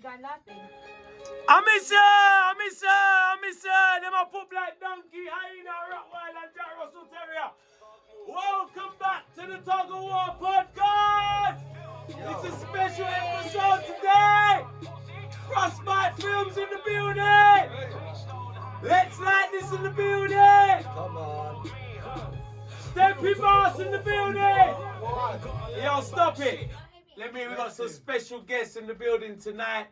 going live then? I miss her. Them a pup like donkey, hyena, Rottweiler, and Jack Russell Terrier. Welcome back to the Tuggawar Podcast. It's a special episode today. Frostbite Films in the building. Let's Like This in the building. Come on. Steppy Boss in the building. Yo, stop it. We got some special guests in the building tonight.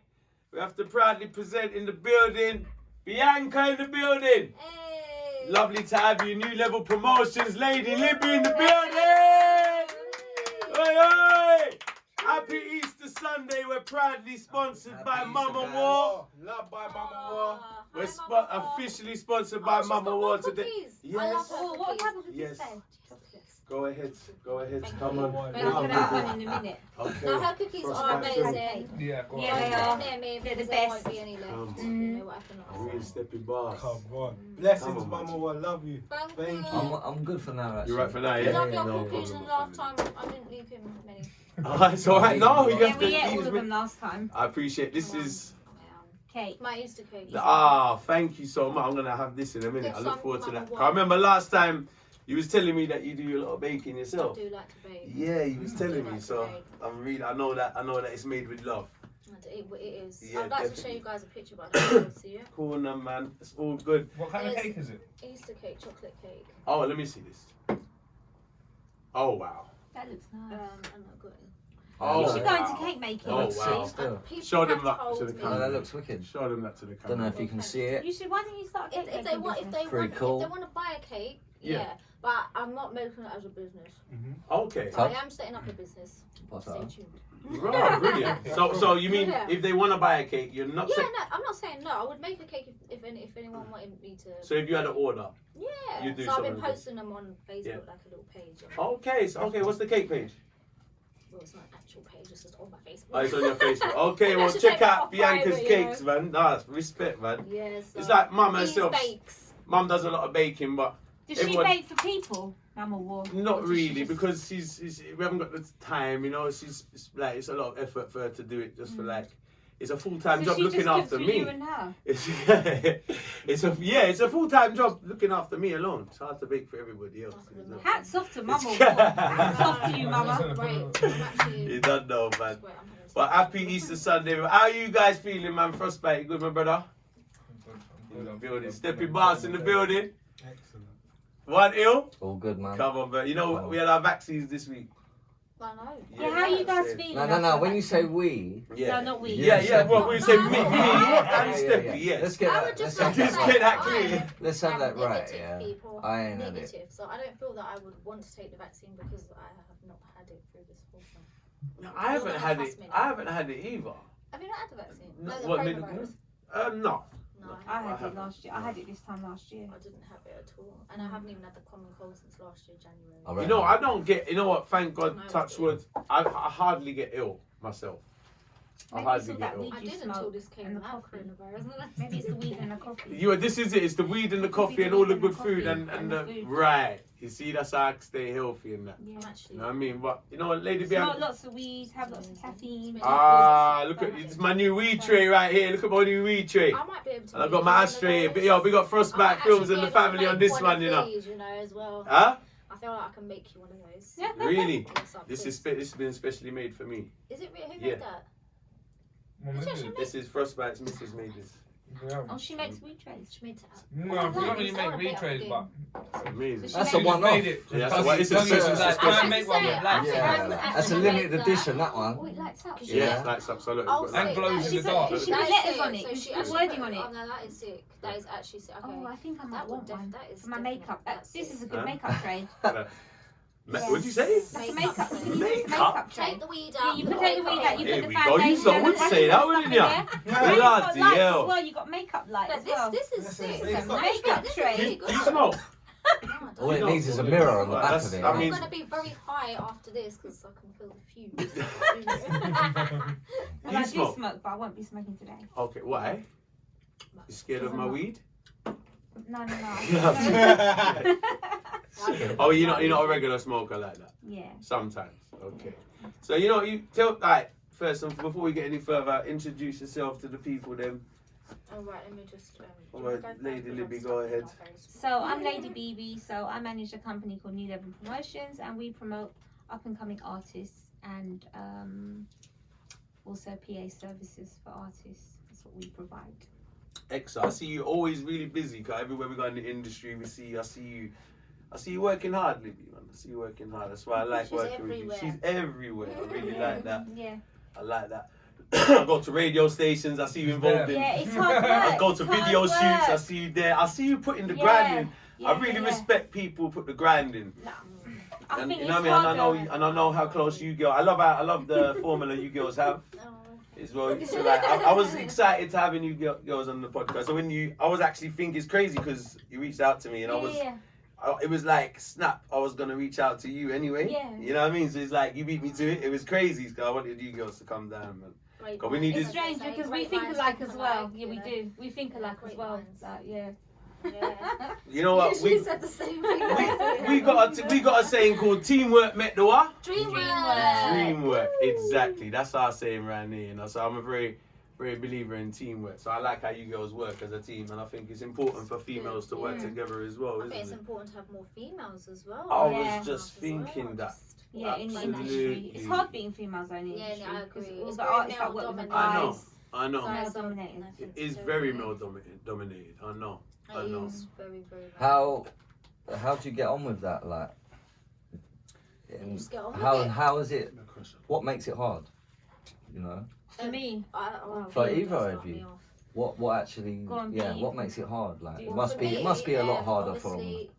We have to proudly present in the building, Bianca in the building. Hey. Lovely to have you. New Level Promotions, Lady Libby in the building. Oi, oi. Happy Easter Sunday. We're proudly sponsored by Mama War. Love by Mama War. We're officially sponsored by Mama War today. Yes. What type of cookies Yes. then? Go ahead. Come on. We're going to have one in a minute. Okay. No, her cookies are amazing. Yeah, go on. Yeah, They're the best. Won't be any left. You know what happened last Real time. Steppy Boss. Come on. Blessings, Come on, Mama War. Love you. Thank you. I'm good for now, actually. You're right for that, I yeah? love your no cookies, problem. and last time I didn't leave him many. It's alright. No, you Yeah, have to we ate all eat of them last time. I appreciate this is Cake. My Easter cookies. thank you so much. I'm gonna have this in a minute. Get I look some forward to Mama that. War. I remember last time you was telling me that you do a lot of baking I yourself. do like to bake. Yeah, you was telling me, like to so bake. I know that it's made with love. And it is. Yeah, I'd like to definitely. show you guys a picture, but I don't know to you. Cool, no, man. It's all good. What kind of cake is it? Easter cake, chocolate cake. Oh, let me see this. Oh wow. That looks nice. And I've got it. Oh, You should go wow. into cake making. Oh, Looks wow. sick still. People Show them have that told to the me- camera. Oh, that looks wicked. Show them that to the camera. Don't know if you can see it. You should. Why don't you start a cake If they making want, business? Pretty cool. if they want to buy a cake, Yeah. yeah. But I'm not making it as a business. Okay. But I am setting up a business. What's Stay that? tuned. Right, brilliant. So you mean Yeah. if they want to buy a cake, you're not Yeah, saying. no, I'm not saying no. I would make a cake if anyone wanted me to. So if you had an order. Yeah. you do So I've been something good. posting them on Facebook, Yeah. like a little page. Okay. What's the cake page? Well, it's not an actual page. It's just on my Facebook. Oh, it's on your Facebook. Okay, well Should check take that out off Bianca's private, you cakes, know. man. That's respect, man. Yes. It's like Mum these herself. bakes. Mum does a lot of baking, but Does she everyone- bake for people? Mama War. not Or does she really just- because we haven't got the time. You know, it's a lot of effort for her to do it just for like. It's a full-time So job she looking just cooks after for me. You and her. It's a full-time job looking after me alone. It's hard to bake for everybody else. Oh, isn't it? Hats off to Mama War. Hats off to you, Mama. Great. I'm actually. You don't know, man. Great, I'm having But happy Easter Sunday. How are you guys feeling, man? Frostbite, you good, my brother? In the building. Steppy Boss in the building. Excellent. One ill? All good, man. Come on, man. You know, we had our vaccines this week. I know. Yeah, how are you guys same. feeling? No. after When that? you say we, Yeah. No, not we. Yeah. Well, we say me and yeah. Steppy, yes. Let's get I that. would just Let's like have to Just say get that I clear. Let's have am that right. negative, Yeah. people. I ain't had it. Negative, so I don't feel that I would want to take the vaccine because I have not had it through this whole thing. No, I haven't had it. I haven't had it either. Have you not had the vaccine? No, the what, coronavirus? No. No, I had it haven't. last year. I had it this time last year. I didn't have it at all, and I haven't even had the common cold since last year, January. All right. You know, I don't get. You know what? Thank God, No, touch it's wood. I hardly get ill myself. I Maybe hardly it's all get that ill. weed I you did until smoke this came and the out coffee. coronavirus. Maybe it's the weed and the coffee. This is it. It's the weed and the coffee and all the good food and the the food. right. You see, that's how I stay healthy and that. Yeah. I'm actually. You know what I mean? But you know what, Lady Smoke Bianca. lots of weed, have lots of caffeine. Look at it's my new weed tray right here. Look at my new weed tray. I might be able to. And I got my ashtray. But yo, we got Frostbite Films and the family on this one, you know. You know, as well. Huh? I feel like I can make you one of those. Yeah. Really? What's up, This please? has been specially made for me. Is it real? Who Yeah. made that? This is Frostbite's Mrs. made this. Oh, she makes weed trays. She made it. No, we don't really make retrades, but It's amazing. She That's made a one-off. made it. Yeah, that's a one- it's a special- Like, special- try and make one with black. Yeah, that's a limited edition. That Oh, one. it lights up. Yeah, it's like some sort Oh, of. And sick. glows That in is the dark. sick. She That put is letters sick. on it. So She she put actually wording put- on it. Oh no, that is sick. That is actually sick. Okay. Oh, I think I might That would want one that is for my definitely- makeup. that's This sick. is a good Huh? makeup tray. What'd you say? That's a Makeup makeup. tray. You use it as a Makeup? makeup tray. Take the weed Yeah, out. you put put the take the weed out. You Here put the we go. foundation. You lot would and say that, stuff wouldn't in ya? there. And it's got Bloody lights hell. as well. You got makeup light No, as well. this is sick. This is It's a sick. makeup This is tray. really good. You smoke? All it needs is a mirror on the back That's- of it. I I'm mean- gonna be very high after this because I can feel the fumes. Well, You I do smoke? smoke, but I won't be smoking today. Okay, why? You scared of my weed? No. Oh, you're not a regular smoker like that. Yeah. Sometimes. Okay. So you tell first and before we get any further, introduce yourself to the people then. Alright, let me just. Alright, Lady Libby, go ahead. So I'm Lady BB. So I manage a company called New Level Promotions, and we promote up and coming artists and also PA services for artists. That's what we provide. Excellent. I see you always really busy, because everywhere we go in the industry, I see you working hard, Libby, man. I see you working hard. That's why I like working with you. She's everywhere. I really like that. Yeah. I like that. I go to radio stations, I see you involved in. Yeah, it's hard work. I go to It's video hard shoots, work. I see you there. I see you putting the grind in. Yeah, I really respect people who put the grind in. No. I And think you it's know what I mean? harder. And I know how close you girl. I love the formula you girls have as well. So like, I was excited to having you girls on the podcast. So I was actually thinking it's crazy because you reached out to me and it was like snap. I was gonna reach out to you anyway. Yeah. You know what I mean? So it's like you beat me to it. It was crazy because I wanted you girls to come down, man. But we need It's this. strange because we think alike as well. Yeah, we do. We think alike as well. Like, yeah. Yeah. You know what? She said the same thing. We got a saying called teamwork met the what? Dreamwork. Dreamwork. Exactly. That's our saying right here. You know, so I'm a very believer in teamwork. So I like how you girls work as a team, and I think it's important for females to work together as well, I think it's isn't it? important to have more females as well. I Yeah. was just thinking that. Yeah, in the Absolutely. industry. It's hard being females only in the Yeah, industry. I agree. Because all It's the very artists that work with the male-dominated. I know. Male dominated. It is very male dominated. I know. It is very, very How do you get on with that? Like, You just get on with it. how is it? What makes it hard? You know, For me, For either of you. what actually? Go on, Yeah, Pete. what makes it hard? Like, it Well, must for be. me, It must be a lot yeah, harder for them. obviously,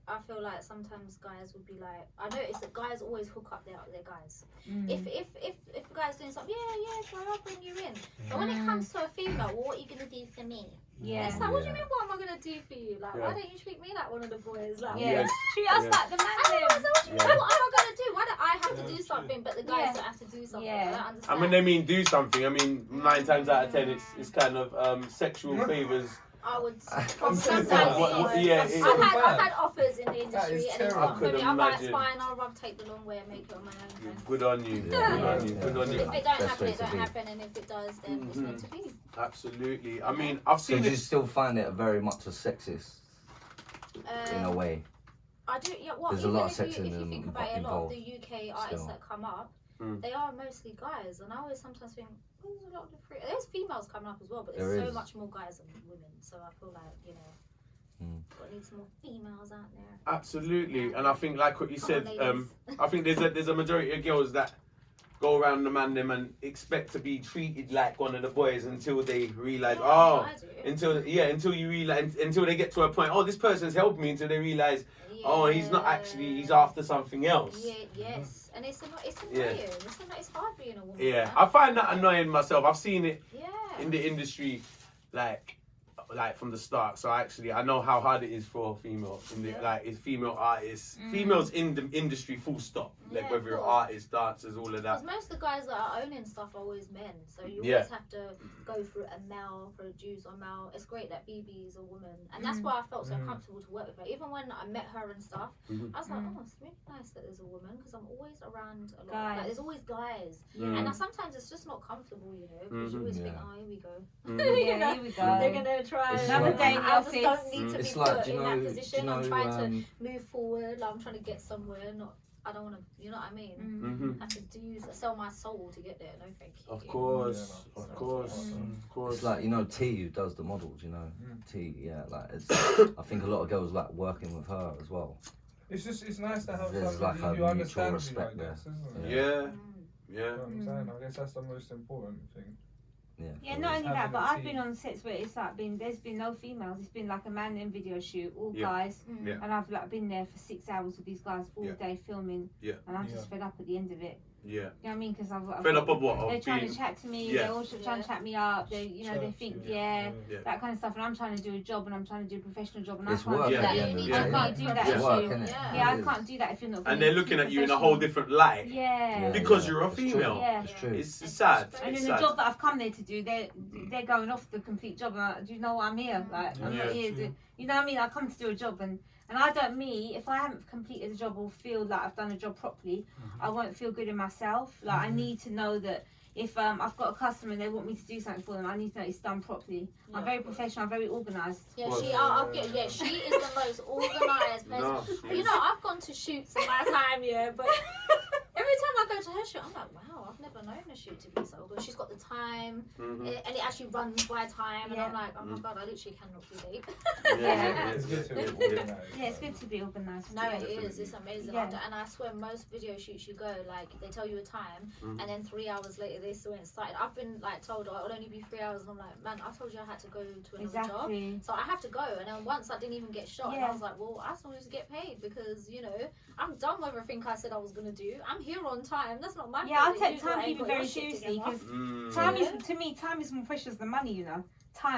I feel like sometimes guys would be like, I notice that guys always hook up their guys. If a guy's doing something, yeah, so I'll bring you in. But when it comes to a female, well, what are you gonna do for me? yeah. It's like, what do you mean? What am I gonna do for you? Like, why don't you treat me like one of the boys? Like, Yeah. Yes. Treat us Yeah. like the man. I don't know, so what do you Yeah. mean? What am I gonna do? Why do I have to do something, but the guys Yeah. don't have to do something? Yeah. I don't understand. And when they mean do something, I mean 9 times out of 10 it's kind of sexual favours. I would Sometimes yeah, I've had offers in the That industry is and it's terrible. not for me. I could I'm like, it's imagine. fine, I'll rather take the long way and make it on my own. Then. Good on you. Good on you. Good on you. If it don't Best happen, way it to don't be. happen, and if it does, then it's meant to be. Absolutely. I mean, I've So seen do you it. still find it very much a sexist in a way? I do, yeah. Well, There's a even lot of if you sexism think about it, a lot of involved the UK artists still. that come up, Mm. they are mostly guys, and I always sometimes think, oh, there's a lot of different. There's females coming up as well, but There there's so is. much more guys than women. So I feel like got need some more females out there. Absolutely. And I think like what you Come said, on, ladies. I think there's a majority of girls that go around the man them and expect to be treated like one of the boys until they realise, Yeah, oh, I do. until you realise, until they get to a point, oh, this person's helping me, until they realise, oh, he's not actually, he's after something else. Yeah, yes, and it's Yeah. annoying. It's hard being a woman. Yeah, man. I find that annoying myself. I've seen it Yeah. in the industry, like from the start. So I know how hard it is for female, it's female artists, females in the industry. Full stop. Like Yeah, whether you're of course. artists, dancers, all of Because that. most of the guys that are owning stuff are always men, so you Yeah. always have to go through a male, produce a male. It's great that BB is a woman, and that's why I felt so comfortable to work with her. Even when I met her and stuff, I was like, oh, it's really nice that there's a woman, because I'm always around a lot. Guys. Like, there's always guys, Mm. and sometimes it's just not comfortable, you know, because you always think, Yeah. oh, here we go. Yeah, know, here we go. They're gonna try. It's and like- Another day in the I just office. don't need to It's be like, put do you in know, that do you position. know, I'm trying to move forward. Like, I'm trying to get somewhere. I don't want to. You know what I mean? Mhm. I have to sell my soul to get there. No, thank you. Of course, Yeah, of course, of course. It's like, T who does the models, T, yeah, like it's, I think a lot of girls like working with her as well. It's nice to have There's somebody like a who understands mutual you, I respect guess, isn't there. it? Yeah, Mm. yeah. You know what I'm saying? I guess that's the most important thing. Yeah, not only that, Having but a I've team. been on sets where it's like there's been no females. It's been like a man in video shoot, all Yeah. guys, Yeah. and I've like been there for 6 hours with these guys all Yeah. day filming, Yeah. and I'm just fed up at the end of it. Yeah. You know what I mean? Because I've Fed up of what? They're Of trying being. to chat to me. Yeah. They're also trying to chat me up. They, they think, Yeah. that kind of stuff. And I'm trying to do a job, and I'm trying to do a professional job, and It's I can't work do at that. the end of the I day. can't do that. It's if work, you- innit? Yeah, It I is. can't do that if you're not. And they're looking at you in a whole different light. Yeah. Because you're a it's true. female. Yeah. It's true. It's sad. And It's then the sad. job that I've come there to do, they're going off the complete job. And do you know what I'm here? Like I'm Yeah. not here to, you know what I mean? I come to do a job, and I don't if I haven't completed a job or feel like I've done a job properly, I won't feel good in myself. Like I need to know that if I've got a customer and they want me to do something for them, I need to know it's done properly. Yeah. I'm very professional. I'm very organised. Yeah, Well, she is the most organised person. No, You know, I've gone to shoots in my time, yeah, but every time I go to her shoot, I'm like, wow, I've never known a shoot to be so good. She's got the time, and it actually runs by time, and I'm like, oh my god, I literally cannot be late. It's good to be organised. Yeah, it's good to be organised. No, yeah. it is. It's amazing. Yeah. And I swear, most video shoots you go, like, they tell you a time, and then 3 hours later, they still ain't started. I've been, like, told, oh, it'll only be 3 hours, and I'm like, man, I told you I had to go to another job. Exactly. So I have to go. And then once I didn't even get shot, and Yeah. I was like, well, I still need to get paid because, you know, I'm done with everything I said I was going to do. I'm here on time. That's not my Yeah, I fault that take you ain't timekeeping got very your shit seriously together. because time is, to me, time is more precious than money. You know,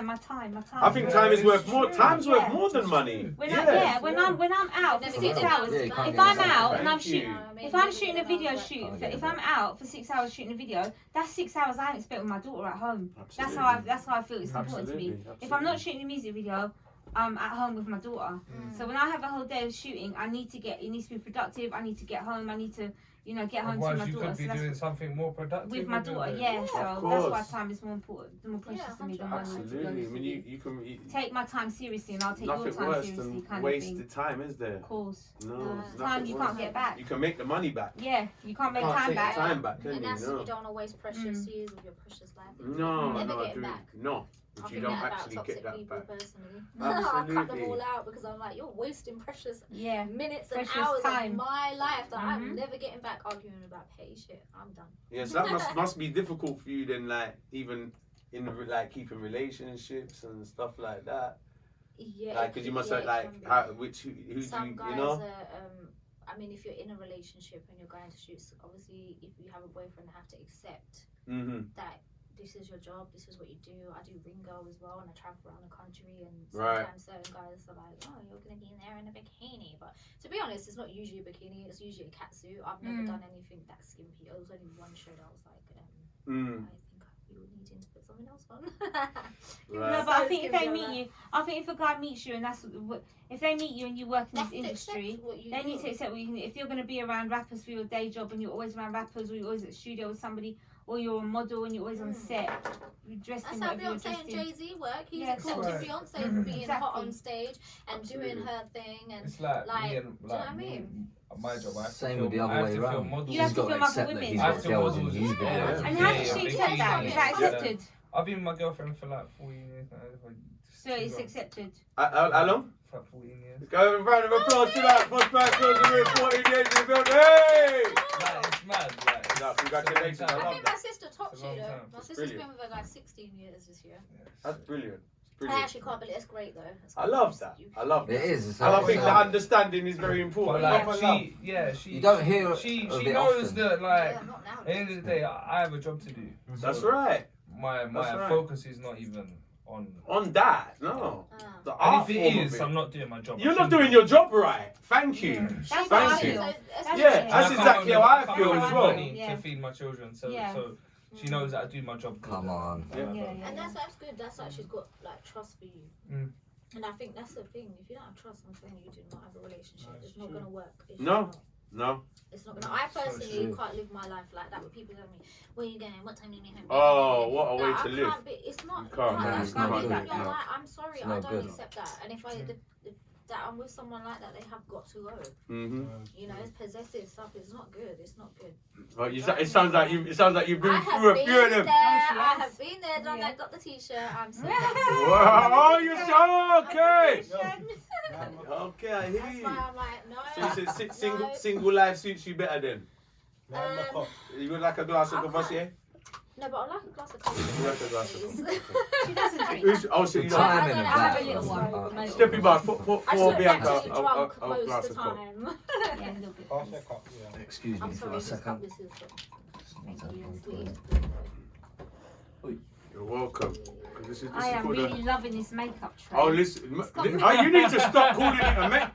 my time. I think Yeah, time is it's worth more. true. Time's Yeah. worth more than money. When Yeah. when I'm out for Never 6 get hours, Yeah, you can't if get I'm it. out and I'm Thank you. shooting, You know what I mean? if I'm Maybe shooting a then I video was like, shoot, Can't get if it I'm back. out for 6 hours shooting a video, that's 6 hours I haven't spent with my daughter at home. That's how I feel it's important to me. Absolutely, If I'm not shooting a music video, I'm at home with my daughter. So when I have a whole day of shooting, it needs to be productive. I need to get home. I need to, get home to Otherwise, my you daughter. could be So doing that's something more productive with my daughter, it. yeah. So Of that's why course. time is more important, more precious to me than money. To be Absolutely. I honest mean, with you. you can. Take my time seriously, and I'll take your Nothing time worse seriously, than kind of thing. wasted time, is there? Of course, No, No. it's time nothing you worse. can't get back. You can make the money back. Yeah, you can't make Can't time take back. time back, can And you? that's, No. you don't want to waste precious years of your precious life. No, Never no, get it dude. back. No. I But you think don't that about actually toxic get that people back. personally. I cut them Absolutely. all out because I'm like, you're wasting precious Yeah, minutes and Precious hours time. of my life that I'm Mhm. never getting back arguing about petty shit. I'm done. Yeah, so that must be difficult for you then, like, even in like keeping relationships and stuff like that. Yeah. Like, because you must yeah, have, it like, can be. who do Some you, guys you know? are, I mean, if you're in a relationship and you're going to shoot, obviously, if you have a boyfriend, they have to accept that this is your job, this is what you do. I do Ringo as well, and I travel around the country, and sometimes certain guys are like, oh, you're going to be in there in a bikini. But to be honest, it's not usually a bikini, it's usually a catsuit. I've never done anything that skimpy. It was only one show that I was like, I think we were needing to put something else on. Right. No, but I think if they meet you, I think if a guy meets you and if they meet you and you work in this industry, they need to accept what you can. If you're going to be around rappers for your day job and you're always around rappers, or you're always at the studio with somebody, or you're a model and you're always on set, you're dressed That's in how whatever you're Beyonce dressed and in. Jay-Z work. He's Yeah, accepted right. Beyonce for being hot on Exactly. stage and doing her thing. And It's like me and do you know what I me mean? and my job. I have to Same film, with the other I have way to around. film models. You have He's to got to film other accept that women. he's I have got to girls model in as his well. videos. Yeah. And how Yeah, does she yeah, accept that? Is that yeah. accepted? I've been with my girlfriend for like 14 years now. So it's accepted. How long? For like 14 years. Go a round of applause to that. First man goes to be 14 years in the building. Hey! Like, it's mad. Like, No, congratulations. it's a I long I love think that. my sister topped It's a you long though. time. My It's sister's been brilliant. with her guy 16 years this year. That's brilliant. It's I brilliant. actually can't believe it's great though. It's I love that. I love It that. is. It's And I like- think the understanding is very But important. like, Love and love. she You don't hear she of it knows often. that, like, Yeah, not now. at the end of the day, I have a job to do. That's So right. My That's right. focus is not even on. On that, no. The And art if form it of is, it. I'm not doing my job. You're not doing your job right. Thank you. That's what I Thank you. feel. Yeah, That's that's what I exactly feel. how I can't feel earn as well. money Yeah. to feed my children, so Yeah. so she knows that I do my job. Come on. Yeah. Yeah, And that's good. That's like she's got like trust for you. And I think that's the thing. If you don't have trust, I'm saying you do not have a relationship. That's It's not true. gonna work. It's No. just not. No. It's not gonna. I personally true. can't live my life like that. With people telling me, "Where you going? What time are you leaving?" Oh, what a way Like, to I live. can't be, it's not. You can't. No, that's it's not not good. good, You're no. like, I'm sorry, It's I not don't good. accept that. And if that I'm with someone like that, they have got to go. Mm-hmm. You know, it's possessive stuff. It's not good. It's not good. Well, it sounds like you've been I have through a been few of them. there. she I has. have been there. Done Yeah. that. Got the t-shirt. I'm so Wow, oh, you're so okay. That's Okay, I hear why you. I'm like, no. So you said No. single life suits you better then? Um, You would like a glass of I Courvoisier? No, but I like a glass of coffee. You like a glass of please. She doesn't drink. Oh, so you The like timing I of have that. a little one. Uh, Steppy bar, for I just look Bianca, actually drunk a most glass of of the coke. time. Yeah, a little bit. Pass that cup, yeah. Excuse me I'm for sorry, a this cup second. this is Thank you. sweet. You're welcome. This is I am called really loving this makeup tray. Oh, listen. got You need to stop calling it a make.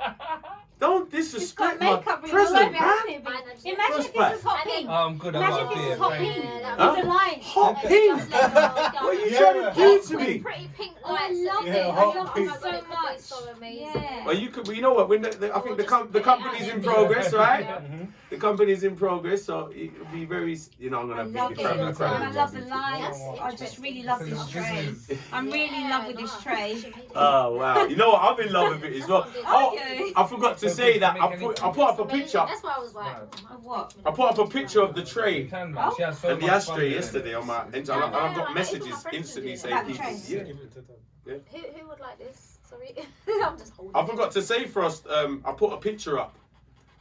Don't It's disrespect got my makeup written present, all over man. it. Imagine Imagine if this was hot pink. I'm good. I Imagine got if a this beer. was hot Thank pink. you. Huh? With the lines. Hot Just pink? let it go. What are you Yeah. trying to do to With me? pretty pink Oh, I love Yeah, it. I hot love pink. it Oh my God, so it could be much. so amazing. Yeah. Well, you could. Well, you know what? When I think the company's in progress, right? The company's in progress, so it'll be very. You know, I'm I gonna love be it. the And crowd. I love the That's lights. I just really love this tray. I'm really in love with this tray. Oh wow! You know what? I'm in love with it as well. Oh, I forgot to say that I put up a picture. That's why I was like, Of what? I put up a picture of the tray You can, man. She has so and the much ashtray fun doing yesterday it. on my. And I've got messages instantly saying About the people. tray. Yeah. Who would like this? Sorry, I'm just holding. I forgot to say for us. I put a picture up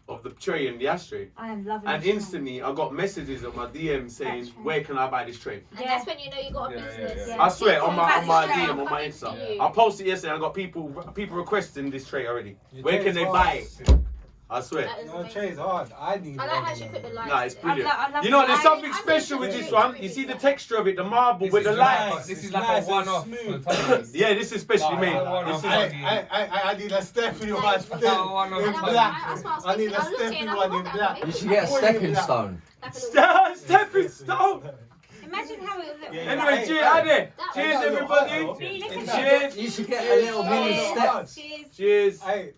of the tray and the ashtray, I am loving and this tray. instantly I got messages on my DM saying, That tray. "Where can I buy this tray?" And that's when you know you got a Yeah, business. yeah. I swear on my That's DM right. on my Insta. Yeah. I posted yesterday. I got people requesting this tray already. Your Where tray can is they hard. buy it? I swear. That is No, amazing. tray is hard. I need I like how she put the lights. Nah, it's there. brilliant. I love You know, the there's lights. something I special think with it's this really one. pretty. You see the texture of it, the marble with the is lights. like- This is It's like nice a and one-off. smooth. for Tony. Yeah, this is specially Nah, made. nah, nah, This nah. is I need a Stephanie one. Like, Step. I want one in of And those. black. that's what I was I need thinking. a I looked at it stepping and I one thought, in okay, black. You should get a stepping stone. like a little- stepping stone. Imagine how it would look. Yeah, Anyway, Hey, cheers, hey. Ade. That Cheers, was- everybody. Really, look at Cheers. You should get a little mini Cheers. step. Cheers. Cheers. Hey,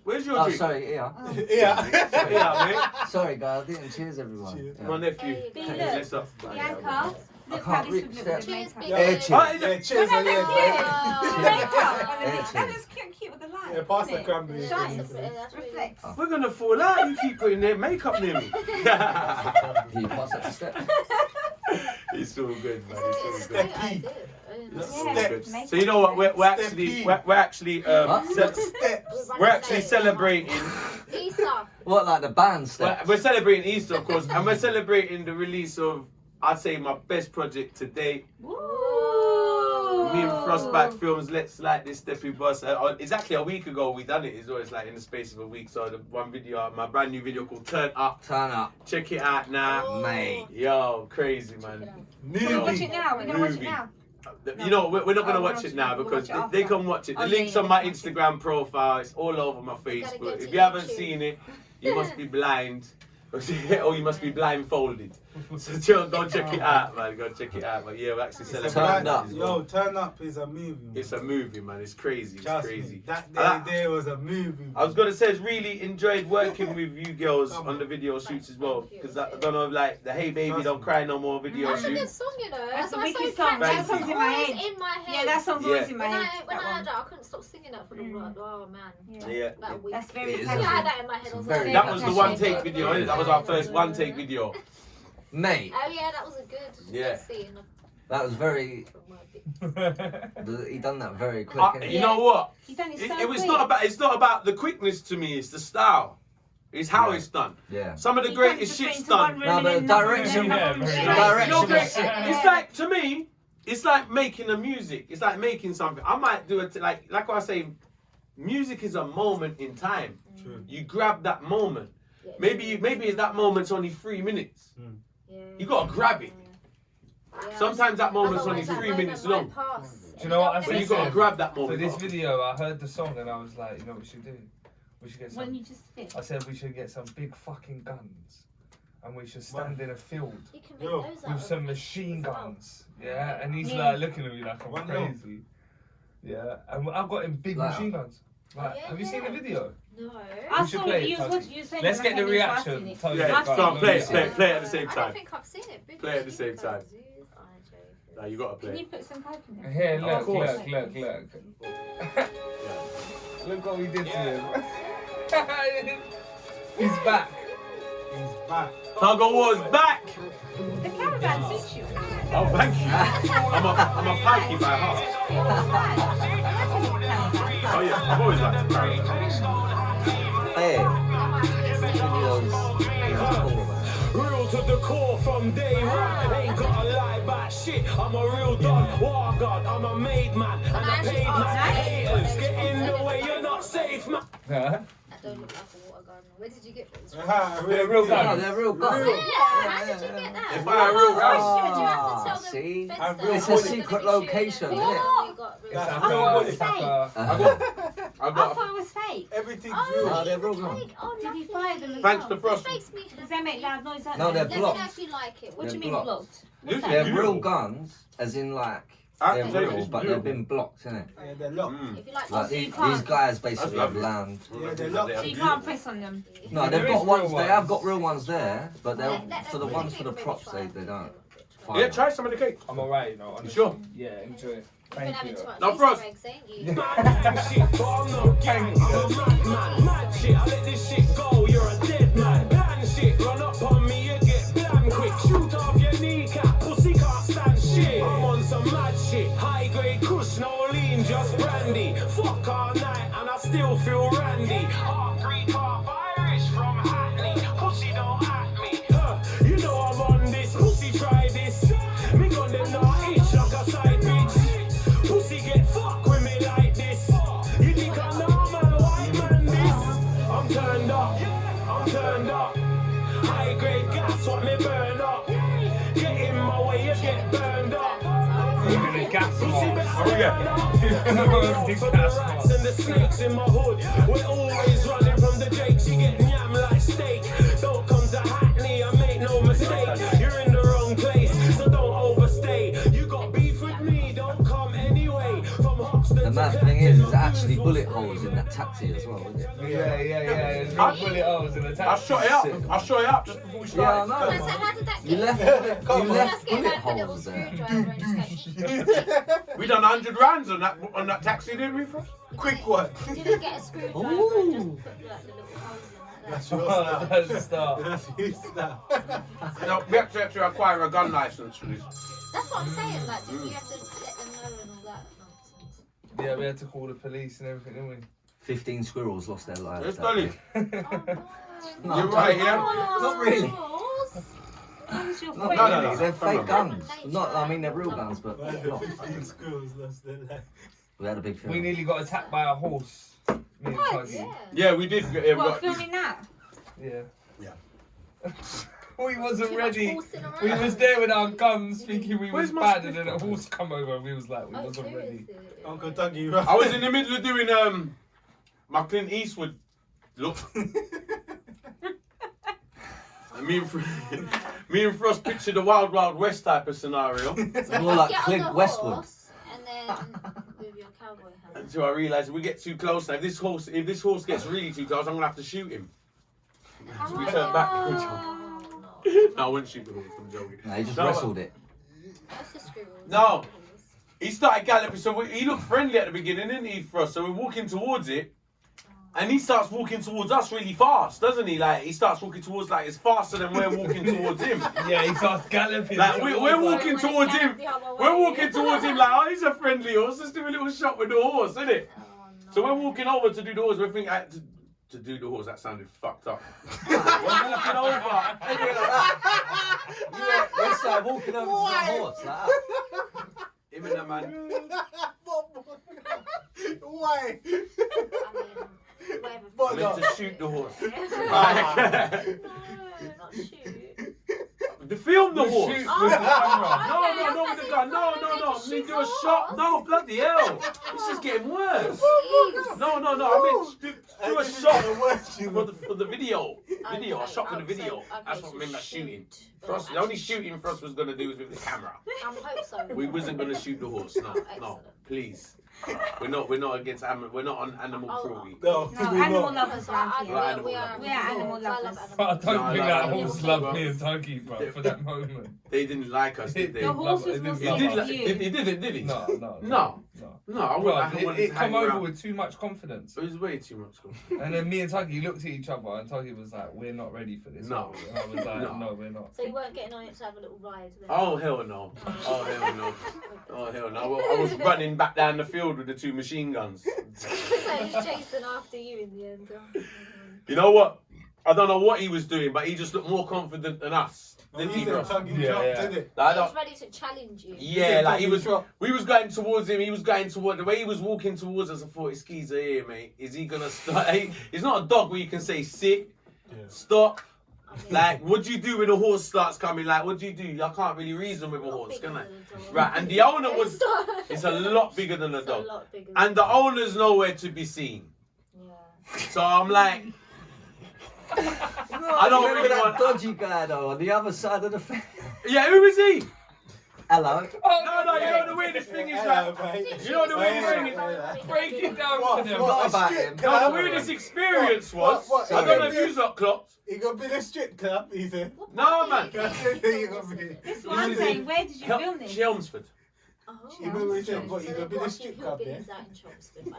Where's your Oh, drink? sorry, yeah. yeah. Yeah, mate. Sorry, guys, I didn't. Cheers, everyone. Cheers. Yeah. My nephew. Hey, Be look. Let's up. Bianca, look how can't this reach would look that. with the Cheers, makeup. big Yeah. boy. Oh, Yeah, cheers. Look at Yeah, that yeah. makeup on the Yeah, neck. That cheers. looks cute with the light. Yeah, pass the isn't it? cranberry. Shines. That's really- Reflects. We're gonna fall out. You keep putting their makeup near me. Can you pass that step? It's all good, man. It's It's a all great good. idea. It's Yeah. all good. Makeup. So you know what? We're Step actually P. we're actually Huh? Steps. we're actually celebrating. Easter. What, like the band step? We're celebrating Easter, of course, and we're celebrating the release of, I'd say, my best project to date. Ooh. Me and Frostback Films, Let's Like This Steppy Boss. Exactly a week ago we done it. It's always like in the space of a week. So the one video, my brand new video called Turn Up. Turn up, Check it out now. mate. Yo, crazy man. Can we watch it Movie. now? We're gonna watch it Movie. now. You know, we're not gonna Oh, watch it now we'll because watch it after. they can watch it. The Oh, link's yeah, on my yeah, watch it. Instagram profile. It's all over my gotta go Facebook. to If you haven't YouTube. seen it, you must be blind. Or you must be blindfolded. So go check it out, man. Go check it out. But yeah, we're actually It's a celebrating Turned Up. that as well. Yo, Turn Up is a movie. man. It's a movie, man. It's crazy. It's Trust crazy. me. That And day there was a movie. I was gonna say, it's really enjoyed working with you girls on the video shoots as well. Because I don't know, like the Hey Baby Don't Cry No More video That's a good shoot. song, you know. That's a why it's wicked so song. catchy. That It's song's in my always head. in my head. Yeah, that song's always in my When head. I that heard one. that, I couldn't stop singing that for the like, oh man. Yeah. Yeah. That week. That's very It is I a- had that in my head. I was very like, That was the catchy. one take video, innit? That was our first one take video. Mate, Oh yeah, that was a good Yeah. scene. that was very. He done that very quick. innit? You know what? You done it so It was quick. not about. It's not about the quickness to me. It's the style. It's how Yeah. it's done. Yeah. Some of the You greatest can't shit's just go done. into one No, room but and the then direction- nothing, yeah, nothing, very nothing. nice. Direction You know, is- it's like, to me, it's like making a music. It's like making something. I might do it like I say, music is a moment in time. True. You grab that moment. Maybe that moment's only 3 minutes. You gotta grab it. Sometimes that moment's only 3 minutes long. Do you know what I So think? you gotta grab that For moment. this video, I heard the song and I was like, you know what we should do? We should get When some. you just fit. I said we should get some big fucking guns, and we should stand in a field You can make Yo, those out with of some it machine as well. guns. Yeah, and he's Yeah. like looking at me like I'm One crazy. Yeah, and I've got him big Like- machine guns. Like, Yeah, have you seen the yeah. video? No. I We should saw play it. it, You was Tony. watching. You saying Let's it get the like you was reaction. watching it. Tony, Yeah, I've go seen on, it. play it at the same I time. don't think I've seen it. Play it at the same time. Nah, you gotta Can play you it. put some coke in there? Here, Of look, course. look. Look what we did to him. He's back. He's back. Tuggawar back. The caravan suits you. Oh, thank you. I'm a pikey by heart. Oh yeah, I've always liked the caravan. Hey, videos. Real to the core from day one. Ain't gotta lie about shit. I'm a real dog. War god. I'm a made man. And I paid man. Haters get in the way. You're not safe, man. That don't look like a water garden. Where did you get those from? They're real No, guns. they're real guns. Yeah, how did you get that? If I a real Did you have Ah, to tell them see? fence I'm them real that It's a they're secret gonna be shooting location, them? isn't it? Oh, we got real It's That's like Oh, a, it's it's like fake. a, I got. I thought it was fake. Everything's Oh, real. No, they're you real can guns. take- Oh, Did you fire them as Thanks to well? Frost. This makes me Does that make loud noise? Don't No, they? they're Let me know blocked. if you like it. What do you They're mean blocked. blocked? What's This that? They're is real real. guns, as in like They're real, but they've been blocked, innit? Yeah, they're locked. If you like, Like so you these can't- guys basically have lovely. land. Yeah, they're locked. So you can't press on them. No, There they've is got ones. real They have ones. got real ones there, but they're Let for the them ones for the maybe props. try. They don't. Yeah, try some of the cake. I'm alright, you know. honestly. sure? Yeah, enjoy it. You've been Thank having you. too much No, Easter Frost. eggs, ain't you? Shit, but I'm not gang. I'm a madman. Mad shit, I let this shit go. You're a dead man. Bland shit, run up on me, you get bland quick. Shoot off your kneecap, pussy can't stand shit. I'm on some mad shit. High grade kush, no lean, just brandy. Fuck all night, and I still feel randy. Half Greek, half Irish from Hackney. Pussy don't act me. You know I'm on this. Pussy try this. Me gun them not itch like a side bitch. Pussy get fucked with me like this. You think I'm normal, white man this? I'm turned up, I'm turned up. High grade gas, what me burn up. Get in my way, you get burned up. You're gonna gas them Pussy off. better burn up. For the rats and the snakes in my hood. We're always running from the jakes. You get yam like steak. Don't come to Hackney, I make no mistake. You're in the wrong place, so don't overstay. You got beef with me, don't come anyway. From Hoxton The mad thing is, there's actually bullet holes in that taxi as well, isn't it? Yeah. There's no bullet holes in the I taxi. shot it up. I shot it up just before we Yeah, I started. know. So how did that You get? left Come on. Let's get bullet like a little holes there. screwdriver and just We done 100 rounds on that taxi, didn't we, Frost? Quick one. didn't get a screwdriver and just put like the little holes in like that. That's your stuff. That's the start. That's his stuff. No, we have to acquire a gun license for this. That's what I'm saying. Like, did you have to let them know and all that nonsense? Yeah, we had to call the police and everything, didn't we? 15 squirrels lost their lives. It's that Dolly. day. Oh No, You're right, yeah? Not really. That was your Not friend. No, really. no. They're fake guns. Not, I mean, they're real guns, but Why not. the 15 schools lost their life? We had a big film. We nearly got attacked by a horse. Me and What? Tuggy. Yeah. Yeah, we did. Yeah, we What, got, filming that? Yeah. Yeah. We wasn't Too much ready. horsing around. We was there with our guns thinking we Where's was my bad and then a spliff? horse come over and we was like, we Oh, wasn't ready. seriously? Uncle Dougie, right? I was in the middle of doing my Clint Eastwood look. And me and Frost pictured a Wild Wild West type of scenario. So More you like get on Clint the Westwood. horse And then with your cowboy hat. Until I realised if we get too close now, if this horse gets really too close, I'm gonna have to shoot him. So we turned back. No, I wouldn't shoot the horse, I'm joking. No, he just No, wrestled it. That's a squirrel. No. He started galloping, so he looked friendly at the beginning, didn't he, for us? So we're walking towards it, and he starts walking towards us really fast, doesn't he? Like, he starts walking towards, like, it's faster than we're walking towards him. Yeah, he starts galloping. Like, we're towards us. walking towards him. We're walking towards him like, oh, he's a friendly horse. Let's do a little shot with the horse, isn't it? Oh, no. So we're walking over to do the horse. We're thinking, to do the horse, that sounded fucked up. We're walking over. We're started walking over to the horse like that. Him and the man. Why? I mean, whatever. I meant to shoot the horse. No, Like, not shoot. to film the We horse. shoot Oh, with the camera. okay. No, with the gun. No. Me do a Shoot shot. the No, horse. bloody hell. This is getting worse. Jeez. No. I meant do a shot for the video. Okay, A shot for the video. okay, That's what so I meant by shooting. shoot. Frost, the only shooting Frost was gonna do was with the camera. I hope so. We wasn't gonna shoot the horse. No, Excellent. please. We're not against we're not on animal Oh, cruelty. No, No, we're animal not. lovers around here. Right. We are animal I love lovers. But I animals. don't No, think no, that no, horse no, loved no. me and Tuggy, bro, for that moment. They didn't like us, did they? The horse was It more didn't He love did. us. scared of He you. didn't, did he? No. No, I Bro, wouldn't. I wanted it to come hang over around. with too much confidence. It was way too much. And then me and Tuggy looked at each other and Tuggy was like, we're not ready for this. No. are we?" And I was like, No. no, we're not. So you weren't getting on it to have a little ride then? Oh hell no! Oh hell no! Oh hell no! Well, I was running back down the field with the two machine guns. So he's chasing after you in the end. You know what? I don't know what he was doing, but he just looked more confident than us. Than He either said of us. Tuggy Yeah, dropped, yeah. didn't it? I He was don't. ready to challenge you. Yeah, like he was. Drop. We was going towards him. He was going toward the way he was walking towards us. I thought his keys are here, mate. Is he gonna start? He's not a dog where you can say sit, stop. I mean, Like, what do you do when a horse starts coming? Like, what do you do? I can't really reason with a lot horse, bigger can I? than a dog. Right, and the owner was. It's a lot bigger than a It's dog, a lot bigger and the owner's nowhere to be seen. Yeah. So I'm like, I don't remember really that want. dodgy guy though on the other side of the fence. Yeah, who is he? Hello. No, you know the weirdest thing is Hello, that. mate. You know the weirdest thing is. Break it down What, to them. what, Not a about strip him. No, club? the weirdest experience was. What? I don't know if you lot clocked. He got be in a strip club, he said. No, man. That's it, he got be. This is what I'm saying. Where did you film this? Chelmsford. You remember he said, what, you got be in a strip club there?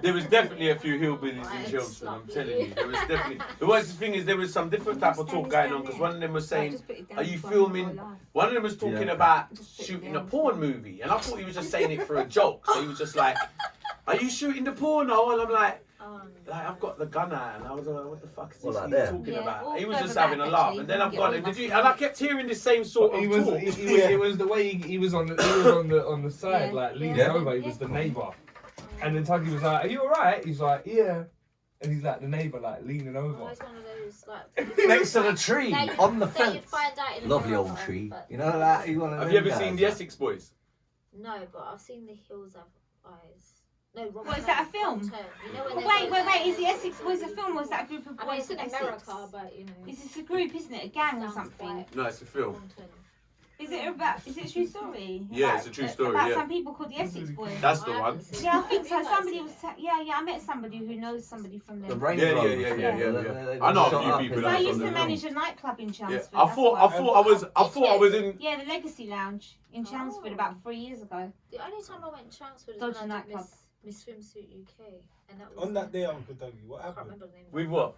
There was definitely a few hillbillies in Chelmsford, I'm telling you. There was definitely. The worst thing is there was some different type of talk going on because one of them was saying, "Are you filming?" One of them was talking about shooting a porn movie, and I thought he was just saying it for a joke. So he was just like, "Are you shooting the porno?" And I'm like, I've got the gun out, and I was like, "What the fuck is this What, like he there? talking Yeah, about?" all He was just further having a back, laugh, actually. and then I've Yeah, gone, all and must and be. I kept hearing the same sort of He was, talk. it was the way he was on the side, Yeah. like leaning Yeah. over. He was the neighbour, and then Tuggy was like, "Are you alright?" He's like, "Yeah," and he's like the neighbour, like leaning over. Oh, it's one of those, like, Next to the tree, that you- on the that you'd fence. find out in Lovely America, old tree. but- You know that? You want Have you ever seen the Essex Boys? No, but I've seen The Hills Have Eyes. No, wrong What, is turn, that a film? wrong turn. You know when Well, they're wait. going Is the Essex Boys a film or is that a group of I know boys it's in from America, Essex? but you know. It's a group, isn't it? A gang or sounds something? quite No, it's a film. wrong turn. Is it a true story? Yeah, it's a true story, About yeah. some people called the Essex Boys. That's the I one. haven't seen Yeah, I it. think so. think I've Somebody seen was. it. Yeah, I met somebody who knows somebody from The there. Range Yeah, Rover. yeah. They I know a shot few up people in that So I That's used on to the manage a nightclub in Yeah, Chelmsford. I that's thought why. I was in. Yeah, the Legacy Lounge in Chelmsford Oh. about 3 years ago. The only time I went to Chelmsford is Dodgy when I did nightclub. Miss Swimsuit UK, and that was On that day, Uncle Dougie, what I can't happened? remember the name. With what?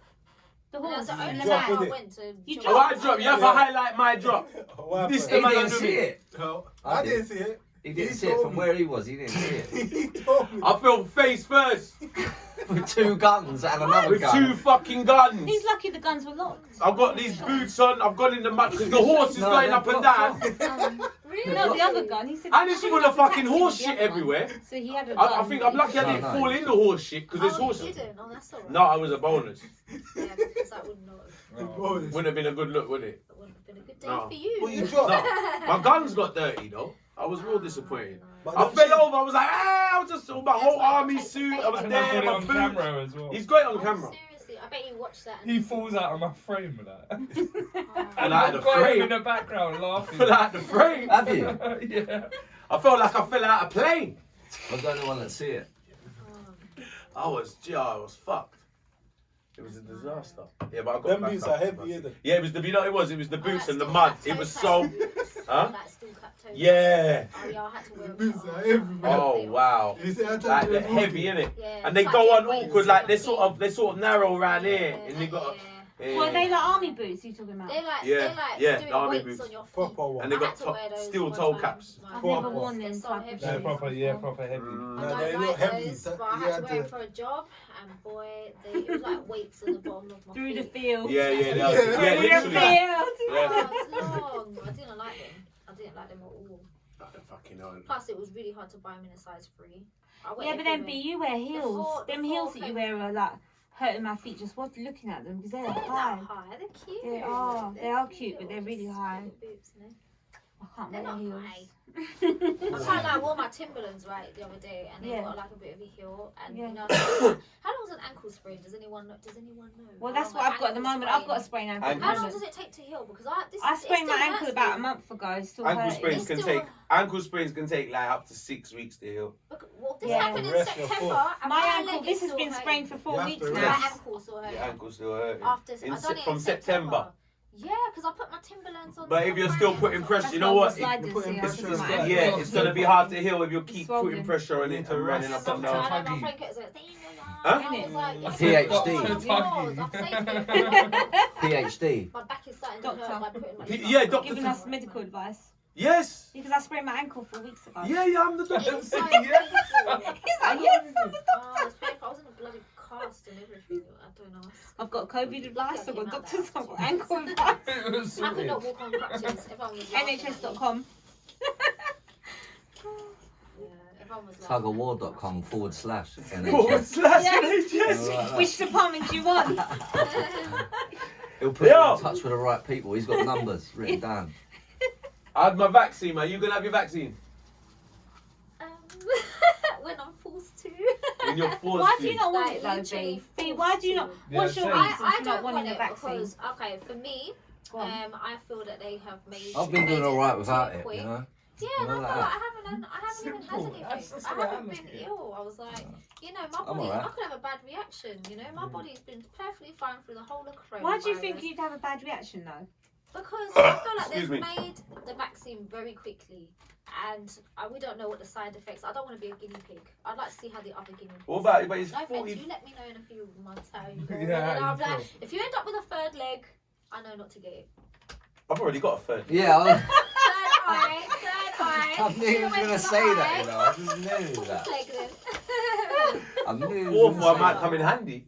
The And horse that's the in only the Drop time back. with I it. went to. You Oh, I drop. You have to highlight my drop. What happened? This He man didn't under see me. it. No, I I did. didn't see it. He didn't He see it told from me. where he was. He didn't see it. He told me. I felt face first With 2 guns and another with 2 gun. fucking guns. He's lucky the guns were locked. I've got these boots on. I've gone in the mud because the horse is No, going they're up and blocked down, Really? No, the other gun. He said. and it's he full got of a fucking taxi horse with the shit other one. everywhere. So he had a I gun. think I'm lucky I No, didn't no. fall in the horse shit because there's Oh, horse. you didn't? Oh, that's alright. No, I was a bonus. Yeah, because that would not Bonus. Wouldn't have been a good look, would it? that wouldn't have been a good day No. for you. What you dropped? No, my guns got dirty though. I was real disappointed. But I don't fell you- over. I was like, I was just my whole army suit. I was And there, I got it my on boots. camera as well. He's got it on Oh, camera. seriously, I bet you watched that. He falls out of my frame with that. Oh. Fell out of the I've got him frame. in the background laughing. Fell out the frame. Have you? Yeah. I felt like I fell out of plane. I was the only one that see it. I was fucked. It was a disaster. Yeah, but I got Them back boots up. are heavy, isn't it? Yeah, it was the it was the boots Oh, and the like mud. steel It was cap so. toe boots. Huh? Like steel cap toe Yeah. boots. Oh, yeah, I had to wear Boots them. are heavy, man. Oh wow. You see, I told Like you they're it was heavy, innit? Yeah, And they it's go like on weights awkward, on like my they're feet. sort of narrow around Yeah, here, and they got. yeah. Yeah. Well, they like army boots you're talking about. They're like, Yeah, they're like yeah, doing the army weights boots. on your feet. Proper one. And they I got had to wear those steel one toe time. caps. I've Proper. never worn them They're so type of heavy. Yeah, shoes proper, before. yeah, proper heavy. Mm. I No, don't they like look heavy. those, That- but I you had to had wear them to- for a job, and boy, it was like weights at the bottom of my Through the feet. field. Yeah, Yeah, yeah, yeah. yeah, Through the literally. field. Yeah. Oh, it's long. I didn't like them. I didn't like them at all. I don't fucking know. Plus, it was really hard to buy them in a size 3. I went Yeah, but then everywhere. B, you wear heels. four- Them the heels four that you came- wear are like hurting my feet just looking at them because they're They're not high. high. They're cute. They are. They are cute, but they're really high. Little boots, you know? I can't They're wear not heels. high. I kind of like wore my Timberlands right the other day, and they Yeah. got like a bit of a heel. And Yeah. you know, how long is an ankle sprain? Does anyone know? Well, How that's long what an I've got at the ankle moment. I've sprain- got a sprained ankle. at the How long moment. does it take to heal? Because I sprained my ankle about a month ago. It's still Ankle hurting. sprains It's can still- take like up to 6 weeks to heal. Well, this Yeah. happened in Rest your September. foot. And My my ankle, leg this is has still been hurting. sprained for 4 You have weeks to My now. rest. ankle's still hurting. Your ankle's still hurting. After In I done it from in September. Yeah, because I put my Timberlands on. But if you're still putting pressure, That's you know why what? the sliders, putting yeah, pressure this is on my that. ankle. Yeah, it's gonna be hard to heal if you It's keep swollen. putting pressure on You it need to and running rest. up and And down. then my friend was like, Huh? I was like, yes, PhD. yours. I'm saying PhD. my back is starting to hurt Doctor. by putting my Yeah, doctor. Giving us medical advice. Yes. Because I sprained my ankle 4 weeks ago. Yeah, I'm the doctor. It's so Yeah. painful. He's like, yes, I'm the Oh, it's painful. I was in a bloody cast and everything. I don't know. I've got COVID advice, I've got Lucky I doctors, came I've out got ankle advice. It was I could sorted. not walk on crutches. Everyone was laughing at me. NHS.com. Yeah, everyone was laughing. Tuggawar.com / Forward NHS. slash Yeah. NHS. Like that. Which department do you want? He'll put you Yo. in touch with the right people. He's got numbers written down. I had my vaccine, man. You gonna have your vaccine? When I'm forced to. When you're forced Why to. do you not want Like, it though, literally B? B, why do you not? Yeah, What's your same. reason I for not don't wanting want the it vaccine? because, okay, for me, Go on. I feel that they have made I've been made doing it alright too without it, quick. you know. Yeah, You and know, I feel like like I haven't even had Simple. anything. That's the I way I haven't look been at it. ill. I was like, you know, my I'm body, alright. I could have a bad reaction. You know, my body's been perfectly fine through the whole of coronavirus. Why do you think you'd have a bad reaction though? Because I feel like Excuse they've me. made the vaccine very quickly, and we don't know what the side effects. I don't want to be a guinea pig. I'd like to see how the other guinea pigs. What about it? But it's No offense, 40. you let me know in a few months how you go. Yeah, And then how I'll you be like, feel. if you end up with a third leg, I know not to get it. I've already got a third. Yeah, Third eye. I knew he was going to say that, you know. I just knew Fourth that. leg then. I knew he was Fourth gonna one say might that. come in handy.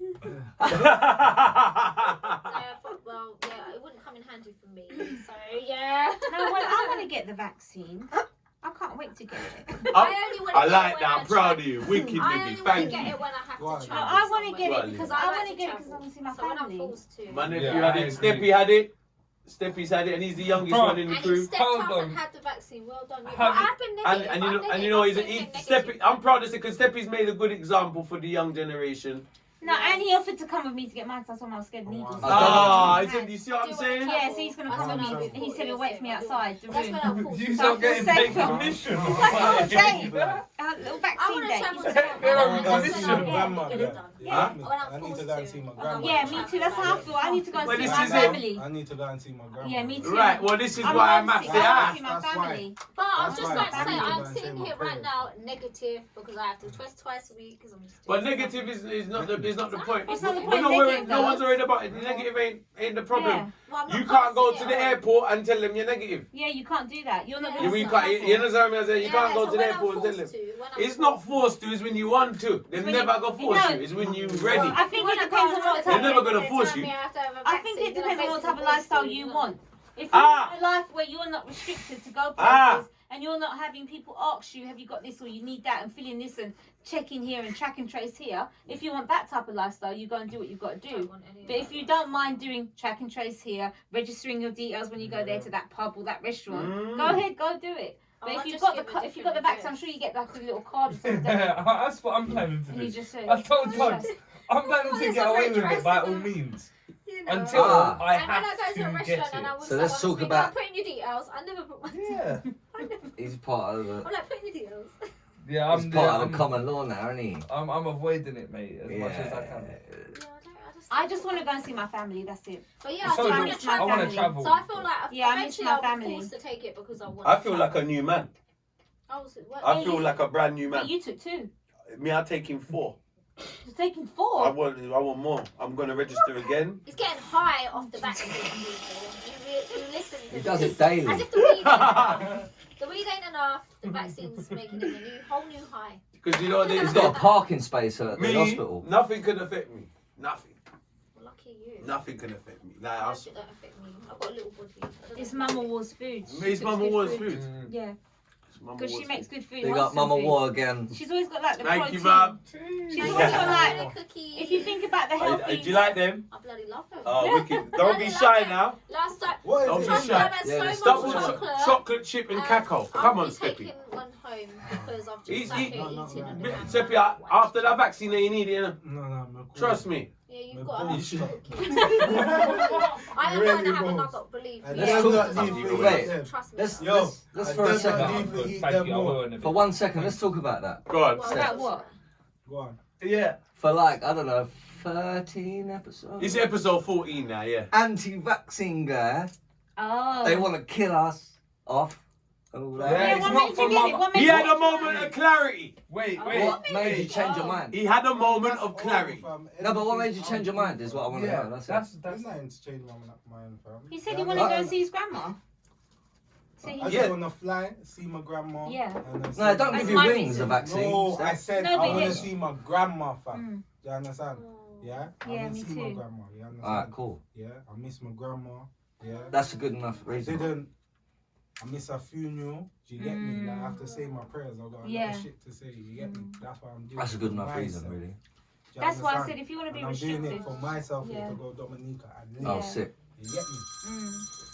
Well, yeah, it wouldn't come in handy for me. So yeah. No, well, I want to get the vaccine. I can't wait to get it. I only want to I get like it when that. I I'm proud travel. of you. Wicked, I Libby. only want to Thank get you. it when I have Why? to No, travel. I want to get Well, it because I I like want to to get it travel. because I want to see my So when I'm family. forced to. My nephew Yeah, had I it. agree. Steppy had it. Steppy's had it, and he's the youngest Bro. one in the And he crew. stepped Hold up on. and had the vaccine. Well done. You. Have I've been negative. And you know Steppy. I'm proud to say because Steppy's made a good example for the young generation. No, and he offered to come with me to get mine because I told him I was scared of needles. Ah, So- is it, you see what I'm saying? Yeah, so he's going to come That's with when me. I was He said he'll 40, wait for me outside the That's room. when I'm forced You to. start getting paid safer. commission. It's like, oh, Jane, Yeah. little I vaccine want to date. travel to They're on my commission. grandma. Grandma, Get yeah. it done. Yeah. When I'm I need to forced go and see my grandma. Yeah, me too. That's how I feel. I need to go and Well, see this my is it. family. I need to go and see my grandma. Yeah, me too. Right, well, this is I'm why I'm homesick. after I want that. to see my That's why. family. But I'd That's just why like to say family I'm don't say sitting my here right parents. now negative because I have to test twice a week because I'm just. But doing negative something. is not the point. It's not the We're point, not worried. negative No one's though. worried about it. Negative ain't the problem. Yeah. Well, I'm not You can't go passing to it the on. aurport and tell them you're negative. Yeah, you can't do that. You're not Yeah, going You to can't. You understand me? I say you can't go so to the when I'm airport and tell them. forced to, when I'm It's not forced forced to. It's when you want to. They It's when never you- gonna force No. you. It's when you ready. I think When it I depends go on what holiday, type They're never of... gonna they force tell you. me I have to have a I think vaccine, it then I'm depends on what type of basically forced lifestyle to, you know. want. If you Ah. want a life where you're not restricted to go places Ah. and you're not having people ask you, have you got this or you need that and fill in this and check in here and track and trace here, if you want that type of lifestyle, you go and do what you've got to I don't do. want any of But if that you lifestyle. don't mind doing track and trace here, registering your details when you go there to that pub or that restaurant, Mm. go ahead, go do it. But I'll if you've just got the give a if you've got the different vaccine, I'm address. sure you get like a little card or something. That's what I'm planning to And you do. just say, I told Todd, "Yes." I'm planning to There's get a away red with it dress by in all there. means. You know. Until Ah. I And when I have go to a to restaurant get and I it. will So let's talk I'm about- putting your details. I never put my Yeah. I never, He's part of the. I'm like putting your details. Yeah, He's I'm part of the common law now, isn't he? I'm avoiding it, mate, as much as I can. I just want to go and see my family. That's it. But yeah, So I do want I. to I wanna travel. travel. So I feel like Yeah, I miss eventually my I'll be family. forced to take it because I want. I feel like a new man. I feel you- like a brand new But man. you took 2. Me, I'm taking 4. You're taking I 4. want more. I'm gonna register again. It's getting high off the vaccine. You listen to He does this. it daily. As if the weed ain't enough. The weed ain't enough. The vaccine's making it a whole new high. Because you know He's this. got a parking space at the Me, hospital. nothing can affect me. Nothing. Lucky you. Nothing can affect me. Like I was, It don't affect me. I've got a little body. I don't It's know. Mama War's food. She It's cooks Mama good War's food. Yeah, It's Mama because she War's makes food. good food. They got wholesome Mama food. War again. She's always got like the Thank protein. you, Bob. She's Thank always you. got Banana like. cookies. If you think about the healthy. Do you like them? I bloody love them. Oh, wicked. Don't be shy now. Last time. What Don't is be it? Trust me, I've shy. had Yeah, so the much Double chocolate. chocolate chip and cacao. Come on, I'll be Steppy. taking one home because I've He's- just sat he- here No, eating no, and no. then I'm Steppy, like, after that vaccine, you need it. You know? No, Trust me. Yeah, you've My got to bullshit. have cookies. I am Really going to have balls. another, believe me. And let's that's talk- not Because need I'm to Wait. eat them. Trust me. Let's Yo, let's I for a don't second. need to eat Thank them you, I will more. in a bit. For 1 second, let's talk about that. Go on. Well, About what? Go on. Yeah. For like, I don't know, 13 episodes. It's episode 14 now, yeah. Anti-vaccine guy. Oh. They want to kill us off and all that. Yeah, Yeah, it's what not made for you get it? Mama. What made He you had get a moment of clarity. Wait, Oh. wait. What made you wait. change your mind? He had a moment of clarity. No, but what made you change your mind is what I want to Yeah, know. That's that's it. There's nothing to change my mind, fam. He said Yeah, he wanted to I- go and see his grandma. So I he, just Yeah. want to fly, see my grandma. Yeah. And then No, see- don't That's give you my wings, reason. a vaccine. No, I said No, I but want to yeah. see my grandma, fam. Mm. Do you understand? Yeah? I Yeah, want me to see my too. grandma. You understand? Alright, cool. Yeah, I miss my grandma. Yeah. That's a good enough I reason. didn't. I miss her funeral. Do you get me? Like, I have to say my prayers. I've got a lot Yeah. of shit to say. You get me? That's why I'm doing That's a it good for enough reason, myself. really. Do you That's why I understand? said if you want to be And I'm doing restricted. it for myself Yeah. to go Dominica and live. Oh, Yeah. sick. You get me?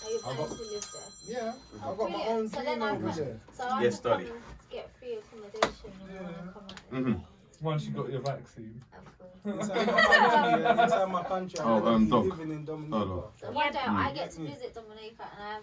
Are you planning to live there? Yeah. I've got my Brilliant. own So thing then I over can- there. So I Yes, can come darling. and get free accommodation and Yeah. want to come out Mhm. there. Once you got your vaccine. Of course. Inside my country, yeah, inside my country, I'm Oh, gonna be Doc. living in Dominica. Hold on. So one day I Mm. get to visit Dominica and I have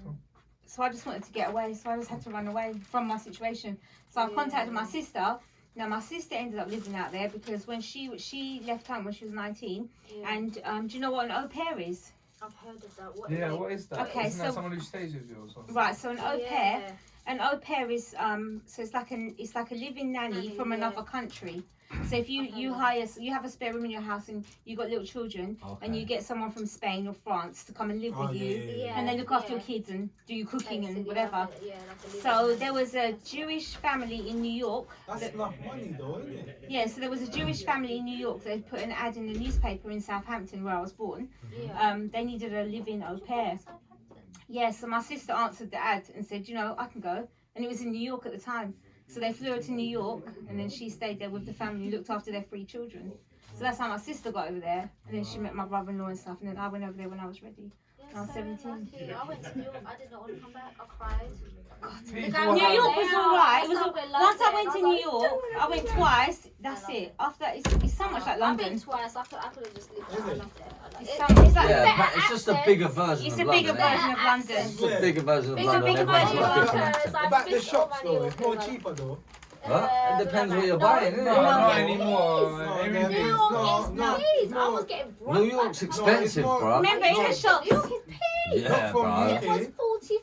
So I just wanted to get away. So I just had to run away from my situation. So I contacted my sister. Now my sister ended up living out there because when she left home when she was 19. And do you know what an au pair is? I've heard of that. What is that? Okay, Isn't that so- someone who stays with you or something? Right. So an au pair. An au pair is so it's like a living nanny from another country. So if you hire, you have a spare room in your house and you got little children, and you get someone from Spain or France to come and live with you, and they look after your kids and do your cooking and whatever. So there was a Jewish family in New York. That's enough money though, isn't it? Yeah, so there was a Jewish family in New York. They put an ad in the newspaper in Southampton, where I was born. They needed a live-in au pair. Yeah, so my sister answered the ad and said, you know, I can go. And it was in New York at the time. So they flew her to New York, and then she stayed there with the family and looked after their 3 children. So that's how my sister got over there. And then she met my brother-in-law and stuff. And then I went over there when I was ready. I was 17. I went to New York. I did not want to come back. I cried. New York was alright. Once I went to New York, I went twice. That's it. After that, it's so much like London. I've been twice. I could have just lived there. I loved it. It's like It's just a bigger version it's of a bigger London. version of London. It's just a bigger version of It's a London. bigger Everyone's version of got London. different- About the shops though, it's more cheaper though. Huh? It depends what you're buying, isn't it? No, not anymore. No, Everything. New York is please. I was getting broke. New York's expensive, more- bro. Remember, in the shops. New York is peas. Yeah, Not from bro. It was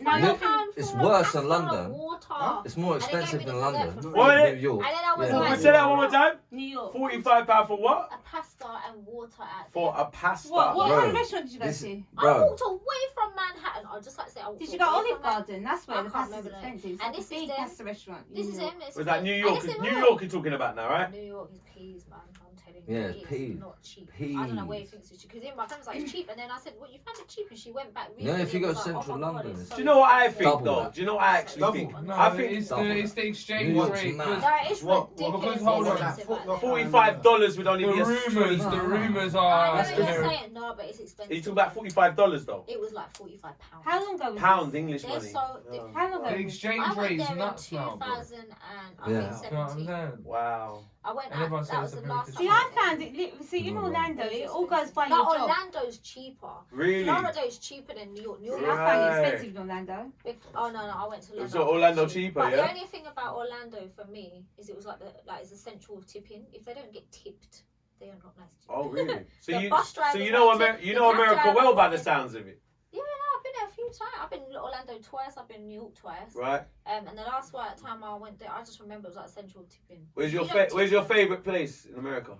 £45 It's for worse a than pasta London. and water. It's more And they expensive gave me than the dessert London. for What? free. New York. And then I was Yeah. like, Say that one more time. New York. £45 for what? a pasta and water at For a pasta. What Bro, kind of restaurant did you go this- to? I Bro, walked away from Manhattan. I just like to say I walked Did you go away Olive from Manhattan. Garden? That's where I the can't pasta's remember the name. expensive. It's And like a this is big them. pasta restaurant. This New is York. him. It's Was that fake. New And York? it's in New York. York you're talking about now, right? New York is peas, man. I'm telling you. Yeah, It is peas. not cheap. I don't know where he thinks it's cheap. Because my friend was like, it's cheap. And then I said, well, you found it cheap. And she went back You know, if recently you and go was like, central oh my God, London, it's it's- so Do you know what I expensive. think Double though? that. Do you know what I actually Double. think? No, I think it's double. the exchange New York's rate. mad. 'cause No, it's What? ridiculous. Because hold on. expensive out there. $45 would only The be a rumours I are. know you're saying no, but it's expensive. You talking about $45 though? It was like £45. How long ago was Pound this? English They're money. so. How long The ago? exchange I went rate's there in nuts now, bro. 2000 and I Yeah. think You know what I'm 17. saying? Wow. I went And out. everyone That says was it's the a last very time. See, I found it. See, in No, Orlando, It's it all goes by No, your job. Orlando's cheaper. Really? Florida's cheaper than New York. New York. See, I found it Right. expensive in Orlando. Oh no, I went to Orlando. So Orlando cheaper, But yeah? the only thing about Orlando for me is it was like it's essential with tipping. If they don't get tipped, they are not nice to you. Oh really? So The you bus drivers so you know like America to- you the know cab America driver well by like the to- sounds of it, Yeah, no, I've been there a few times. I've been to Orlando twice. I've been to New York twice. right? And the last time I went there, I just remember it was like essential with tipping. Where's your You don't where's your tip them. favorite place in America?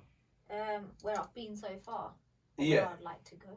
Where I've been so far. Or Yeah. Where I'd like to go.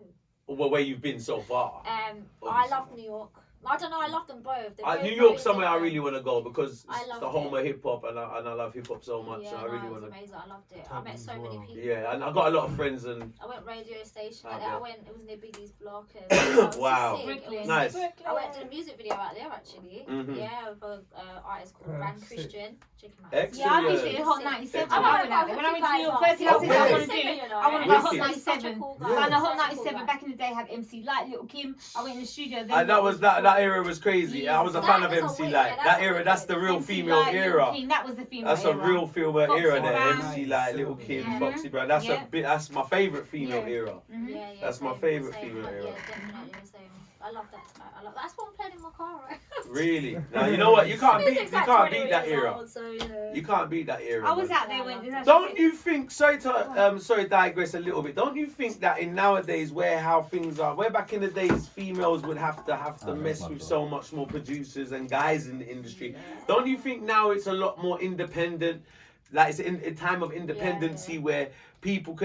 Well, where you've been so far? I Obviously. love New York. I don't know. I love them both. They're both New very York's somewhere I different. really want to go because I it's loved the home it. of hip hop and I love hip hop so much. Yeah, So I no, really it was want to. amazing. I loved it. I met so many people. Yeah, and I got a lot of friends and I went radio station. I I bet. went. It was near Biggie's block. And it was Wow. sick. It Brooklyn. was- nice. I went to a music video out there actually. Mhm. Yeah, with an artist called Oh, Brand sick. Christian. Check him out. Excellent. Yeah, I Yeah. visited Hot 97. I I went out there. When I went to New York, first thing I said, Okay. I want to do, I want to go Hot Wicked. 97. Yeah. And the Hot 97 back in the day had MC Light, Little Kim. I went in the studio. And that was that era was crazy. I was a That fan of was a MC wicked- Light. yeah, That that's a era, that's the wicked. real MC female Light, Little era. Kim, that was the female That's a era. real female Foxy era there. Brown. MC Light, Little Kim, Yeah. Foxy Brown. That's Yeah. a bit. That's my favorite female Yeah. era. Mhm. Yeah, yeah, That's my same, favourite same. female era. Yeah, definitely the same. I love that. I love that's what I'm playing in my car. Right? Really? Now you know what? You can't beat. You Music's like can't 20 beat that years era. old, so, you know. You can't beat that era. I was man. out there when. Don't you think? Sorry to digress a little bit. Don't you think that in nowadays, where how things are, where back in the days females would have to mess with so much more producers and guys in the industry? Don't you think now it's a lot more independent? Like it's in a time of independency where people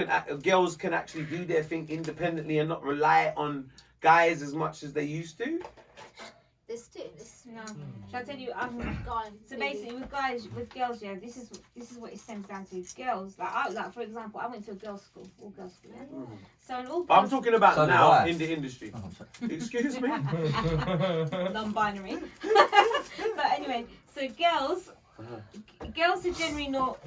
girls can actually do their thing independently and not rely on guys as much as they used to. This. No. Shall I tell you? Go on. So basically, with girls, yeah, this is what it stems down to. Girls, like for example, I went to a girls' school, all girls school. Yeah? So in all girls, I'm talking about So did now I. in the industry. Oh, I'm sorry. Excuse me. non-binary. But anyway, so girls are generally not.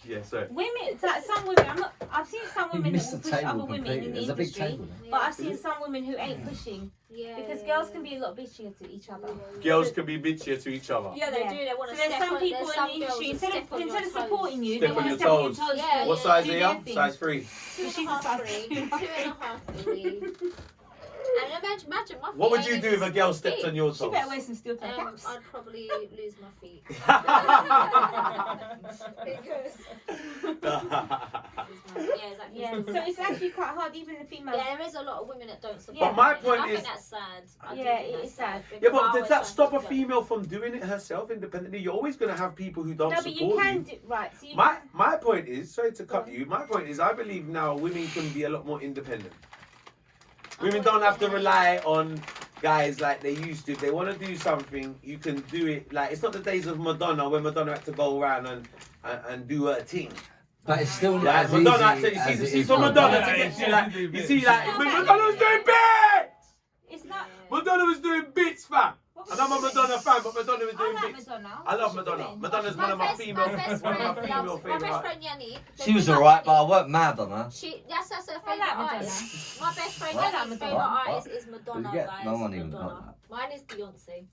Yeah, sorry. Women, like some women, I've seen some You women that missed will the push table other women completely. in the There's a big industry, table there. but I've seen some women who ain't pushing Yeah, because yeah, girls yeah. can be a lot bitchier to each other. Girls can be bitchier to each other. Yeah, they Yeah. do. They want So to there's step some on. people There's in some the girls industry that instead step on your of toes. supporting you, Step they on want to your step on your toes. toes. Yeah, What to size do are their you? thing. Size 3. So she's a 2.5, size 3. 2.5, 3. And imagine my feet What would ain't you even do if a girl this stepped big. on your She toes? better wear some steel toe Um, caps. I'd probably lose my feet. Because Yeah, Yeah, so it's actually quite hard, even the females. Yeah, there is a lot of women that don't support Yeah. But my it, and point I is- think that's sad. I do Yeah, think it that's is sad. Yeah, because but I does was that trying stop to a do it. female from doing it herself independently? You're always going to have people who don't No, but support you can you. do right. So you My point is, sorry to cut you, my point is I believe now women can be a lot more independent. Women don't have to rely on guys like they used to. If they want to do something, you can do it. Like, it's not the days of Madonna when Madonna had to go around and do her thing. But it's still not Like, as Madonna, easy so you as see, it see is for for Madonna guys. to Yeah, get yeah, you like, do you bits. see like, Yeah. Madonna was doing bits! It's not. Madonna was doing bits, fam. And I'm a Madonna fan, but Madonna was I doing like bits. Madonna. I love She's Madonna. doing. Madonna's one of my female, My best one of my friend female loves, my favorite best artists. friend Yannick. She was alright, but I weren't mad on her. That's her I favourite like Madonna. artist. My best friend What? Yannick's What? favourite What? artist is Madonna, You get- guys. no one even Madonna. know Mine is Beyonce.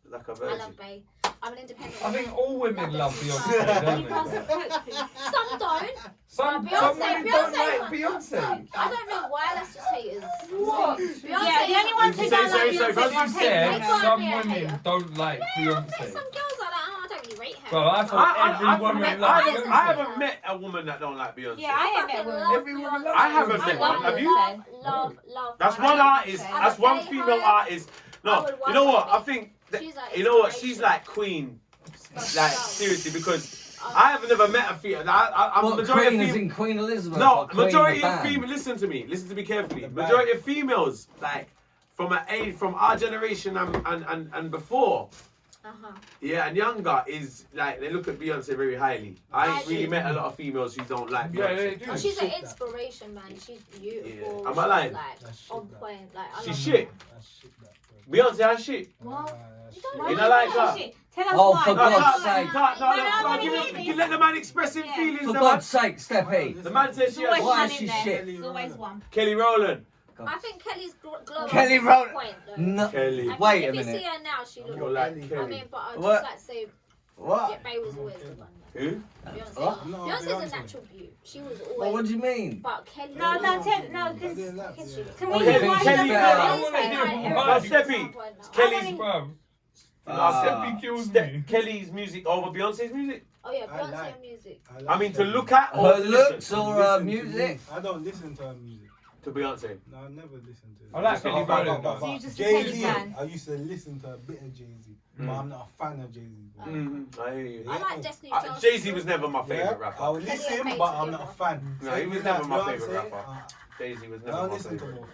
Like a I virgin. love Bey. I'm an independent I think woman. all women love You Beyonce, can't don't they? support me. Some don't. Some Beyonce- women don't Beyonce- like Beyonce. I don't know why, that's just haters. What? Beyonce Yeah, the only ones who Say- don't say- like say- Beyonce first You are said haters. can't some be a women hater. don't like Yeah, Beyonce. some girls are like, oh, I don't really rate her. Well, I thought every I've woman met- likes I Beyonce. haven't met a woman that don't like Beyonce. Yeah, I ain't met fucking one. love Every woman Beyonce. loves I haven't Beyonce. met one. Have you? Love. That's I one like artist. Beyonce. That's one Okay, female her. artist. I No, would you know what? want I think that, She's like you know what? She's inspiration. like queen. Like Wow. seriously, because I have never met a female. I'm What, majority Queen of is female. in Queen Elizabeth? No, or Queen majority the of band? female. Listen to me carefully. The band. Majority of females, like from an age, from our generation and before, yeah, and younger, is like they look at Beyonce very highly. I ain't really met a lot of females who don't like Yeah, Beyonce. they do. Oh, she's an Shit that. inspiration, man. She's beautiful. Yeah. Am I lying? She's like That's shit on that. point. Like I She's love shit. That's shit that, bro. Beyonce has shit. What? That's Why You do don't like say her? shit? Tell us Oh, why. for No, God's no, sake. no, I give wanna it- hear you this. let the man express his Yeah. feelings. For the man. God's sake, Steppy. The man says There's she always has Why one is in she there. shit? There's always one. Kelly Rowland. I think Kelly's glow Kelly up is Rowland- on point, though. No. Kelly. I think Wait a if you minute. see her now, she looks. You're like I Kelly. mean, but I just What? like say, What? yeah, Bey was always the one. Who? Beyonce. What? No, Beyonce's Beyonce. a natural beauty. She was Well, always. what do you mean? But Kelly. No, no, was- no, I because didn't like Kiss it. you. can What we do you hear think why she's she doesn't fair? like I wanna hear Beyonce? more. No, Steppy. Kelly's- I Bruv, Ah. Steppy kills me. Kelly's music over Beyonce's music. Oh yeah, I Beyonce like- and music. like I mean, to Kelly. look at or Her to looks listen or Listen to music? I don't listen to her music. to Beyonce. No, I never listen to it. I like Just Kelly about- Rowland, about- though. So you just a Jay-Z, Kelly fan? I used to listen to a bit of Jay-Z, but Mm. I'm not a fan of Jay-Z. bro. I hear you. I like Destiny Uh, Child. Jay-Z was never my favorite Yeah, rapper. I'll Kelly and listen, Page but I'm together. not a fan. No, he Same was with never like my Beyonce, favorite rapper. Jay-Z was I never don't my listen to favorite. both.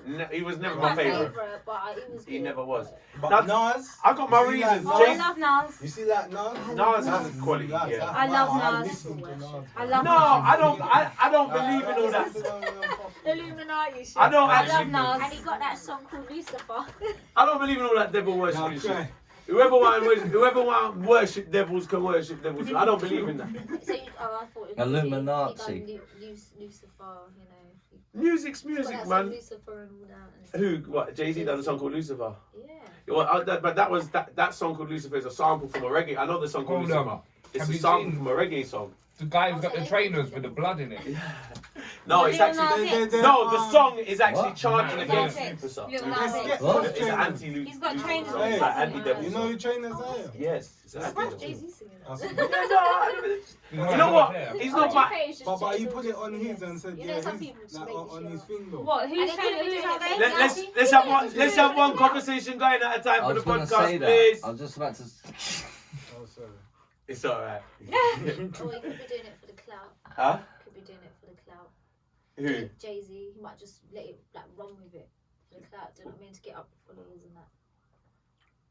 No, he was never My my favorite. favorite, but it was. He good. never was. But That's- Nas, I got my you see reasons. Like Oh, I Jay- love Nas. You see that Nas? Nas That's is quality, that's- yeah. that's I love why Nas. listen to Nas. I love No, I don't believe in all that. Illuminati shit. I don't I actually. love And Nas. he got that song called Lucifer. I don't believe in all that devil worshiping shit. Whoever want worship devils can worship devils. I don't believe in that. So you, oh, I thought it was Illuminati. Lucifer, you know. Music's Got music, that song man. Lucifer and all that. And Who? What? Jay-Z done a song called Lucifer. yeah. Well, but that song called Lucifer is a sample from a reggae. I know the song called Hold on. Lucifer. It's Have a you sample seen- from a reggae song. The guy who's got the trainers with the blood in it. No, Well, it's Lil actually Nas X. no. The song is actually What? chanting Lil against Nas X. Lucifer. Lil Nas X. What? It's an anti. He's got trainers on It's his like song. anti-devil. You know song. who trainers are? Yes. It's an Why's anti-devil Jay-Z song. singing That's- that? You know what? He's not my. But he put it on his and said, You yeah, know, some his, people just like, make on shit his up. thing though. What? And Who's they trying couldn't to be who's doing out it there? for Let's have one conversation going at a time I for was the going to say podcast, that. please. I was just about to. Oh, sorry. It's alright. Or he could be doing it for the clout. Huh? Could be doing it for the clout. Who? Jay-Z, he might just let it like run with it for the clout. Do you know what I mean? To get up followers and that.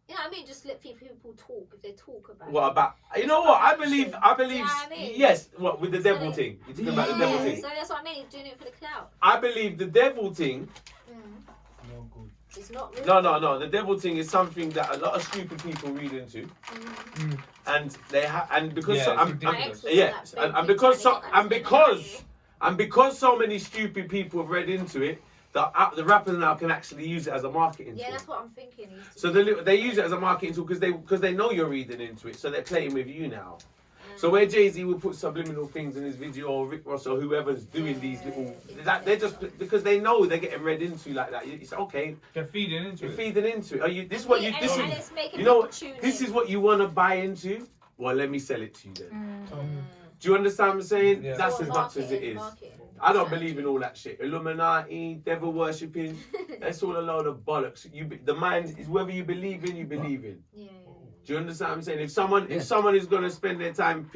You know what I mean? Just let people talk if they talk about What it. about? You know what? I believe. You know what I mean? Yes. What with the devil So- thing? You talking about the devil Yeah, thing? so that's what I mean. He's doing it for the clout. I believe the devil thing. No good. It's not really. No. The devil thing is something that a lot of stupid people read into, and they and because Yeah, so, it's I'm, ridiculous. yes, and because so many stupid people have read into it, the rappers now can actually use it as a marketing Yeah, tool. that's what I'm thinking. So they use it as a marketing tool because they know you're reading into it, so they're playing with you now. So where Jay-Z will put subliminal things in his video, or Rick Ross, or whoever's doing these little, they're just because they know they're getting read into like that. It's okay. They're feeding into You're it. feeding into it. Are you? This is what you. This is. You You know. This is what you want to buy into. Well, let me sell it to you then. Do you understand what I'm saying? Yeah. That's Or as much as it marketing, is. marketing. I don't believe in all that shit. Illuminati, devil worshipping. That's all a load of bollocks. The mind is whether you believe in, you believe in. Yeah. Do you understand what I'm saying? If someone is gonna spend their time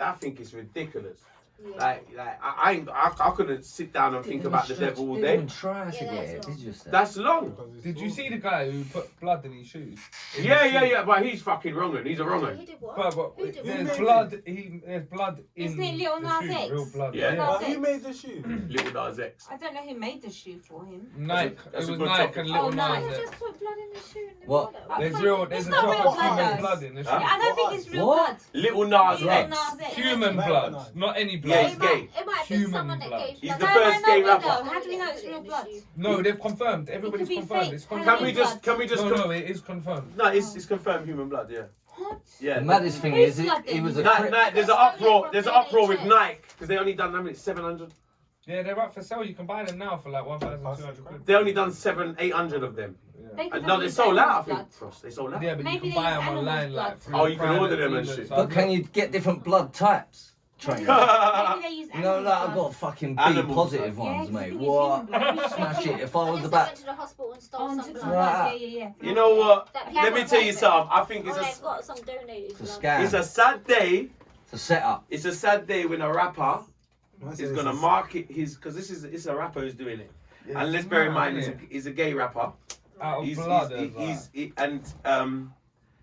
I think it's ridiculous. Yeah. Like I couldn't sit down and think about the devil all Didn't day. even try to Yeah, get that's it, long. did you? Seth? That's long. Did you see the guy who put blood in his shoes? In Yeah, his shoes? but he's fucking wrong. He's a wrong He did what? But Who did there's what? blood. There's blood in Isn't it Lil the Nas shoes. X? Real blood. Yeah. But who made the shoe? Little Nas X. I don't know who made the shoe for him. Nike. That's a It was good Nike topic. and Little Oh, Nike. Nas They X. just put blood in the shoe. And What? There's It's a not drop real of human blood, blood in the shoe. Huh? I don't think it's real What? blood. Little Nas Lil X. Nas X. Human Black blood, Nas. not any Yeah, blood. he's gay. It might have been Human someone that blood. gave He's blood. the No, first no, gay no, rapper. no. How do we know it's real blood? No, they've confirmed. Everybody's be confirmed. fake. It's Can confirmed. Can we just No, it is confirmed. No, it's confirmed human blood, yeah. What? Yeah. The maddest thing Who's is, blood he was a Nike, crip. there's an uproar. There's an uproar with Nike because they only done 700. Yeah, they're up for sale. You can buy them now for like 1,200 quid. They only done 800 of them. They could No, have they used sold out. I animals' think. blood. Frost, they sold out. Yeah, but Maybe you can they buy use them online animals' like. blood. Oh, you can order them and shit. But can you get different blood types? Train. Maybe they use You know, animals' like I've blood. got fucking B Animals, positive Yeah, ones, 'cause mate. you can use What? human blood. Smash it. If I I was guess I about. went to the hospital and stole Oh, some and took blood. some Right. blood. Yeah. You know what? That Let me people tell you got something. I think Oh, it's they've got some donated It's a blood. scam. it's a sad day. It's a setup. It's a sad day when a rapper That's is it, gonna it's- market his because it's a rapper who's doing it. And let's bear in mind he's a gay rapper. Out of He's blood.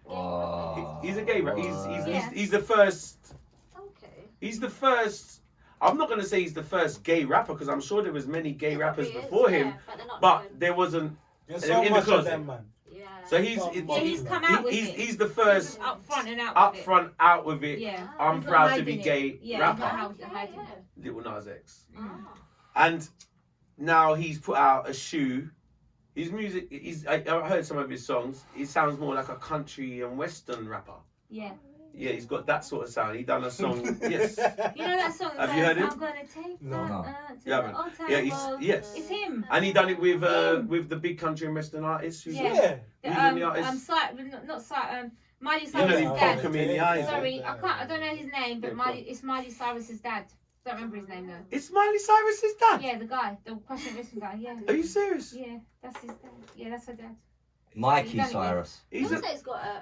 Oh, he's a gay rapper. Yeah. He's the first. Okay. He's the first. I'm not gonna say he's the first gay rapper because I'm sure there was many gay There rappers probably is, before yeah, him, but they're not but known. there wasn't. There's In so the much of closet. them, man. Yeah. So Yeah, he's come out with it. he's the first Up front and out up with it. front out with it. Yeah. I'm He's not proud to hiding be it. gay Yeah, rapper. he's not hiding it. Little Nas X. Mm. And now he's put out a shoe. His music, I heard some of his songs. He sounds more like a country and western rapper. Yeah. Yeah, he's got that sort of sound. He done a song, yes. You know that song? Have that you heard goes, it? I'm gonna take No. that No. to Yeah, the man. old time Yeah, road. yes. It's him. And he done it with the big country and western artists. Who's Yeah. Yeah. Who's in the artist? Miley You know, Cyrus's you dad. fuck him in the eyes. Sorry, I don't know his name, but Yeah, it's Miley Cyrus's dad. Don't remember his name though. It's Miley Cyrus's dad. Yeah, the guy, the question listen guy. Yeah. Are you serious? Yeah, that's his dad. Yeah, that's her dad. Mikey Cyrus. He's a Beyonce's got a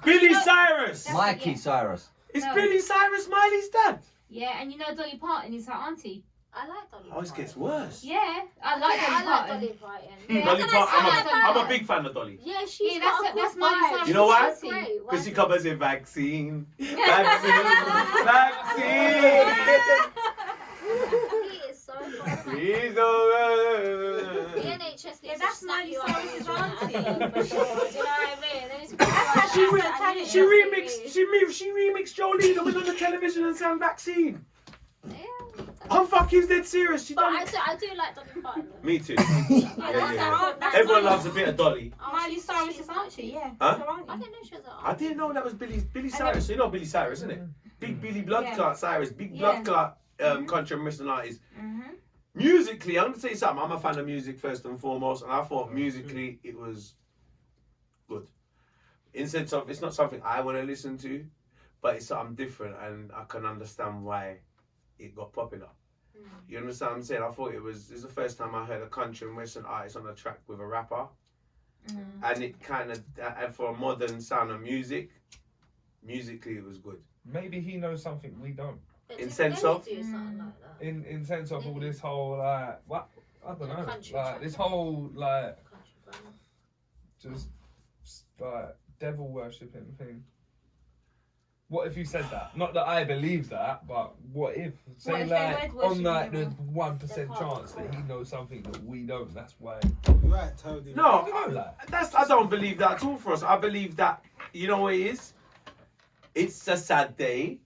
Billy No, Cyrus. that's- Mikey yeah. Cyrus. It's No. Billy Cyrus, Miley's dad. Yeah, and you know Dolly Parton is her auntie. I like Dolly. Oh, it gets worse. Yeah, I like Dolly I like Parton. Dolly Parton. Yeah, Dolly that's Parton, what I said. I'm a big fan of Dolly. Yeah, she's Yeah, got that's- a good that's Miley vibe. Cyrus. You know why? She's great. Because she Why? covers it vaccine. Vaccine. He is so funny. He's The over. NHS needs Yeah, to that's snap Miley you up Cyrus's and do that. auntie. For sure. Do you know what I mean? They need to That's how She she's re- Italian. She remixed Jolene and went on the television and sang vaccine. Yeah. I'm fucking dead serious. She But done I it. do like Dolly Parton. though. Me too. Yeah, Yeah, that's yeah. her aunt. That's Everyone Miley- loves a bit of Dolly. Oh, Miley she's Cyrus's not- auntie. Yeah, Huh? that's her I auntie. didn't know she was an I didn't know that was Billy I Cyrus. You know Billy Cyrus, isn't it? Big Billy Blood Yeah. Clot Cyrus. Big Yeah. Blood Clot country and western artist. Mhm. Musically, I'm gonna tell you something. I'm a fan of music first and foremost, and I thought musically it was good. In sense of it's not something I want to listen to, but it's something different, and I can understand why it got popular. You understand what I'm saying? I thought it's the first time I heard a country and western artist on a track with a rapper, and it kind of and for a modern sound of music, musically it was good. Maybe he knows something we don't. But In did sense Nelly of- do something like that? In sense of all this whole like what I don't know, Country like track. this whole like Country grandma. just like devil worshipping thing. What if you said that? Not that I believe that, but what if? Say What if they like were on like the worshipping 1% They're part of chance the that he knows something that we don't. That's why. Right, Toby. No, You know that. I don't believe that at all for us. I believe that, you know what it is? It's a sad day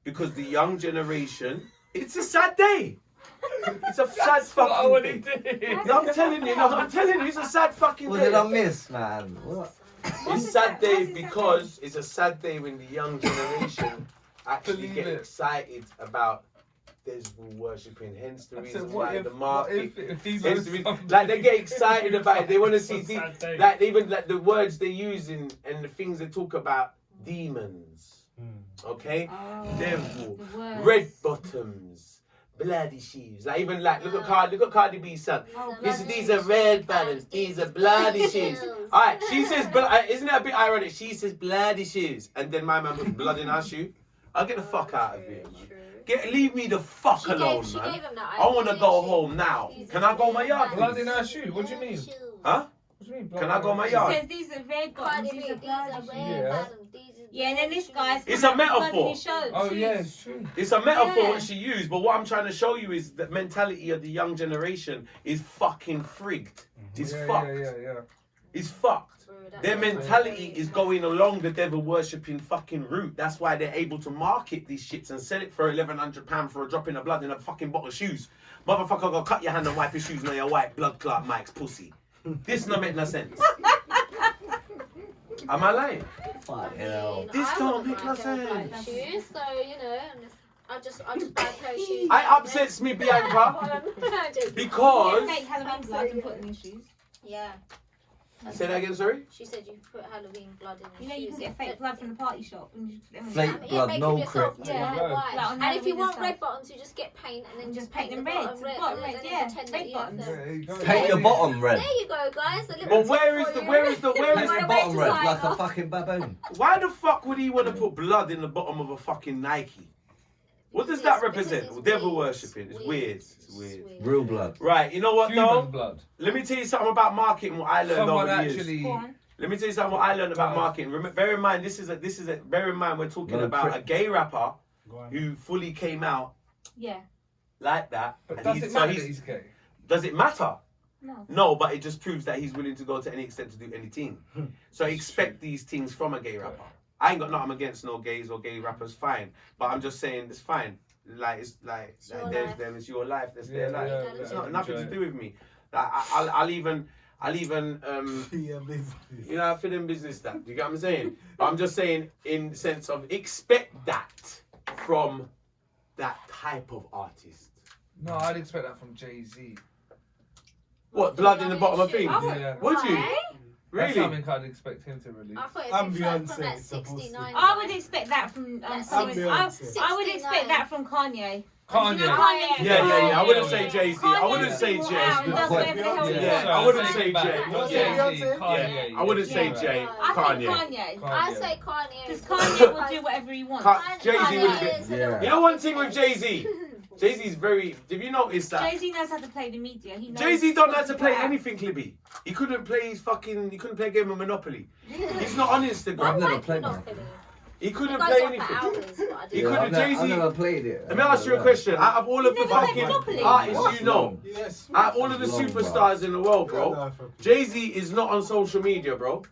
because the young generation, it's a sad day. It's a sad What I fucking wanted day. to hear. No, I'm telling you, it's a sad fucking What did I day. miss, man? What? It's a sad day because it's a sad day when the young generation actually Believe get it. excited about devil worshipping, hence the I reason said, why the market. if he Hence knows the reason- something? like they get excited about it. They want to see It's a sad day. like even like the words they use and the things they talk about demons. Okay? Oh, Devil. the worst. Red bottoms. Bloody shoes. Like even like look at Cardi B's son. Oh, These are red bottoms. These are bloody shoes. Alright, she says, isn't that a bit ironic? She says bloody shoes, and then my man puts blood in her shoe. I'll get the fuck out of here, man. Leave me the fuck alone, She man. gave him that I want to idea. go home now. Can I go my yard, Blood please? in her shoe? What do you mean? Huh? What do you mean? blood Can I in go her my shoe? yard? Says these are red bottoms, Cardi B, these are these are bloody shoes. red Yeah. bottoms, these are Yeah, and then this guy's It's a coming up with metaphor. bloody shoes. Oh yeah, it's true. It's a metaphor Yeah. what she used, but what I'm trying to show you is the mentality of the young generation is fucking frigged. It's fucked. Yeah. It's fucked. Their mentality is going along the devil worshipping fucking route. That's why they're able to market these shits and sell it for £1,100 for a drop in of blood in a fucking bottle of shoes. Motherfucker, gonna cut your hand and wipe your shoes now your white blood clot Mike's pussy. This not make no sense. Am I lying? Fuck hell. This I don't wouldn't make no like a pair of sense. shoes, so you know, I just buy a pair of shoes. I upsets me, Bianca, because... Take Halloween blood and put them in shoes. Yeah. Say that again, sorry? She said you put Halloween blood in You your know, you shoes. can get fake blood from the party shop. And you just put them in Fake the- blood, make no them yourself, crypt. yeah, Yeah. white. Like on And if you Halloween want and red stuff. bottoms, you just get paint and then Just paint paint the them bottom red. red. Bottom and red, then yeah. pretend that Red you have bottoms. them. There you go. Paint your bottom red. There you go, guys. A little But tip where is for the you. where is the Paint where is your Right, bottom red designer. like a fucking baboon. Why the fuck would he want to put blood in the bottom of a fucking Nike? What does Because that it's represent? Devil weird. worshipping. It's weird. It's weird. Real blood. Right, you know what Human though? blood. Let me tell you something about marketing. What I learned Someone over the years. actually. Go on. Let me tell you something. What I learned about marketing. Bear in mind, this is a. Bear in mind, we're talking No, about a prick. gay rapper Go on. who fully came out Yeah. like that. But and does he's- it so matter he's- that he's gay? Does it matter? No. No, but it just proves that he's willing to go to any extent to do anything. So expect these things from a gay rapper. I ain't got nothing against no gays or gay rappers, fine. But I'm just saying it's fine. It's like your there's life. them, it's your life, that's Yeah, their life. yeah, It's yeah. not nothing to Enjoy do with me. Like, I'll even Yeah, baby. you know, I feel in business that. Do you get what I'm saying? But I'm just saying in the sense of expect that from that type of artist. No, I'd expect that from Jay-Z. What, blood in the bottom of things? Oh, Yeah. Would you? Why? That's Really? something I'd expect him to release. I thought I'm it'd be from Beyonce, that it's supposed to. 69. I would expect that from That's someone. Beyonce. I would expect that from Kanye. Kanye. You know Kanye's Yeah. I wouldn't say Kanye. Jay-Z. I wouldn't Kanye's say been Jay. out and does Good whatever the hell he point. Yeah, wants. I wouldn't Say say back. Jay. You wanna Yeah. say Jay-Z, Beyonce? Kanye. I wouldn't say Yeah. Jay. I Kanye. think Kanye. I say Kanye. Because Kanye will do whatever he wants. Jay-Z Kanye would have been. is a Yeah. little You know one thing with Jay-Z? Jay-Z's very. Have you noticed that? Jay-Z knows how to play the media. He knows Jay-Z don't know how to play what anything, Libby. He couldn't play his fucking. He couldn't play a game of Monopoly. He's not on I've Instagram. never Like played Monopoly. He It couldn't goes play on for anything. hours, but I He do. couldn't- I've Jay-Z- never played it. Let me ask you a question. Out of all of the You've never played fucking Monopoly? artists you know, Yes. out of all of the Long, superstars in the world, bro, Jay-Z is not on social media, bro.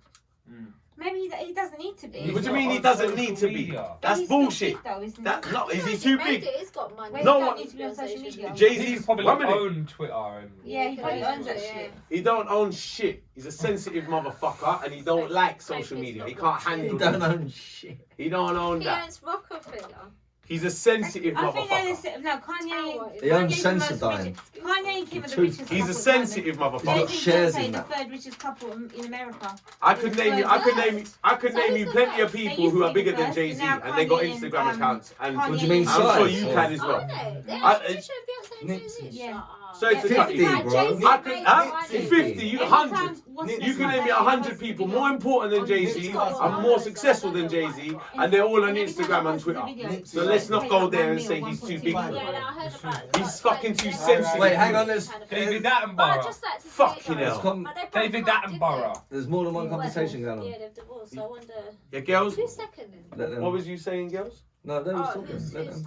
Maybe he doesn't need to be. He's What do you not mean he on doesn't social need to be? media. That's He's still bullshit. big though, isn't he? That's not. Is he He's too made big? it, he's got money. Well, No he don't one- need to be on social media. Jay-Z- He's probably One minute. own Twitter and. Yeah, he probably owns that Yeah. shit. He don't own shit. He's a sensitive motherfucker, and he don't like social media. He can't He handle don't it. own shit. He don't own He that. owns Rockefeller. He's a sensitive I think they're motherfucker. the no Kanye. He owns Kanye's the most Sensodyne. richest- Kanye and Kim are the Two- richest. He's a couple sensitive got Jay-Z motherfucker. shares and in Beyonce, that. the third richest couple in America. I could name you. I could name you So plenty who's of the They people used who to are be bigger the than first, Jay-Z, now and they got Kanye and, Instagram accounts. And Kanye What do you mean and- I'm sure size? you can as well. Aren't they? They're I- actually richer than Beyonce and Jay-Z. Yeah. Shut up. Sorry to cut you. 50, bro. Jay-Z I could, made huh? money. 50, you Every 100. time- what's You the You can best name me one? 100 people more important than Jay-Z and more successful than Jay-Z, and they're all on Instagram and Twitter. So let's not go there and say he's too big for Yeah, it. no, I heard about He's fucking too sensitive. Wait, hang on, there's David But I'd Attenborough. just like to say, Fucking guys, hell. com- but they broke David up, didn't Attenborough. there's more than one they? conversation going Yeah, on. they've divorced. So I wonder Yeah, girls. who's second then? Let them- What was you saying, girls? No, they was Oh, talking. who's Let them.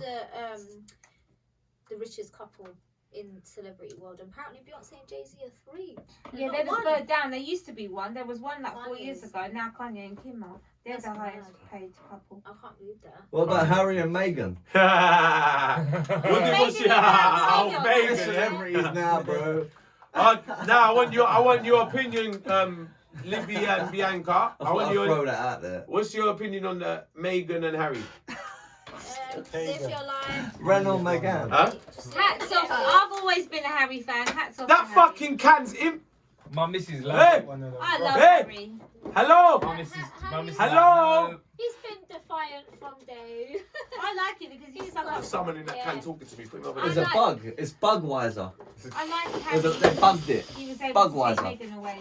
the richest couple in celebrity world? Apparently Beyonce and Jay-Z are 3. Yeah, Not they're the one. third down. There used to be one. There was one like 4 Kanye years is- ago. Now Kanye and Kim are. They're That's the highest mad. paid couple. I can't believe that. What about Harry and Meghan? What's Meghan Oh, and Meghan. Meghan. Celebrities now, bro. Now I want your opinion, Libby and Bianca. I I want thought I'd your. throw that out there. What's your opinion on the Meghan and Harry? Live your life. Ren or Meghan? Huh? Just Hats off. I've always been a Harry fan. Hats off. That to Harry. fucking can's him. My missus Hey! loves One of them. I love Hey! Harry. Hello! My missus. My missus. Hello? like, He's been defiant from day. I like it because he's so got- Someone in that Yeah. can talking to me. Put him over There's there. a bug. It's Bugweiser. I like There's Harry. They bugged it. He was able Bugweiser. to take Megan away,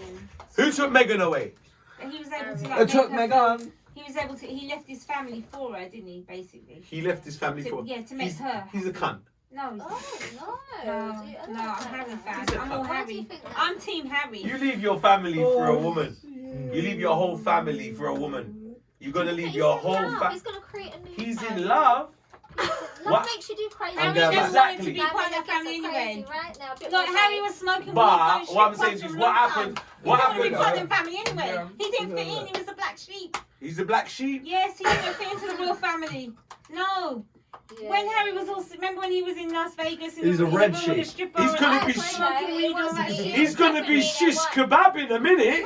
Who took Megan away? and he was able to It like took make her Megan. He was able to. He left his family for her, didn't he? Basically. He left his family for. Yeah, to make He's, her. he's a cunt. No, he's Oh no, no. Do you- I don't no. I'm like Harry that. fan. He's a I'm all cunt. Why do you Harry. think that? I'm Team Harry. You leave your family for a Oh, woman. You leave your whole family for a woman. You're gonna leave He's your in whole love. family. He's gonna create a new He's family. in love. Love What? makes you do crazy. I'm Harry going just back. wanted to be Exactly. part of the family anyway. Right now, a bit Look, more Harry time. was smoking weed. But going what I'm strip saying clubs is, for a what long time. happened? He What wanted to be happened? part of the family anyway. Yeah. He didn't fit in. He was the black sheep. He's the black sheep. Yes, he didn't fit into the royal family. No. Yeah. When Harry was also, remember when he was in Las Vegas? And He's a he red went with a sheep. stripper He's and gonna all be that, sh- smoking weed and all that shit. He's gonna be shish kebab in a minute.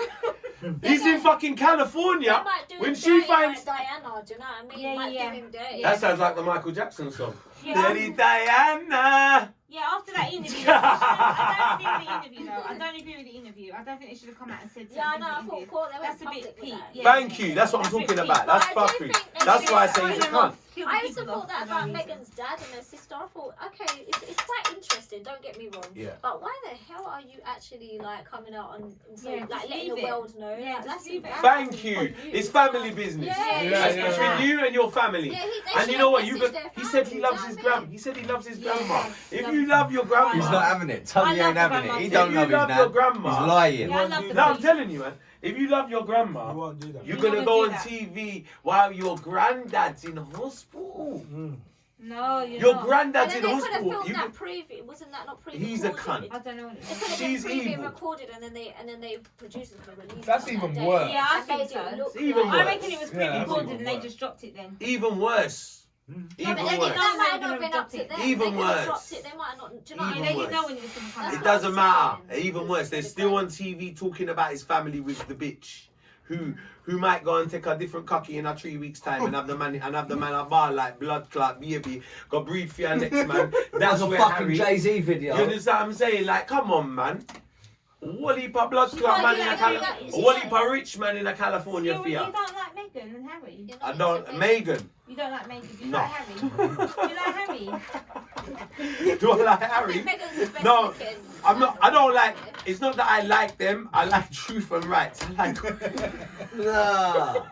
He's in fucking They California. might do When him she dirty finds. like Diana, do you know what I mean? Yeah, Might yeah. do him dirty. That sounds like the Michael Jackson song. Yeah, Dirty Diana. Yeah, after that interview, I don't agree with the interview though. I don't agree with the interview. I don't think they should have come out and said something. Yeah, I in know. the I thought interview. court, they went That's a public bit with peak. that. Yeah. Thank you. That's what I'm That's a talking bit about. peak. That's But I do fuckery. think they That's should why I have say signed he's a them cunt. off. Kill the I people support off that for no about reason. Megan's dad and her sister. I thought, okay, it's quite interesting. Don't get me wrong. Yeah. But why the hell are you actually like coming out and Yeah, like just letting leave the it. world know? Yeah, Like, just that's leave it. embarrassing Thank you. for It's family business. Yeah, Yeah, It's yeah. between you and your family. Yeah, they And should you know what? have You messaged got, their he said he family, loves do his you know what I grandma. He said he loves his Yeah, grandma. If love you him. love your grandma, He's not having it. I Tubby love ain't the having it. grandma. He If don't you love his love your dad. grandma- He's lying. Yeah, I love the No, I'm peak. telling you, man. If you love your You grandma, won't do that. you're You gonna wanna go do on that. TV while your granddad's in hospital. No, you're Your not. And granddad's then in they could have hospital. filmed You that could- preview. Wasn't that not pre-recorded? He's a cunt. I don't know what it It is. could have She's been pre-been evil. recorded and then they producers would have released That's it on even that day. worse. Yeah, I And think made so. it look It's even like- I worse. reckon it was Yeah, that's pre-recorded even and they worse. just dropped it then. Even worse. No, but Even then worse. that might They're not have been gonna up to drop them. it. Even They could have worse. dropped it. They might not. Do you know what I Even They mean? didn't know worse. when it was going to come That's It out. what doesn't I'm matter. saying. Even worse, they're still on TV talking about his family with the bitch. Who might go and take a different cocky in a 3 weeks time and have the man a bar like blood clot baby go breed for your next man. That's That's a where fucking Harry. Jay-Z You video. understand what I'm saying? Like, come on, man. What heap of blood She clot might man do in a that, California? she What might. heap of rich man in a California You for ya? don't like Meghan and Harry? You're I not don't. into Megan. You don't like Meghan? You No. like Harry? You like Harry? Do I like I Harry? think Megan's the best No, looking. I'm not. I don't like. It's not that I like them. I like truth and rights. I like. Nah.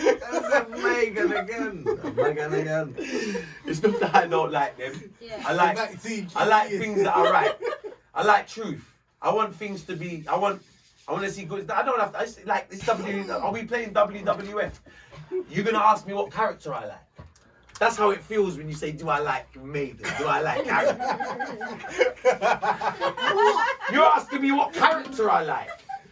That's Megan again. Megan again. It's not that I don't like them. Yeah. I like. Back to you, I like Keith. things that are right. I like truth. I want things to be. I want to see good. I don't have to. I just, like this Are we playing WWF? You're gonna ask me what character I like. That's how it feels when you say, "Do I like Maiden? Do I like Harry?" You're asking me what character I like.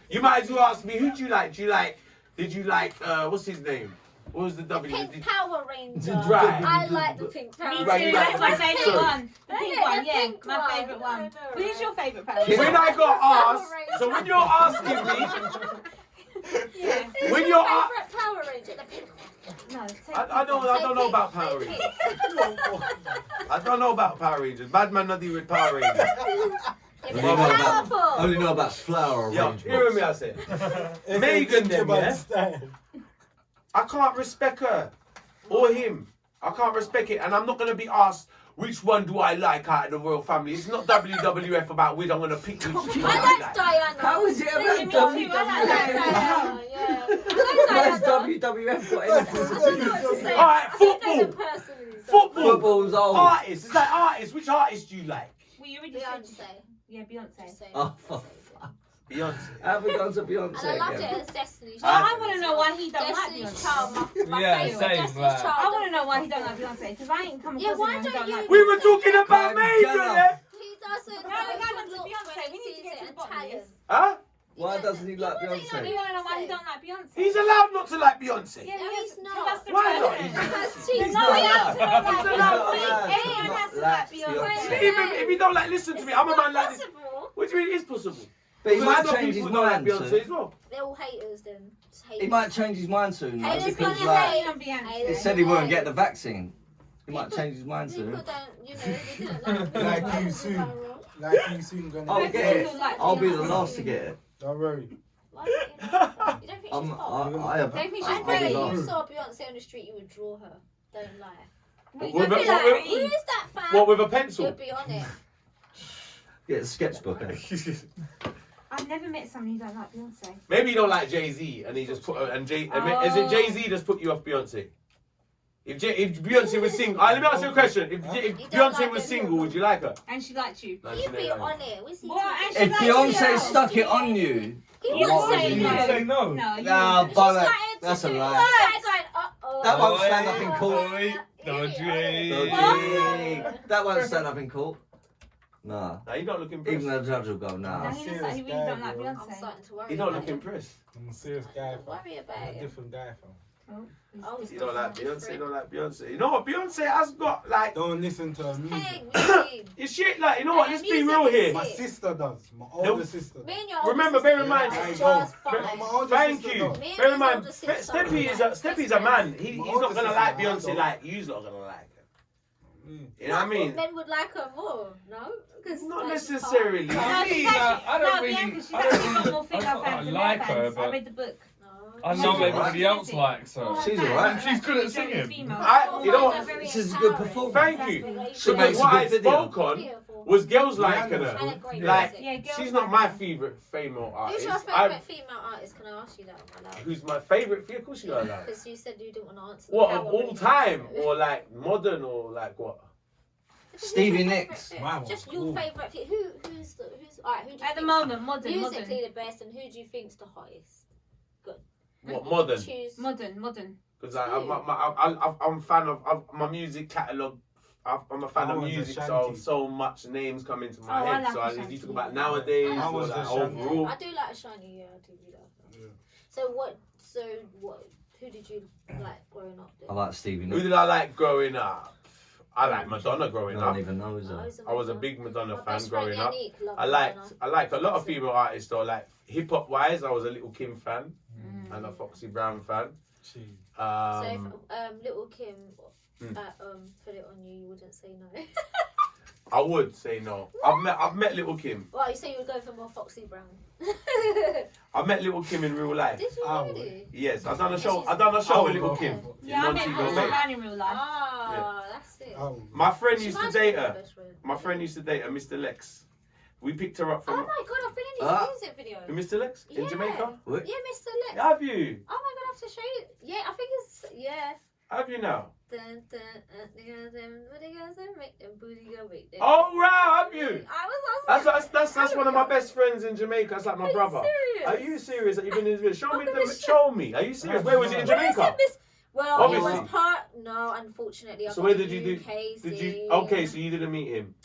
You might as well ask me, who do you like? Did you like? What's his name? What was the W? Pink Power Ranger. Right. I like the Pink Power Me too. Right, Ranger. That's my right. favourite So- one. The pink Yeah, one, the yeah. pink My one. favourite one. I know, Who's right? your favourite Power When Ranger? I got Power asked, Ranger. so when you're asking me, Yeah. Who's when your you're favourite Power Ranger? The pink one. No, take I don't know about Power Say Rangers. pink. I don't know about Power Rangers. Bad man not deal with Power Rangers. Yeah, Only but know it's about- powerful. Only know about flower Yo, arrangements. hear me, I say. Megan, them, yeah? I can't respect her or him. I can't respect it, and I'm not gonna be asked which one do I like out of the royal family. It's not WWF about which I'm gonna pick which one I like Diana. How is it Me about too, I like WWF? Diana, yeah. Where's I like Diana. WWF got anything to I don't know do what to say. All right, I don't know them football. personally, so- Football. Football's old. Artists. It's like artists. Which artist do you like? Well, you already said. Beyonce. Yeah, Beyonce. Just saying. Oh, for fuck. Beyonce. Have we gone to And Beyonce I loved again? it as Destiny's Oh, Child. I want to know why he don't like Destiny's Beyonce. Child, my Yeah, favourite. same, Destiny's like- Child. I want to know why he don't like Beyonce because I ain't come Yeah, across why anyone who don't don't you- like. We were talking about Kylie Megan. Jenner. eh? He doesn't No, know we good went to looks Beyonce. when We he need to sees get it to the and bottom of talent. this. Huh? Why doesn't he like We want to Beyonce? know why he don't like Beyonce. He's allowed not to like Beyonce. Yeah, No, he he's is. not. That's the Why not? person. Because He's she's not not allowed to allowed. not like He's Beyonce. not allowed to Everyone not has to like like Beyonce. Beyonce. Even if you don't like, listen to me. I'm a man like this. possible. What do you mean it's possible? But he Because I might know change his people don't like mind Beyonce soon. as well. They're all haters then. Just He haters. might change his mind soon, though, Haters because gonna like hate. on Beyonce. he said he won't get the vaccine. He might change his mind People soon. don't, you know, they didn't like Like Beyonce. you soon. like you soon gonna I'll get it. Like I'll be the Beyonce. last to get it. Don't worry. Why don't you don't think she's hot? Don't think I she's know pretty. that you last. saw Beyonce on the street, you would draw her. Don't lie. With Don't a- be like with- Ree. Who is that fan? What, with a You'll pencil? be on it. Get a sketchbook. innit? I've never met someone who don't like Beyonce. Maybe you don't like Jay-Z and he just put and is it Jay-Z just put you off Beyonce? If Beyonce was single, let me ask you a question. If You don't Beyonce like was her, single, no. would you like her? And she liked you. No, she You'd be didn't. on it. We see What? TV. And she If likes Beyonce you. stuck it on you, He What would would say you You would no. say no. No, you nah, wouldn't. but She's that, like, that's a she's lie. like going, uh-oh. That won't Oh, stand up in court. That won't stand up in court. Nah. Nah, you don't look Even impressed. the judge will go, No, nah. he looks like he really don't like I'm Beyonce. starting to worry. You don't about look it. impressed. I'm a serious guy, Don't fam. worry about I'm a it. different guy, fam. Oh, You don't like Beyonce, you don't like Beyonce. You know what? Beyonce has got like Don't listen to her music. Hey, me. it's shit like you know what, Hey, let's be music real is here. My sister does. My older sister. Me and your Remember, older bear in sister mind- are I just know. fine. My older Thank sister you. does. Me and Bear in his mind, older sister Steppy's a man. He's My not older gonna sister, like I Beyonce don't. like you's not gonna like her. Mm. You know what I mean? Men would like her more, no? 'Cause Not like, she's necessarily. No, Me, she's like, actually, I don't no, really- Bianca, she's I don't actually got really- more female I fans than like male her, fans. I but- read the book. I She's know alright. everybody else likes All her. her She's fans alright. are She's good at majority singing. female. You know what? Very She's a good empowering. performer. Thank That's you. what She But makes a what good I video. spoke on Beautiful. was girls liking Rihanna. her. And a great Like, music. Yeah, girls she's like not my her. favourite female Who's artist. your favourite female artist? Can I ask you that, my love? Who's my favourite? Of course you got that. Because you said you didn't want to answer. What, the of power all rating, time? so- Or like modern or like what? Stevie Nicks. Wow. Just your Ooh. favourite. Who's alright? Who do you At the think's moment, modern, musically modern, the best, and who do you think's the hottest? What, modern? Choose. modern. Because I'm a fan of my music catalogue. I'm a fan I of was music, Ashanti. so much names come into my Oh, I head. like So I Ashanti. you talk about nowadays I or was like Ashanti. overall. I do like Shiny. Yeah, I do that. Yeah. So what? Who did you like growing up? Then? I like Stevie Who Nicks. did I like growing up? I like Madonna growing No one up. even knows Oh, her. he's I was a Madonna. big Madonna My fan best friend growing up. Yannick loved I Madonna. like a lot of female artists though. Like hip hop wise, I was a Little Kim fan Mm. and a Foxy Brown fan. Jeez. So if Little Kim Hmm. put it on you, you wouldn't say no. I would say no. I've met Little Kim. Well, you say you would go for more Foxy Brown. I've met Little Kim in real life. Did you I really? Yes, I've done a Yeah, show. she's- I've done a show I with would Little go Kim. for- Yeah, I met Monty Foxy Gomez. Brown in real life. Ah, that's it. Oh. My friend She used to reminds date me of my her. best friend. My friend used to date her, Mr. Lex. We picked her up Oh from my god, I've been in his Ah. music video. Mr. Lex in Yeah. Jamaica. What? Yeah, Mr. Lex. Have you? Oh my god, I have to show you. Yeah, I think it's Have you now? Dun, dun, booty girls and make them booty go make them. Oh wow, have you? I was That's one of my best friends in Jamaica. That's like my brother. Serious? Are you serious that you've been in this? Show me Look at the. this Show me. Are you serious? Where was it in Where is Jamaica? it, Miss? Well, Obviously. it was part. No, unfortunately, I So got where the did you do? UK Did you? scene. Okay, so you didn't meet him.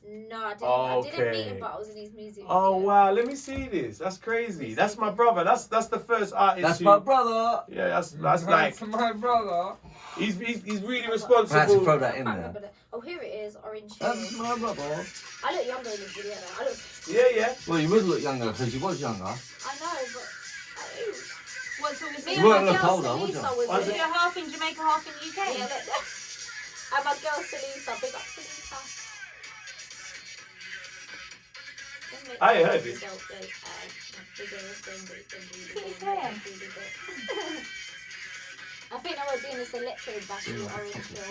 No, I didn't. Oh, I didn't meet okay. him, but I was in his music. Oh video. wow, let me see this. That's crazy. That's my brother. That's the first artist. That's who- my brother. Yeah, that's like my brother. he's really I had to responsible. throw that I in can't there. remember that. Oh, here it is, orange That's hair. my brother. I look younger in this video though. I look. Yeah. Well, you would look younger because you was younger. I know, but. What sort of Me You and weren't my look girl older, would Selisa you? was Was Is in it it. half in Jamaica, half in the UK? Yeah, look. And my girl Selisa, big up Selisa. I heard it. I think they were doing this electro battle orange hill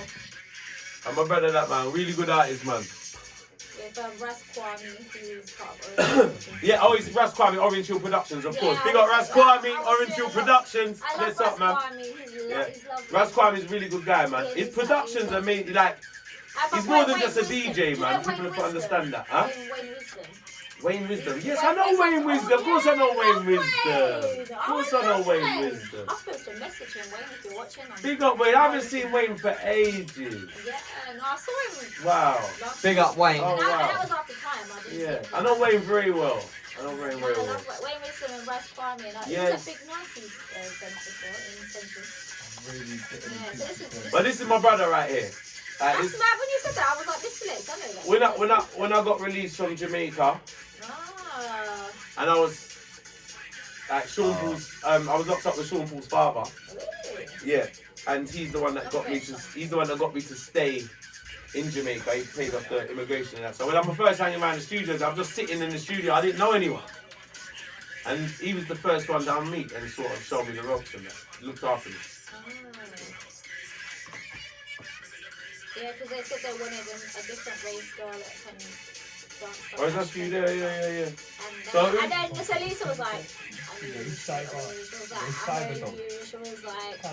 And my brother, that man, really good artist, man. with Ras Kwame, who's part of Orange Hill. Yeah, oh, it's Ras Kwame, Orange Hill Productions, of course. Yeah, Big I up was- Ras I Kwame, was Orange doing Hill a lot. Productions. I love What's Ras up, man? Kwame, he's lovely. Ras Kwame is a really good guy, man. Yeah, His he's productions like- are made like And he's my more boy than just a Wayne DJ, Wisdom. man. Do you know People Wayne don't Wisdom? understand that, huh? Wayne Wisdom. Wayne Wisdom. Yes, Wayne I know Wayne Wisdom. Of course I know Wayne Wayne. Wisdom. Of course I know Wayne Wisdom. I'm supposed to message him, Wayne, if you're watching. Big up Wayne. I haven't seen Wayne for ages. Yeah, no, I saw him. Wow. last Big up Wayne. Oh, That wow. was after time. I didn't see Yeah, him. I know Wayne very well. I know Wayne And very I well. love Wayne Wisdom and Ras Kwame. And Yes. He's a big Nazis event before in Central. Really Yeah, so this is. But this is my brother right here. Like, That's this- mad. When you said that, I was like, Mr. Lex, I know that. when I got released from Jamaica, Ah, and I was like Sean Paul's, I was locked up with Sean Paul's father. really? Yeah, and he's the one that got me to. He's the one that got me to stay in Jamaica. He paid off the immigration and that. So when I'm first hanging around the studios, I'm just sitting in the studio. I didn't know anyone. And he was the first one that I meet and sort of showed me the ropes and that. Looked after me. Yeah, because they said they wanted a different race girl that can dance. Oh, is that for you there? Yeah. And then Miss Elisa was like, I knew you. She was like, I know you. She was like,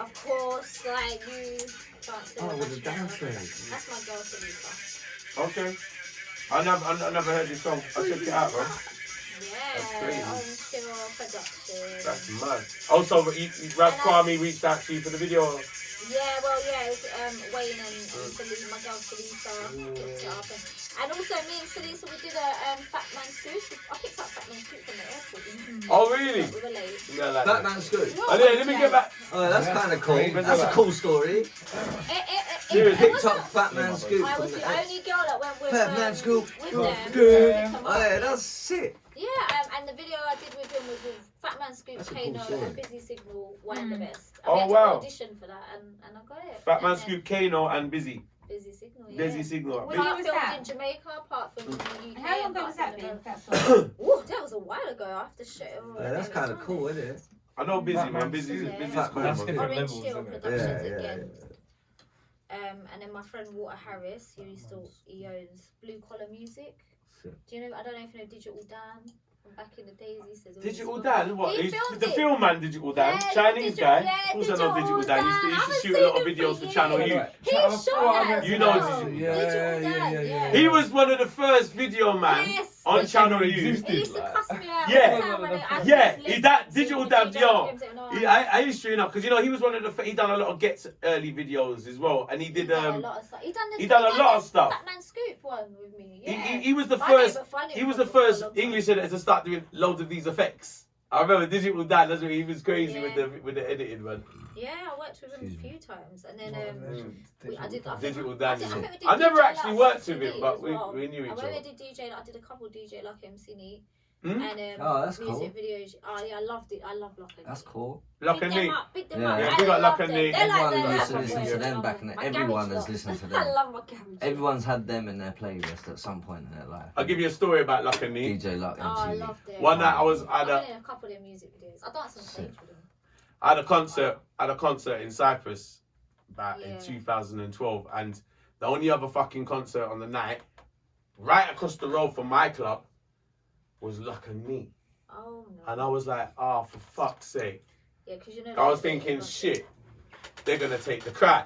of course, like you dance. Oh, with the dancers. That's my girl, Elisa. Okay. I never heard this song. I checked it out, bro. Yeah, crazy. on Pure Production. That's mad. Also, Rap Kwame reached out to you for the video. Yeah, it was Wayne and Selisa, my girl Selisa, picked it up. And also me and Selisa, we did a Fat Man Scoop. I picked up Fat Man Scoop from the airport. Oh, really? We were late. Yeah, like Fat Man Scoop. Oh, yeah, let me get back. Oh, that's kind of cool. That's a cool story. It Picked up Fat Man Scoop. I was the only girl that went with Fat Man Scoop. with them. Good. Oh, yeah, that's sick. Yeah, and the video I did with him was with Fat Man Scoop, That's a Kano, cool story. and Busy Signal, one of the best. Oh, I had to wow. audition for that, and I got it. Fat And Man then Scoop, Kano, and Busy. Busy Signal, yeah. Busy Signal. When Part was filmed that? in Jamaica, part filmed in the UK. How long and ago part was that filmed been? in That song? Ooh, that was a while ago. I have to show it. Yeah, that's kind of cool, isn't it? I know Busy, Fat man. Man Busy's Scoop. Busy's Fat cool, Man That's man. different Orange levels, Hill isn't it? Productions Yeah. again. And then my friend Walter Harris, he owns Blue Collar Music. Sick. Do you know? I don't know if you know Digital Dan from back in the days. He says Digital Dan? What? He He's filmed the it. film man, Digital Dan. Yeah, Chinese Digital- guy. yeah, Also know Digital Digital Dan. Dan. He used I to haven't shoot a lot of seen him videos for for Channel years. U. He shot that. You know as Digital- well. Digital Dan, yeah. He was one of the first video man Yes. on That Channel never U. existed. He used to cuss me out Yeah. all the time when I Yeah, was he that listening Digital to Dan, DJ yo. James and all He, that. I used to, you know, because you know he was one of the he done a lot of Gets early videos as well, and he did He done a lot of stuff. he done a lot of stuff. Fat Man Scoop one with me. Yeah. He was the Funny, first but funny he was for the a first long time. English editor to start doing loads of these effects. I remember Digital Dan. That's what he was crazy Yeah. with the editing, man. Yeah, I worked with him a few times, and then I did. Digital Dan. I think we did I never DJ actually Luck worked with MC him, but as we well. knew each I other. did DJ. I did a couple DJ Luck MC Neat. Hmm? And Oh, that's music cool. videos. Oh yeah, I loved it. I love Luck and That's Neat. cool. Luck and Pick them Neat. up, pick them Yeah. up. Yeah, I big up Luck love and them. Neat. They're like Everyone they're used to like listen my to boys. them back in the. My Everyone garage has lot. listened to I them. love my garage. Everyone's had them in their playlist at some point in their life. I'll give you a story about Luck and Neat. DJ Luck Oh, I MTV. loved it. One night I I've had been in a couple of their music videos. I danced on stage with them. a concert in Cyprus back in Yeah. 2012, and the only other fucking concert on the night, right across the road from my club, was Luck and Neat. Oh no. And I was like, oh, for fuck's sake. Yeah, because you know. I was thinking, shit, they're gonna take the crowd.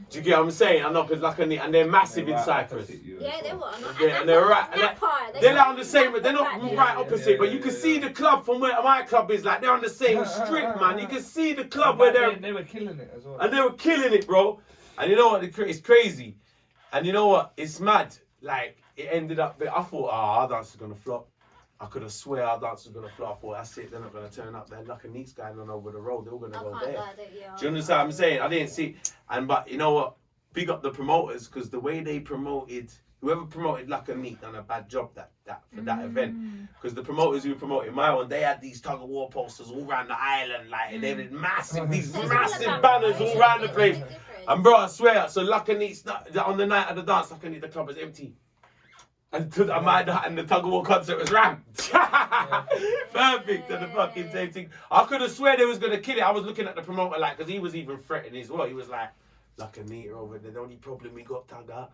Do you get what I'm saying? I know, because Luck and Neat, and they're massive in Cyprus. Yeah, they were. Yeah, and they're right. and That part, they're like on the same, they're not Right there. right opposite, but you can see the club from where my club is. Like they're on the same strip, man. You can see the club where they're. They were killing it as well. And they were killing it, bro. And you know what? It's crazy. And you know what? It's mad. Like, it ended up... I thought, our dance is going to flop. I could have swear our dance was going to flop. I thought, that's it. They're not going to turn up. They're Luck and Neat's going on over the road. They're all going to I go can't there. lie, that, yeah. Do you understand what I'm saying? I didn't see... But you know what? Big up the promoters, because the way they promoted... Whoever promoted Luck and Neat done a bad job for that event. Because the promoters who promoted my one, they had these Tuggawar posters all around the island. Like, they had these So it's massive all about banners it. all around the It's place. different. And bro, I swear, so Luck and Neat's on the night of the dance, Luck and Neat, the club was empty. And the Tuggawar concert was rammed. Perfect, and the fucking same thing. I could have swear they was going to kill it. I was looking at the promoter like, because he was even threatening as well. He was like, Luck and Neat are over there. The only problem we got, Tugga,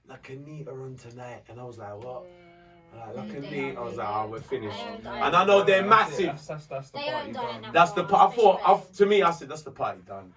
Luck and Neat are on tonight. And I was like, what? Luck and Neat, I was like, oh, we're finished. And I know they're massive. That's the They party owned done. Dynamo. That's the part. To me, I said that's the party done.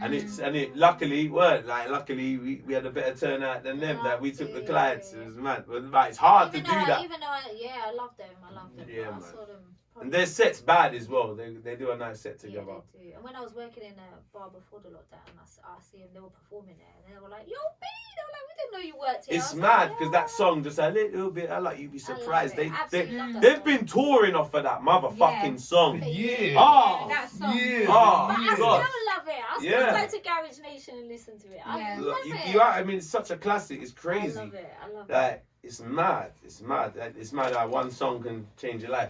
And it luckily weren't. Like luckily we had a better turnout than them. That we took the clients. It was mad. But it's hard to do that. Even though, I love them. I love them. Yeah, I man. saw them. And their set's bad as well. They do a nice set Yeah, together. they do. And when I was working in a bar before the lockdown, I see them. They were performing there, and they were like, "Yo, B!" They were like, "We didn't know you worked here." It's I was mad like, because that song just a little bit. I like you'd be I love surprised. it. Absolutely love that They've song. been touring off of that motherfucking song. Yeah. Oh, That song. Yeah. Oh, But I still God. love it. I still Yeah. go to Garage Nation and listen to it. I Yeah. love it. I mean, it's such a classic. It's I crazy. love it. I love it. Like it's mad. It's mad. Like, it's mad how one song can change your life.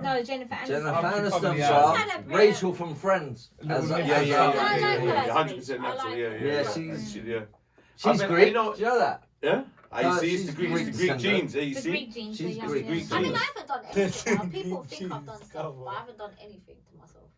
No, Jennifer Aniston. Jennifer Aniston, Aniston, yeah. She's had a bruv. bit- Rachel from Friends. Little As a- Nick. as a- I like her yeah, as 100% Rachel. I natural, like yeah, her. yeah. Yeah, She's, yeah. She's I mean, Greek. you know- Do you know that? Yeah? I No, see, it's she's the Greek, Greek it's the Greek descendant. genes, you The see? Greek genes. She's the young Greek. genes. I mean, I Jeez. haven't done anything. Now. People think I've done stuff, but I haven't done anything to myself.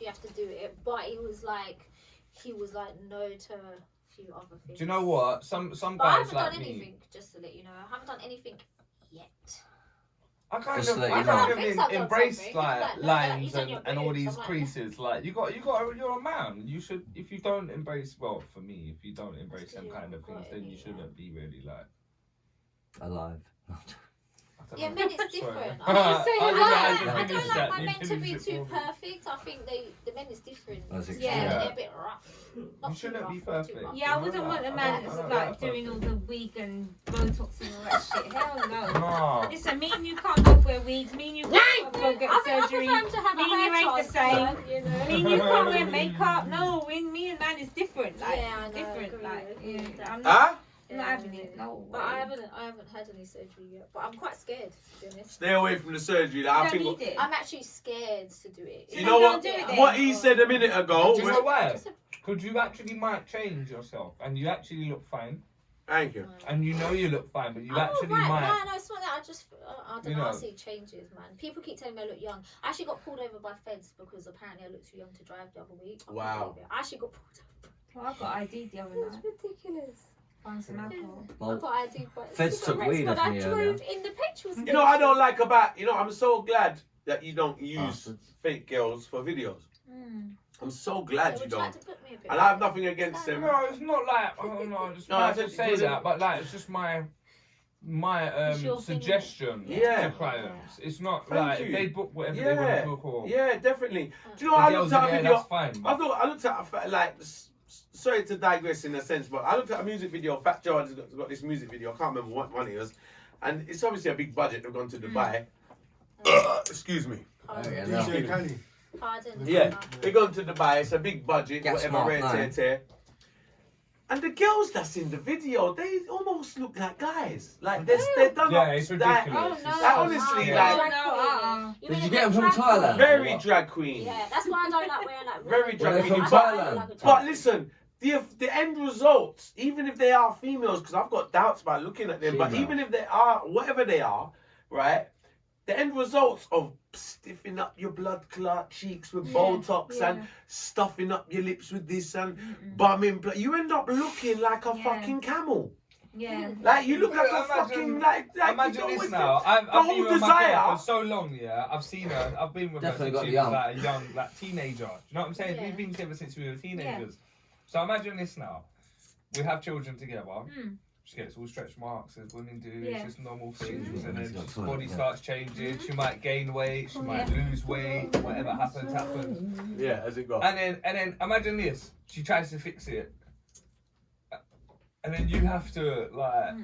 if you have to do it, but he was like no to a few other things. Do you know what? Some But I guys haven't like done me. anything, just to let you know. I haven't done anything yet. I kind Just of, to let I you know. kind Fix of up on embrace something. like Like, lines he's on your and all boobs, these I'm like, creases. Like you're a man. You should, if you don't embrace, well, for me, if you don't embrace them kind of things, then you shouldn't be really like Alive. I don't Yeah, know. men it's different. Sorry. I don't I like that. my You men to finish be it too for me. perfect. I think the men is different. That's Yeah, extreme. they're a bit rough. Not You too shouldn't rough, be not too perfect. rough. Yeah, I wouldn't want a man that's like doing all the wig and Botox and all that shit. Hell no. No. Listen, me and you can't both wear wigs. Me and you can't both go get I think surgery. I prefer him to have Me a and you hair ain't the same. transplant, you know. Me and you can't wear makeup. No, me and man is different. Like, Yeah, I know, different. agree, Like, agree with that. I'm Huh? not having it. No. But way. I haven't had any surgery yet. But I'm quite scared, to be honest. Stay away from the surgery. Like, You I don't think need it. I'm actually scared to do it. you know Don't what? do it then. What he said a minute ago. Do you know why? Just a- Because you actually might change yourself, and you actually look fine, Thank you. and you know you look fine, but you actually right. might. No, it's not that. I don't You know. I know. see changes, man. People keep telling me I look young. I actually got pulled over by feds because apparently I look too young to drive the other week. I can't Wow. believe it. I actually got pulled over. Well, I got ID the other It's night. ridiculous. Found some alcohol. I Well, got ID, but feds took cigarettes weed when off I me drove earlier. in the petrol station. You know, I don't like about, I'm so glad that you don't use Bastards. fake girls for videos. Mm. I'm so They glad were you trying don't. to put me a bit. And I have nothing against them. No, it's not like just No, I not said to say it was- that, but like it's just my It's your thing, suggestion Yeah. to clients. It's not Thank like you. if they book whatever they want Yeah, to book or yeah, definitely. Do you know the what I girls looked at in a there, video? that's fine. I looked at like. Sorry to digress in a sense, but I looked at a music video. Fat Joe has got this music video. I can't remember what one it was, and it's obviously a big budget. They've gone to Dubai. Excuse me. Pardon. Yeah, DJ Khaled. Pardon. Yeah, they've gone to Dubai. It's a big budget, Gas whatever. Mark Rare, tear, 9. tear. And the girls that's in the video, they almost look like guys. Like they're done Yeah, up. it's like, ridiculous. Oh no! Like, honestly, no, like- drag No, queen. Did mean you a get them from drag queen? Thailand? very drag queen. Yeah, that's why I don't like wearing like Very really drag Well, queen. they're from But- Thailand. But listen, the end results, even if they are females, because I've got doubts about looking at them, but Female. even if they are, whatever they are, right, the end results of stiffing up your blood clot cheeks with Botox and stuffing up your lips with this and bumming, you end up looking like a Yeah. fucking camel. Yeah. Like, you look like a Imagine- fucking, like Imagine you know, this with now. I've whole been with my desire- girl for so long, yeah. I've seen her. I've been with Definitely her got since she young. was like a young, like teenager. Do you know what I'm saying? Yeah. We've been together since we were teenagers. So imagine this now. We have children together. Mm. She gets all stretch marks as women do. Yeah. It's just normal things, Yeah. and then She's got her fun, body yeah. starts changing. She might gain weight. She might lose weight. Whatever happens, happens. Yeah, as it goes. And then imagine this. She tries to fix it, and then you have to like,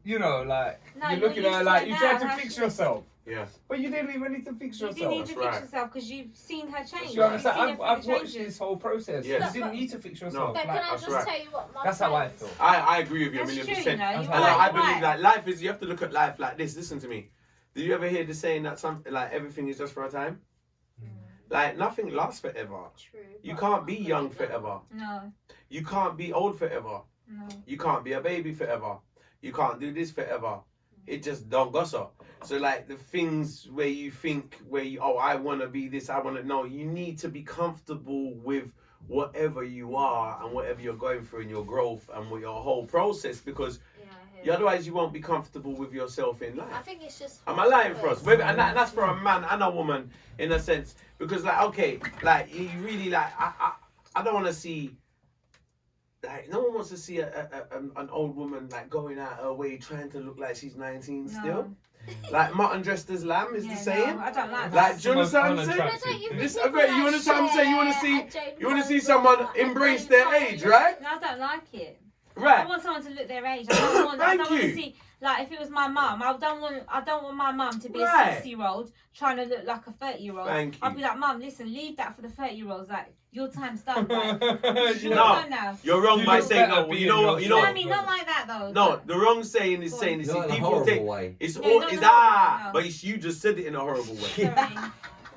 you know, like No, you're you're looking at her used like to you it tried now, to how fix she- yourself, Yeah. but you didn't even need to fix You yourself. didn't need to That's right. fix yourself because you've seen her change. You understand? You've seen her I've through the watched changes. this whole process. Yes. You didn't need to fix yourself. But can Like, I that's just right. tell you what my that's how I friends- feel. I agree with you a That's million true, percent. you know, That's you're how right, I you're believe right. that life is, you have to look at life like this. Listen to me. Do you ever hear the saying that something like everything is just for a time? Like nothing lasts forever. True, You but can't I be believe young that. forever. No, You can't be old forever. no. You can't be a baby forever. You can't do this forever. It just don't go so. So like the things where you think I want to be this, I want to know. You need to be comfortable with whatever you are and whatever you're going through in your growth and with your whole process, because Yeah, I hear otherwise you won't be comfortable with yourself in life. I think it's just. Am I lying for us? And that's for a man and a woman in a sense. Because like, okay, like you really like I don't want to see, like no one wants to see an old woman like going out her way trying to look like she's 19 still. Like mutton dressed as lamb is Yeah, the saying. No, I don't like that. Like, do you understand what I'm Most saying? unattractive But don't you thing. This, think okay, you understand what I'm saying? You want to see someone embrace their age, right? No, I don't like it. I Right. want someone to look their age. I don't want Thank to you. see, like, if it was my mum, I don't want my mum to be Right. a 60-year-old trying to look like a 30-year-old. Thank I'd you. be like, Mum, listen, leave that for the 30-year-olds. Like, your time's done. Like, your No. time now. You're wrong You by look saying better no. being You know what? You know No, I what? mean, not like that though. No, the wrong saying is Go on. saying is Not in a people horrible take way. it's No, all not is in a horrible way, no. but you just said it in a horrible way. Sorry.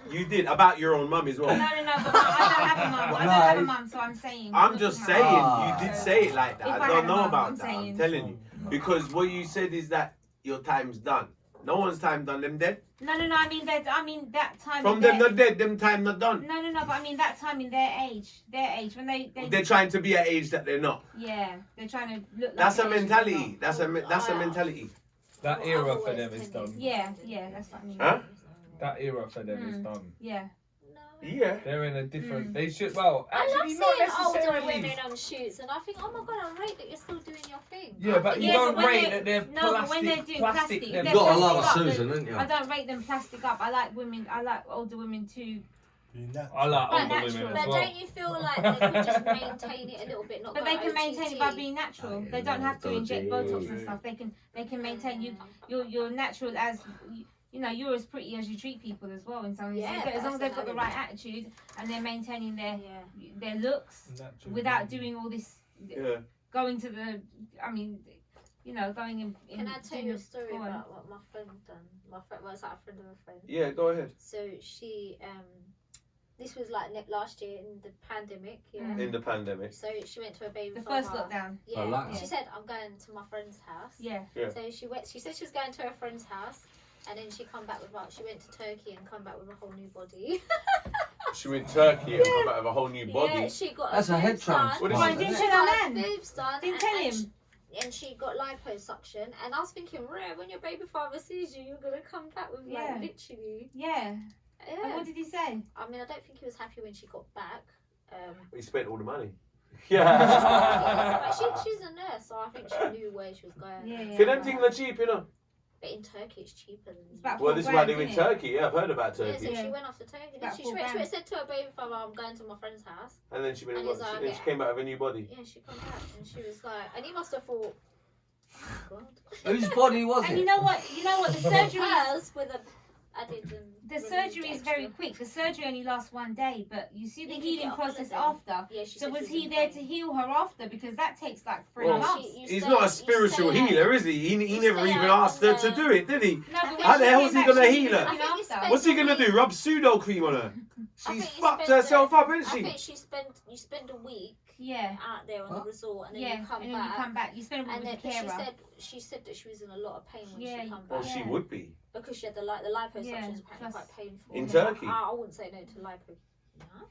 You did about your own mum as well. No, but I don't have a mum. I don't have a mum, so I'm saying. I'm just saying, Ah. you did say it like that. If I I don't had a know mum, about I'm that. I'm saying. telling you. Because what you said is that your time's done. No one's time done. Them dead. No, I mean that time. From in them their- not dead, them time not done. No, but I mean that time in their age when they They're trying to be at age that they're not. yeah, they're trying to look. That's like a the age mentality. they're That's a mentality. That I've era for always them is tended done. Yeah, that's what I mean. Huh? That era for them is done. Yeah. No. Yeah. They're in a different. They should. Well, I love actually, not seeing older necessarily. women on shoots, and I think, oh my god, I rate that you're still doing your thing. Yeah, but you Yeah, don't but when rate they- that they're no, plastic. but when they're doing plastic, them. they're You got a lot of plastic up, Susan, didn't you? I don't rate them plastic up. I like women. I like older women too. I like But older natural. women But as well. don't you feel like they could just maintain it a little bit, not But go they can OTT? maintain it by being natural. Oh, yeah, They don't have to dodgy. inject Botox and stuff. They can maintain you. You're natural as you know. You're as pretty as you treat people as well. In some ways, Yeah, as long as they've got the right personality. attitude and they're maintaining Yeah. their looks without doing all this. Yeah. Going to the. I mean, you know, going in. Can I tell doing you a the- story go on. about what my friend done? My friend was like a friend of a friend. Yeah, go ahead. So she this was like last year in the pandemic. Yeah. Mm. In the pandemic. So she went to a baby The father. first lockdown. Yeah. Oh, lockdown. She said, I'm going to my friend's house. Yeah. Yeah. So she went. She said she was going to her friend's house, and then she come back with she went to Turkey and come back with a whole new body. She went Turkey and come out with a whole new body. Yeah, she got That's a head boobs done. transplant. What is Why it? didn't She you got know her man? boobs done. Didn't tell him. And she got liposuction, and I was thinking, rare, when your baby father sees you, you're gonna come back with like Yeah. literally. Yeah. And Yeah. what did he say? I mean, I don't think he was happy when she got back. He spent all the money. Yeah, she's a nurse, so I think she knew where she was going. Yeah. For them things are cheap, you know. But in Turkey, it's cheaper than. It's about Well, this is why they $4,000, went isn't it? Turkey. Yeah, I've heard about Yeah, Turkey. so Yeah. she went off to Turkey. About She $4,000. said to her baby father, I'm going to my friend's house. And then she went And and, he's like, and she came out with a new body. Yeah, she come back and she was like, and he must have thought, oh God. Whose body was And it? you know what? The surgery. Hers with a added. The surgery is very quick. The surgery only lasts one day, but you see the You can healing get a process holiday. after. Yeah, she So said was she he in there pain. to heal her after? Because that takes like 3 Well, months. He's not a spiritual healer, is he? He You never stay even out asked her on to the- do it, did he? No, but How the when hell she is he came gonna back, she heal was her? looking I think he after. spent- What's he gonna do? Rub pseudo cream on her? I She's think he fucked spent herself up, isn't I she? think you spend a week Yeah. out there on the What? resort and then Yeah. you come And then back. you come back. You spend a week And then with the carer. she said that she was in a lot of pain when Yeah, she come Well, back she Yeah. would be. because she had the liposuction Yeah, is apparently plus- quite painful. In Yeah, Turkey? I wouldn't say no to lipo. No.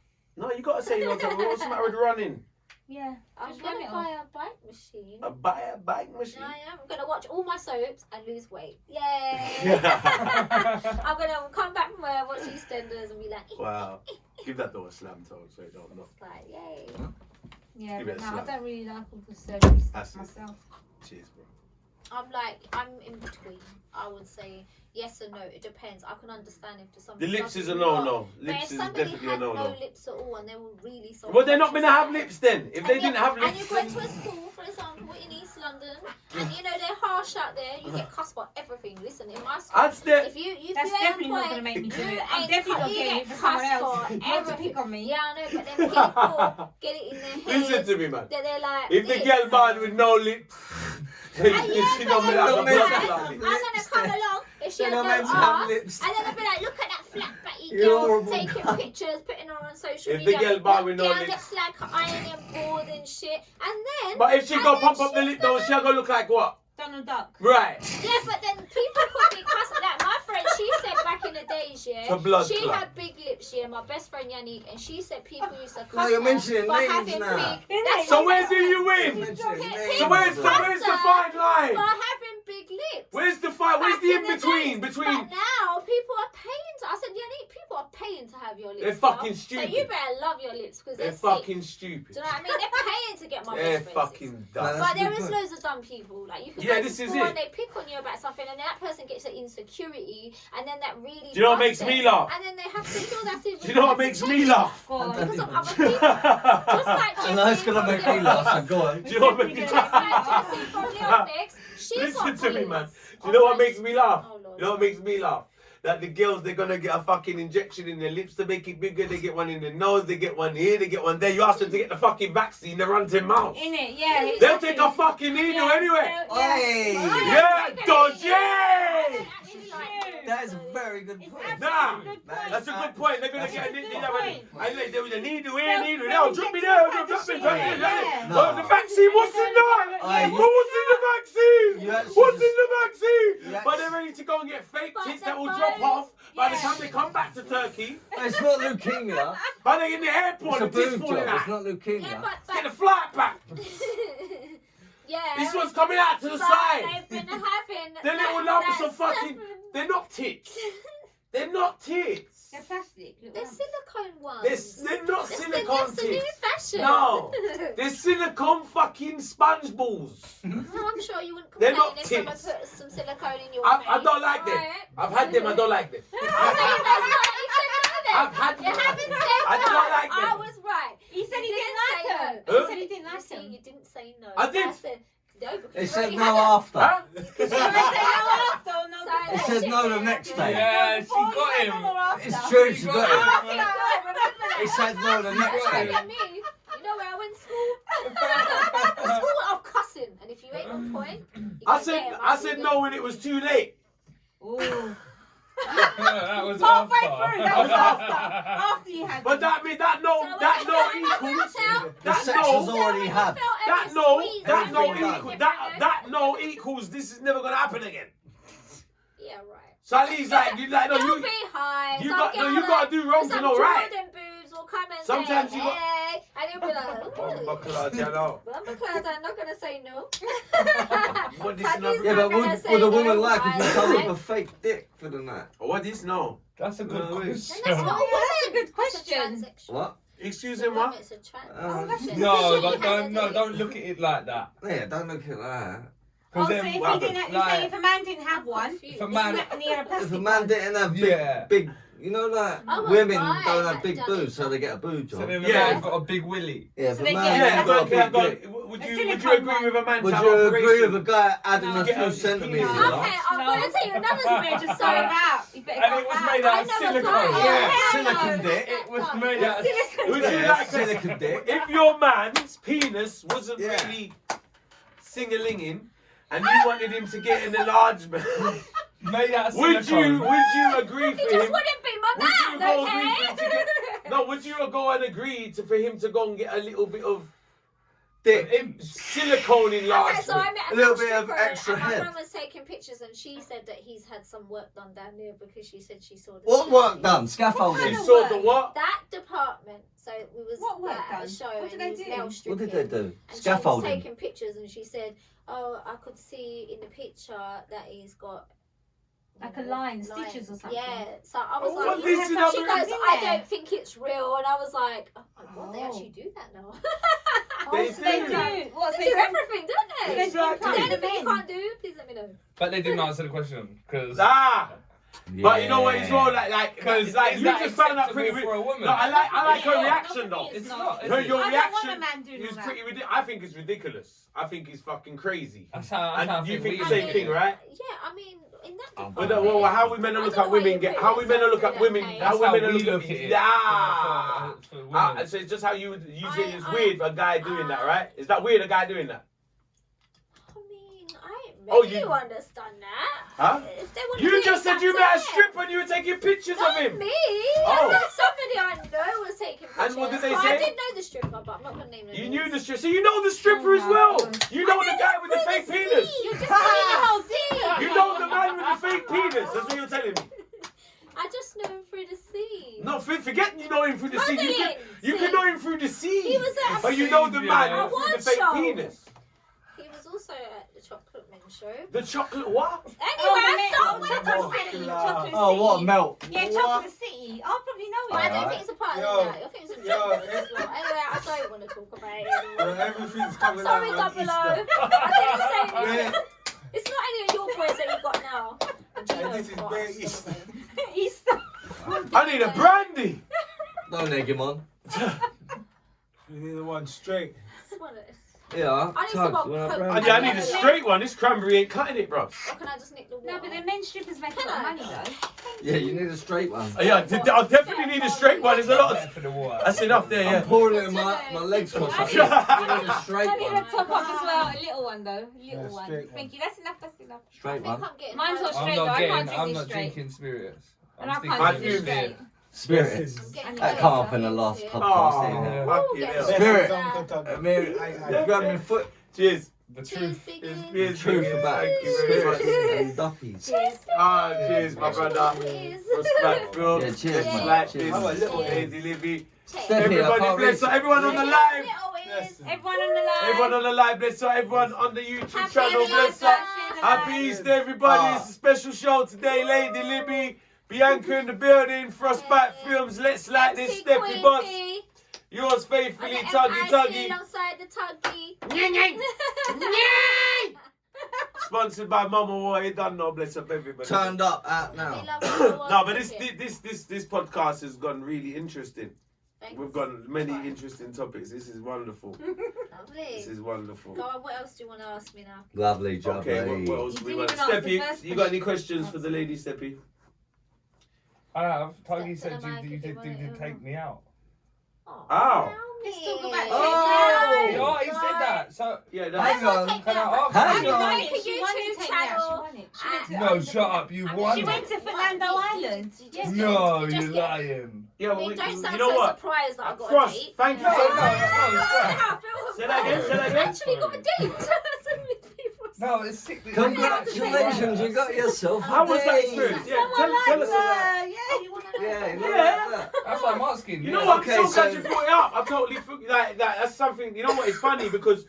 No, you gotta say no to her. What's the matter with running? Yeah. I'm Just rub gonna it buy off. a bike machine. Buy a bike machine. I am. I'm gonna watch all my soaps and lose weight. Yay! I'm gonna come back from watch EastEnders and be like, Wow. Give that door a slam toe so it don't knock. it's like, yay. Yeah, Give but it a no, I slap. don't really like all the surgery stuff That's it. myself. Cheers, bro. I'm in between. I would say yes and no. It depends. I can understand if The somebody lips does is a not- no-no. But Lips if is somebody definitely a had no no-no. lips at all and they were really so Well, they're not gonna have conscious lips then. If they and didn't yeah, have and lips, you went to a school, for example, in East London, and you know they're harsh out there. You get cussed for everything. Listen, in my school, I'd step. if you That's you definitely ain't not point, gonna make me do you it. I'm ain't definitely not you getting get it for someone cussed else. for Not to everything. pick on me. Yeah, I know, but then people get it in their heads Listen to me, man. that they're like, If the this. girl born with no lips, she yeah, don't be but like a then- black I'm lolly. I'm gonna come along if she They're has no not meant to have ass, lips. and then I'll be like, look at that flat batty You're girl horrible. taking pictures, putting her on social If the media. girl born That with no girl lips. looks like ironing board and shit, and then. But if she and go then pump up the she's lip though, gonna- she'll go look like what? Donald Duck. Right. Yeah, but then people could be cussing. Like my friend, she said back in the days, It's yeah, a blood she clot. had big lips, yeah. My best friend Yannick, and she said people used to cuss No, you're her mentioning for names having now. big. That's So what where I'm do you Mentioning win? names. So where's the fine line? For having big lips. Where's the fine? Where's Back the in in between? days. Between But now people are paying to. I said, Yannick, people are paying to have your lips. They're now. fucking So stupid. you better love your lips because they're they're fucking sick. stupid. Do you know what I mean? They're paying to get my They're best friends. fucking dumb. That's But a there good is point. loads of dumb people. Like you can Yeah, go to this is school it. and they pick on you about something, and then that person gets an insecurity, and then that really. Do you know what bugs makes me them. laugh? And then they have to feel that. Do you know what makes me laugh? Go on. Because of other people. Just like I know it's Jessie gonna from make me Little laugh, so Mix. go on. Do you know what makes me Just like laugh? Jessie from Little Mix. She's Listen got to me, bullies. man. Do you know what makes me laugh? Oh, Lord. You know what makes me laugh? That the girls, they're gonna get a fucking injection in their lips to make it bigger. They get one in their nose, they get one here, they get one there. You ask them to get the fucking vaccine, they run to their mouth. In it, yeah. They'll take a fucking needle anyway. Hey! Yeah, dodgy! That is a very good point. Nah, Good that's a point. good point. They're gonna That's get a a needle. good And point. there was a needle here, They'll- needle they'll there. Drop me inject there, you drop with me the there. shit, yeah. Oh, the vaccine, what's in that? Yeah. What's in the vaccine? You actually What's just- in the vaccine? You But they're ready to go and get fake But tits the that will bones- drop off by the Yeah. time they come back to Turkey. It's not leukemia. But they're in the It's airport, a the tits boob falling job. It's out. not leukemia. Yeah, Get the flight back. yeah, Yeah. This one's coming out to the side. They've been having The little lumps of fucking. They're not tits. They're not tits. They're plastic. Look They're round. silicone ones. They're not silicone That's the new tits. fashion. No. They're silicone fucking sponge balls. No, I'm sure you wouldn't They're complain not if someone tits. put some silicone in your I face. don't like them. Right? I've had them. I don't like them. So you guys not, you said no then. I've had You them. haven't said I no. don't like them. I was right. He said he You didn't say like no. them. Huh? He said he didn't You like see, them. you didn't say no. I did. said no because It you said already no had it. after. Huh? He said no after or no So It before. said no the next day. Yeah, she Before, got you him. said no after. It's true, she got Oh, it. I think I remember that. It said no the next Look day. at me. You know where I went to school? The school of cussing. And if you ain't on point, you I gonna said get it. I said no when it was too late. Ooh. That was Halfway after. through. That was after. After you had But them. that mean that no So that when no you felt equals The that sex was no already had. that no that no Everything equals done. that no equals this is never gonna happen again. Yeah, right. So at least like you like no Don't you be high. you Some got no girl you gotta do wrong to some know right. Jordan boobs will come and Sometimes say, you got- hey, and you'll be like, ooh. Bumperclad, I'm not gonna say no. What is Taddy's no? Yeah, not but gonna would say a no, woman like if you guys, come with right? a fake dick for the night? What is no? That's a good No, question. And that's not a woman. That's a good It's question. transsexual. What? Excuse It's a me, what? woman, it's a Oh, transsexual. No, She but has a dick. don't look at it like that. Yeah, don't look at that. Oh, so then, if what he didn't, you like- say if a man didn't have I'm one, confused. if a man- and he had a plastic If a man one. didn't have Yeah. big, you know, like Oh, a women guy don't that have big done boobs, it. so they get a boob So job. then the Yeah. man's got a big willy. Yeah, if So a they man get- Yeah, ain't got a but big dick, would A you silicone agree one. with a man would to have you agree operation? with a guy adding No. a Get few a centimeters? penis. on? Okay, I'm No. gonna tell you another You better story. just sew it out. You better And go it was out. made I out of know a silicone. guy. Yeah, I silicone know. dick. It was made out of Would you Yeah, like silicone dick. if your man's penis wasn't Yeah. really sing-a-linging and you wanted him to get an enlargement, made out of would silicone. you agree He for just him? wouldn't be my Would you man, go agree for him to okay? get? No, would you go and agree for him to go and get a little bit of Dick. silicone Okay, enlargement? so I met A little male bit of stripper extra and my head. friend was taking pictures and she said that he's had some work done down there because she said she saw the What work done? You Scaffolding. What saw the what? That department. So we was What work at a done? show What and did he they was do? nail What stripping. did they do? And she was Scaffolding. taking pictures and she said, "Oh, I could see in the picture that he's got you Like a know, line, stitches or something. Yeah. So I was Oh, like, what, this is she another- goes, in I there? don't think it's real, and I was like, oh my god, they Oh. actually do that now. Oh, They so they do. do. What? They So do it's everything, don't they? They Is do there Exactly. anything you men. can't do? Please let me know. But they didn't answer the question because. But you know what? It's all like Because like is you that just found out acceptable pretty. for a woman? No, I like her Yeah, reaction no, though. it's not. Her, Is it? your I don't want a reaction man doing is all that. pretty ridiculous. I think it's ridiculous. I think it's fucking crazy. That's how I And you think the we same do thing, it. right? Yeah, I mean, in that I'm But department. well, how we men look at women get? How we men look at women? That's How That's we how men we look look at at it. Yeah. For women. So it's just how you say it's I- weird for a guy doing that, right? Is that weird? A guy doing that? I mean, maybe Oh, you- you understand that. Huh? If they wanna You do just it, said you that's met a it. stripper and you were taking pictures of Not him. me. Oh. I said somebody I know was taking pictures. And what did they But say? I did know the stripper, but I'm not gonna name names. You knew the stripper, so you know the stripper as well. You know the guy with the fake penis. You're just saying the whole thing. You know the man with the fake penis. That's what you're telling me. I just know him through the scene. No, forget you know him through the sea. You can See? know him through the sea. He was at a But you know the man Yeah. through the Award fake show. penis. He was also at the Chocolate Men show. The chocolate what? Anyway, Oh, stop the with Chocolate the City. Chocolate. Chocolate Oh, what a City. melt. Yeah, What? Chocolate City. I'll probably know But I it. don't Alright. think it's a part of Yo. that. I think it's a Yo, chocolate as well. Anyway, I don't want to talk about it anymore. Everything's coming Sorry, out Double on O. Easter. I didn't say Man, anything. It's not any of your boys that you got now. And you and know this is what bare I'm gonna Easter. say. Easter. I need a brandy. Don't egg him on. You need the one straight. It's one of those. Yeah, I need Tug, some you want a Coke. brand? I need a straight one. This cranberry ain't cutting it, bro. Or can I just nick the water? No, but the men strippers make a lot of money though. Yeah, you need a straight one. Yeah, I definitely need a straight one. There's a lot of. For the water. That's enough there, I'm yeah. pouring it in my legs crossed. I need a straight I need a one. top up as well. A little one though. A Yeah, little one. straight one. Thank you. That's enough. That's enough. I Straight think one. I'm getting Mine's not mine. straight though. I can't drink I'm this not straight. drinking spirits. And I sticking can't to drink this this straight. Spirits. I'm getting That close. come up in the last Yeah. podcast. Oh, didn't it? fucking Ooh, hell. get Spirit. that. You grab my foot. Cheers. The Cheers, truth. biggies. Cheers, Truth cheers. about Thank you very spirits much. and duppies. Cheers. Ah, cheers, my brother. Cheers. Respect, bro. Yeah, cheers, man. Like Cheers. this. How a little Hey, Dilly. Step here, I Everybody can't bless reach. so everyone on the live. Little Blessing. Everyone on the line. Everyone on the live, bless up. Everyone on the YouTube Happy channel, Easter. bless up. Share the Happy live. Easter, everybody. It's a special show today. Lady Libby, Bianca in the building, Frostbite Films. Let's like this, MC Steppy Queen Boss. P. Yours faithfully, And the Tuggy MIC Tuggy. alongside the Tuggy. Sponsored by Mama War. You don't know, bless up everybody. Turned up out We now. love you. No, but this podcast has gone really interesting. Thanks. We've got many Fine. interesting topics. This is wonderful. Lovely. This is wonderful. Go on, what else do you want to ask me now? Lovely job, Okay, what else You we didn't want? even ask the Steppy, first you got any question. questions for the lady, Steppy? I have. Tuggy Step to said the mic you if you want did it, take me out. Oh. Ow. Let's talk about Oh, takeout. Oh, he said that. So Yeah, Hang that's... on. can I ask? Hang you? on. She Make a wanted YouTube to take me out. She channel. won it. She went to No, shut up. You won. She went to Fernando Island. Yes. No, You just you're get- lying. Yeah, I well, mean, don't sound you know so what? surprised that I got Frost, a date. thank you No, so no, much. no, Say that again, say that again. Actually got a date. So many people say- no, it's sick. that- Congratulations, you got yourself a How was that date. experience? Yeah, Someone tell likes us. her. Yeah. Oh, you want to know? Yeah, Yeah. That's what I'm asking. You yeah. know what? Okay, I'm so glad so- you brought it up. I totally forgot. Like, that's something. You know what? It's funny because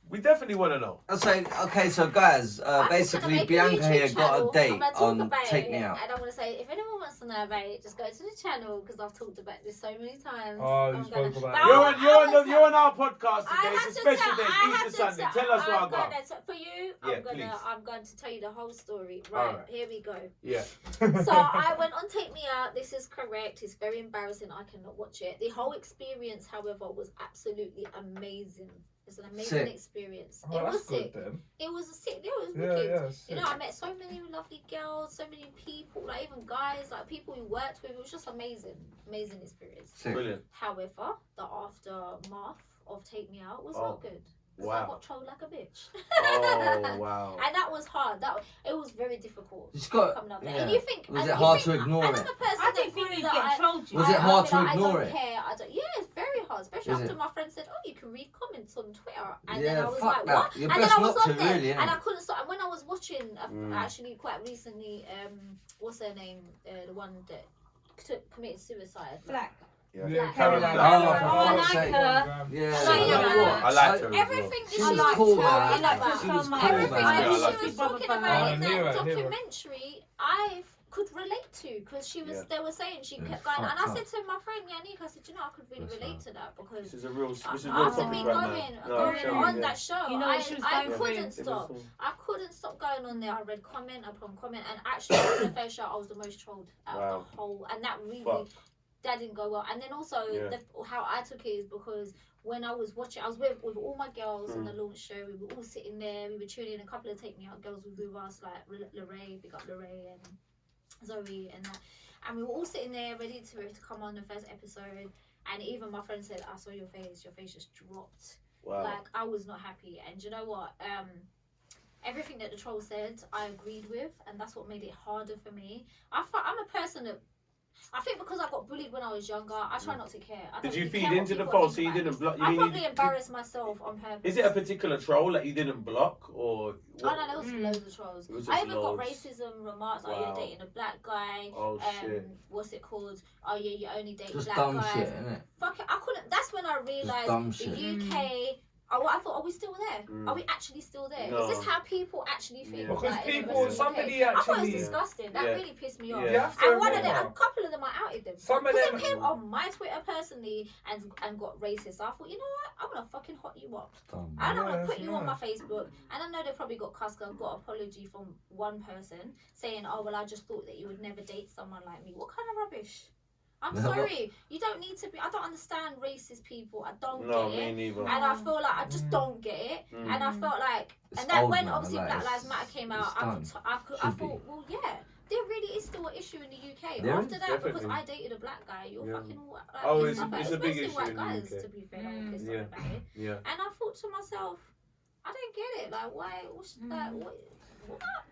we definitely want to know. I'll say, okay, so guys, I'm just basically gonna make Bianca YouTube here got channel. a date I'm gonna talk on about Take it, Me Out. And I'm gonna say, if anyone wants to know about it, just go to the channel because I've talked about this so many times. Oh, you I'm spoke gonna- about But it. You're on our podcast I today. have It's a to special tell- day. I Easter have to Sunday. tell- Tell us what I I'm got. gonna- For you, Yeah, please. I'm going to tell you the whole story. Alright. Right, here we go. Yeah. So I went on Take Me Out. This is correct. It's very embarrassing. I cannot watch it. The whole experience, however, was absolutely amazing. It's an amazing Sick. experience. Oh, It was that's good sick. then. It was a sick. It was Yeah, wicked. yeah. You sick. know, I met so many lovely girls, so many people, like even guys, like people we worked with. It was just amazing, amazing experience. Sick. Brilliant. However, the aftermath of Take Me Out was Oh, not good. Because I wow. got trolled like a bitch. Oh, wow. And that was hard. It was very difficult. It's got, Coming up there. yeah. And you think Was and it you hard think, to ignore I'm it? a person I that didn't think grew you'd that get trolled. Was it I'd hard be to like, ignore I don't it? care. Yeah, it's very hard, especially Is after it? my friend said, "Oh, you can read comments on Twitter," and Yeah, then I was fuck like, that. "What?" You're And then best I was not on to, there, really, and innit? I couldn't stop. And when I was watching, Mm. actually quite recently, what's her name? The one that committed suicide. Black. Yeah, Caroline. Caroline. Oh, I for like fuck's sake. her. Yeah. So, you know yeah. what? I liked her as well. Everything that She she was was cool, talking man. about, She was cool, everything man. Yeah, I that liked she was her. talking Oh, about in Nero, that Nero. documentary, I could relate to because she was. Yeah. They were saying she Yeah, kept going, and I fucked said to my friend Yannick, I said, you know, I could really That's relate to that because This is a real after topic me right going now. No, I'm on sure, that show, You know what she was I going couldn't through? stop. I couldn't stop going on there. I read comment upon comment, and actually, after the first show, I was the most trolled out Wow. of the whole, and that really. Fuck. That didn't go well, and then also Yeah. how I took it is because when I was watching, I was with all my girls on the Mm. launch show. We were all sitting there. We were tuning in. A couple of Take Me Out girls were with us, like Lorraine, big up Lorraine and Zoe and that. And we were all sitting there ready to come on the first episode. And even my friend said, "I saw your face. Your face just dropped. Wow. Like I was not happy." And you know what? Everything that the troll said, I agreed with, and that's what made it harder for me. I'm a person that. I think because I got bullied when I was younger, I try not to care. I Did don't you really feed care what into the people false? So think you about didn't me. block? I You probably mean, embarrassed myself on purpose. is it a particular troll that you didn't block, or? Oh no, there was loads of trolls. It was I just even got loads. racism remarks. Oh, Wow. you're dating a black guy. Oh shit. What's it called? Oh yeah, you only date Just black dumb guys. shit, innit? Fuck it, I couldn't. That's when I realised dumb the shit. UK. I thought, are we still there? Mm. Are we actually still there? No. Is this how people actually feel? Yeah. Because like, in the people, rest of the somebody UK? I thought it was actually. disgusting. That Yeah. really pissed me off. Yeah. You have to And one of them, a remember, couple of them, I outed them. some of Because them. they came on my Twitter personally and got racist. I thought, you know what? I'm gonna fucking hot you up. Dumb. And I'm gonna Yeah, put you on yeah. my Facebook. And I know they probably got cussed. I got an apology from one person saying, "Oh well, I just thought that you would never date someone like me." What kind of rubbish? I'm No. sorry. You don't need to be. I don't understand racist people. I don't No, get me it. neither. And I feel like I just don't get it. Mm. And I felt like, It's and that old, when man, obviously like, Black it's- Lives Matter came out, it's I done. I Should be. thought, well, yeah, there really is still an issue in the UK. There After is, that, because definitely. I dated a black guy, you're Yeah. fucking like, Oh, pissed it's- off, it's a big especially issue white in the guys, UK. to be fair, that were pissed Yeah. off about it. Yeah. And I thought to myself, I don't get it. Like, why? What's that? What?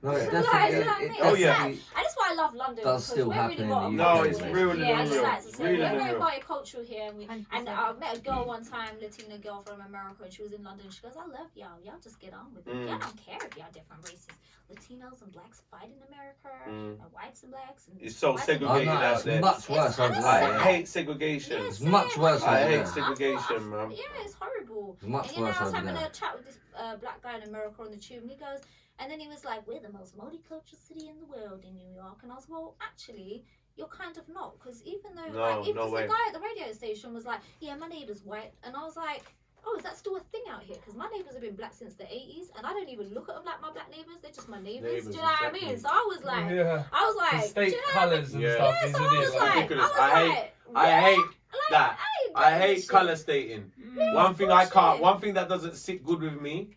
No, it Like, definitely. you know what I It mean? Oh, yeah. definitely. And that's why I love London. Does because still we're happen really in the multicultural. No, it's Yeah. real Yeah, I and just real. like to say Real we're and very real. multicultural here, and I 100%. met a girl one time, Latina girl from America, and she was in London. She goes, "I love y'all. Y'all just get on with it. Mm. Y'all don't care if y'all different races. Latinos and blacks fight in America, Mm. and whites and blacks. And It's so whites and Oh, segregated no, out it's there. much worse over it's I there. hate segregation. Yeah, It's much worse I over hate there. segregation, man. Yeah, it's horrible. horrible. It's much And you know, worse I was over having there. a chat with this black guy in America on the tube, and he goes, and then he was like, "We're the most multicultural city in the world in New York," and I was, well, actually, you're kind of not, because even though, like, even the guy at the radio station was like, "Yeah, my neighbour's white," and I was like, "Oh, is that still a thing out here?" Because my neighbours have been black since the 80s, and I don't even look at them like my black neighbours. They're just my neighbours. Do you know what I mean? So I was like, Yeah. I was like, The state do you know colours and Yeah. stuff, Yeah, isn't so I was it? like, ridiculous. I was I like, I hate like, that. ain't I doing hate this colour shit. stating. Mm. One thing bullshit. one thing that doesn't sit good with me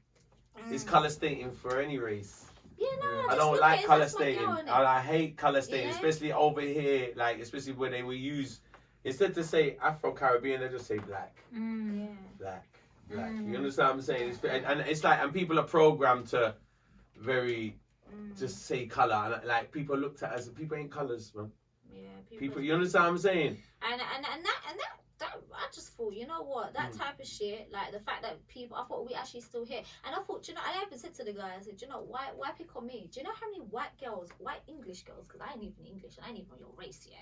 is Mm. colour stating for any race. Yeah, no, Yeah. I just don't look like at it, colour that's my girl, stating. innit? I hate colour stating, Yeah. especially over here, like especially when they will use, instead to say Afro-Caribbean, they just say black. Mm. Yeah. Black. Mm. You understand what I'm saying? And it's like, and people are programmed to very just say colour, and like people looked at as people ain't colours, man. Yeah, People, you understand what I'm saying? and that I just thought, you know what, that type of shit, like the fact that people, I thought we actually still here, and I thought, you know, I even said to the guy, I said, you know, why pick on me? Do you know how many white English girls, because I ain't even English and I ain't even your race, yeah?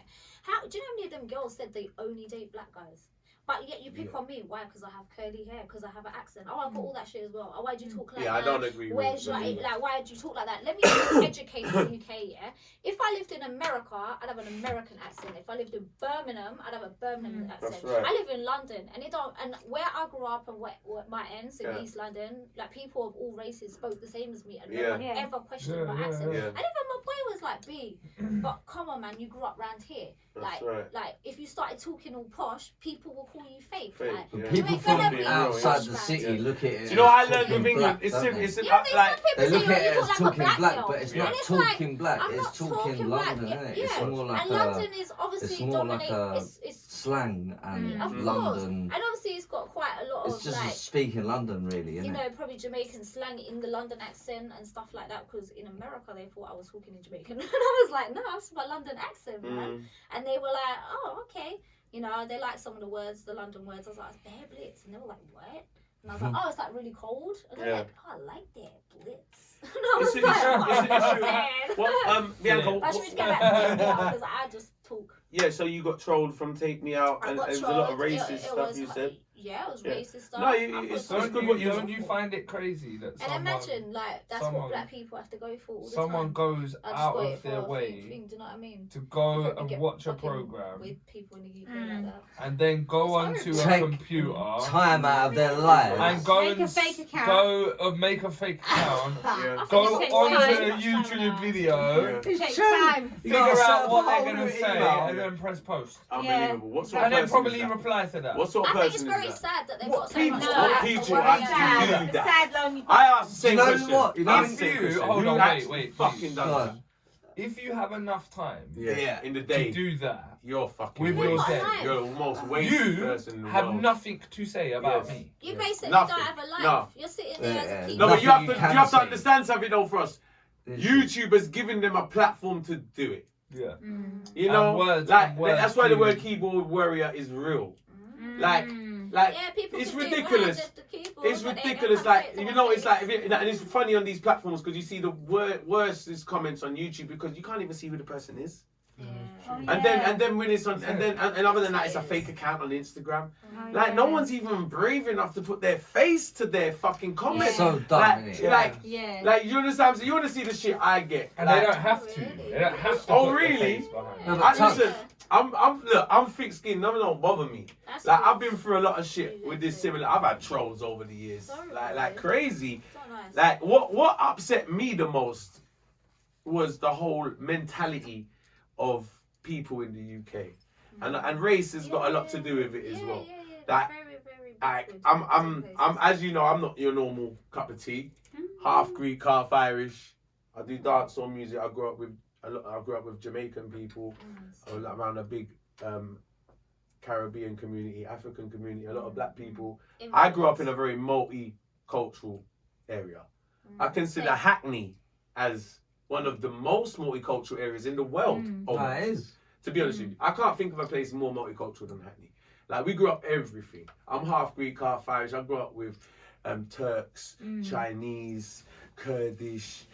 Do you know how many of them girls said they only date black guys? But yet you pick on me. Why? Because I have curly hair. Because I have an accent. Oh, I've got all that shit as well. Oh, why do you talk like that? I don't agree Where's with your you. like? Why do you talk like that? Let me be educated in the UK. Yeah. If I lived in America, I'd have an American accent. If I lived in Birmingham, I'd have a Birmingham accent. That's right. I live in London, and where I grew up and where my ends in East London, like people of all races spoke the same as me, and no one Yeah. ever questioned Yeah, my yeah, accent. yeah. And even my boy was like, "B, but come on, man, you grew up round here. That's right. Like if you started talking all posh, people will call you fake. Fake, Like, yeah. you People ain't gonna from be outside posh, the man. city look at it. Do you know what I as learned talking with England? black, It's don't simple. they? It's Yeah, there's like some people They say, look "Oh, at you it talk as like a talking black black, girl." but it's And not it's talking like, black. I'm It's not talking black. London, isn't it? It's Yeah. more like And a London is obviously it's more like dominated. a It's slang and of course. London. And obviously it's got quite a lot It's of just like, speaking London, really, you isn't know, it? probably Jamaican slang in the London accent and stuff like that. Because in America they thought I was talking in Jamaican, and I was like, no, that's my London accent, man. And they were like, oh, okay. You know, they like some of the words, the London words. I was like, it's bear blitz. And they were like, what? And I was like, oh, it's like really cold. And they're like, oh, I like that, blitz. And I was It's like, true, oh, it's true. man. What, Bianca, I should get back to Take Me Out because I just talk. yeah, so you got trolled from Take Me Out, I and got there was a lot of trolled. racist It stuff was, you said. Yeah, it was Yeah. racist stuff. No, I it's thought- good what you Don't you find it crazy that And imagine, like, that's someone- what black people have to go through all the someone time. goes I just out got of it their for a way thing, do you know what I mean? to go Before we and get watch a fucking program with people in the UK like that. and then go onto It's a horrible. computer Time out of their lives. and go Make a and fake account. make a fake account. Yeah. Go Just take onto time. a YouTube video, Take Sure. time. You figure gotta set out up what a they're whole gonna new say, email. and then press post, Unbelievable. What sort of and then person probably is that? reply to that. What sort of I think it's person very is that? sad that they've What got so people- much what time to people worry actually about. do The that? sad, lonely I asked the same You know question. what? You know I what? asked the same If you- question. hold Who on, actually wait, fucking please. done Go that? on. If you have enough time Yeah, in the to day, do that, you're fucking with wasted. your day, life. You're the most wasted you person in the have world. nothing to say about Yes. me. You Yeah. basically Nothing. don't have a life. No. You're sitting there as Yeah, a kid. No, but you Nothing have to you you can have to say. understand something though for us. YouTube has given them a platform to do it. Yeah. You know, And words- like and words that's why the to- word keyboard warrior is real. Like Yeah, people it's can do ridiculous. well at the keyboard, It's but they ridiculous. can't Like say it to you my know, it's face. like and it's funny on these platforms because you see the worst comments on YouTube because you can't even see who the person is. Yeah. And then when it's on and other than that, it's a fake account on Instagram. Like no one's even brave enough to put their face to their fucking comments. So dumb, like, innit? like, Yeah. like you understand? So you want to see the shit I get, And like, they don't have to. Really? They don't have to. Oh, put their really? face behind No, it. but listen, I'm thick-skinned. None don't bother me. That's Like good. I've been through a lot of shit with this similar. I've had trolls over the years, Sorry, like man. crazy. So nice. Like what upset me the most was the whole mentality of people in the UK, and race has got a lot to do with it as well. Like, Very, very Like backward I'm in some as you know, I'm not your normal cup of tea. Half Greek, half Irish. I do dancehall music. I grew up with Jamaican people. I was around a big Caribbean community, African community, a lot of black people. I grew up in a very multicultural area. I consider Hackney as one of the most multicultural areas in the world. almost. That is. To be honest with you, I can't think of a place more multicultural than Hackney. Like we grew up everything. I'm half Greek, half Irish. I grew up with Turks, Chinese, Kurdish,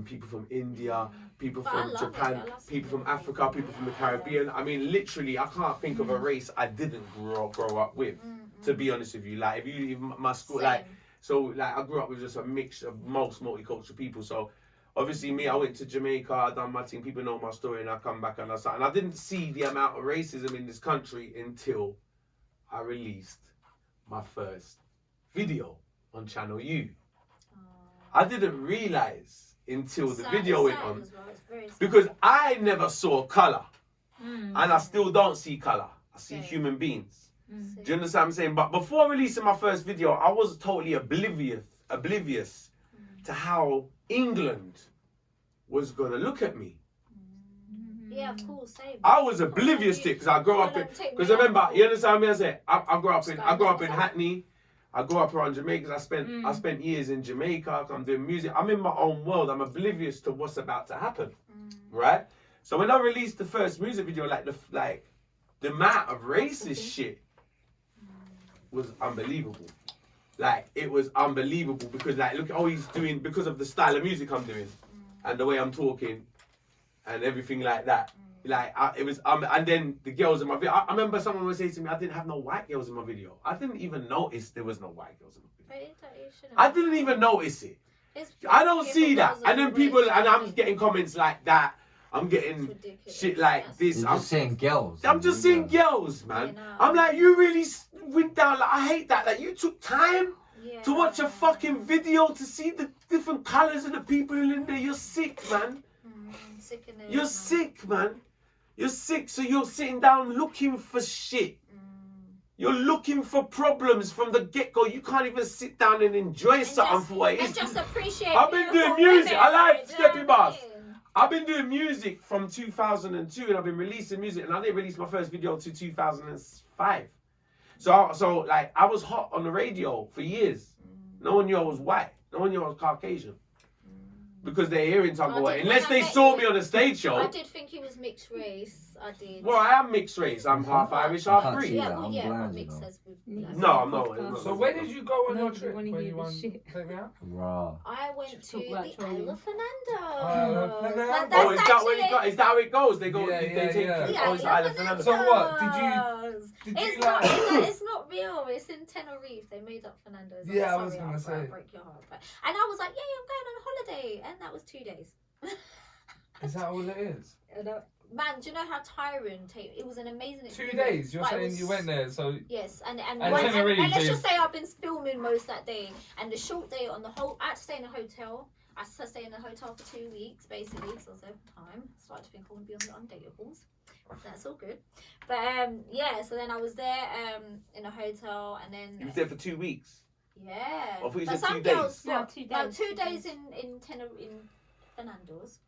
people from India, people But I from love Japan, it. I love people from seeing Africa, people from the Caribbean. I mean, literally, I can't think of a race I didn't grow up with. To be honest with you, like if my school, Same. like so, like I grew up with just a mix of most multicultural people. So obviously, me, I went to Jamaica, I done my thing. People know my story, and I come back and I didn't see the amount of racism in this country until I released my first video on Channel U. I didn't realize until the video went on because I never saw color, and I still don't see color. I see human beings. Do you understand what I'm saying? But before releasing my first video, I was totally oblivious to how England was gonna look at me. Yeah, of course, same. I was oblivious to it because I grew up in. Because remember, you understand me? I say I grew up in Hackney. I grew up around Jamaica. I spent years in Jamaica. I'm doing music. I'm in my own world. I'm oblivious to what's about to happen, right? So when I released the first music video, the amount of racist shit was unbelievable. Like it was unbelievable because look at he's doing because of the style of music I'm doing and the way I'm talking and everything like that. It was and then the girls in my video. I remember someone would say to me, I didn't have no white girls in my video. I didn't even notice there was no white girls in my video. I didn't even notice it. I don't see that. And then people, and I'm getting comments like that. I'm getting shit like this. I'm just seeing girls. I'm just seeing girls, man. I'm like, you really went down. Like, I hate that. Like, you took time to watch a fucking video to see the different colours of the people in there. You're sick, man. You're sick, man. You're sick, so you're sitting down looking for shit. You're looking for problems from the get-go. You can't even sit down and enjoy something for what it is. And just appreciate I've been doing music. I like Steppy Bars. I've been doing music from 2002 and I've been releasing music and I didn't release my first video until 2005. So I was hot on the radio for years. No one knew I was white. No one knew I was Caucasian. Because they're hearing Tuggawar. Unless they saw me on a stage show. I did think he was mixed race. I did. Well, I am mixed race. I'm half Irish, half Greek. Yeah, but mixed as with. No, I'm not. So where did you go on your trip? When you won? Take me out. Raw. I went to the Isle of Fernando. Oh, is that how it goes? They go. They take. Oh, it's Isle of Fernando. So what? Did you like? It's not real. It's in Tenerife. They made up Fernando's. Yeah, I was gonna say. I break your heart. And I was like, yeah, I'm going on holiday, and that was 2 days. Is that all it is? Man, do you know how tiring it was? An amazing experience. 2 days. You're saying you went there, so yes, and Tenerife, let's just say I've been filming most that day, and the short day on the whole. I had to stay in a hotel. I stayed in a hotel for 2 weeks, basically, because I was there for time. Started to think I want to be on the undateables. That's all good. But yeah, so then I was there in a hotel, and then You was there for 2 weeks. Yeah. I thought you But said some 2 days. girls, No, 2 days. No, 2 days in Fernando's.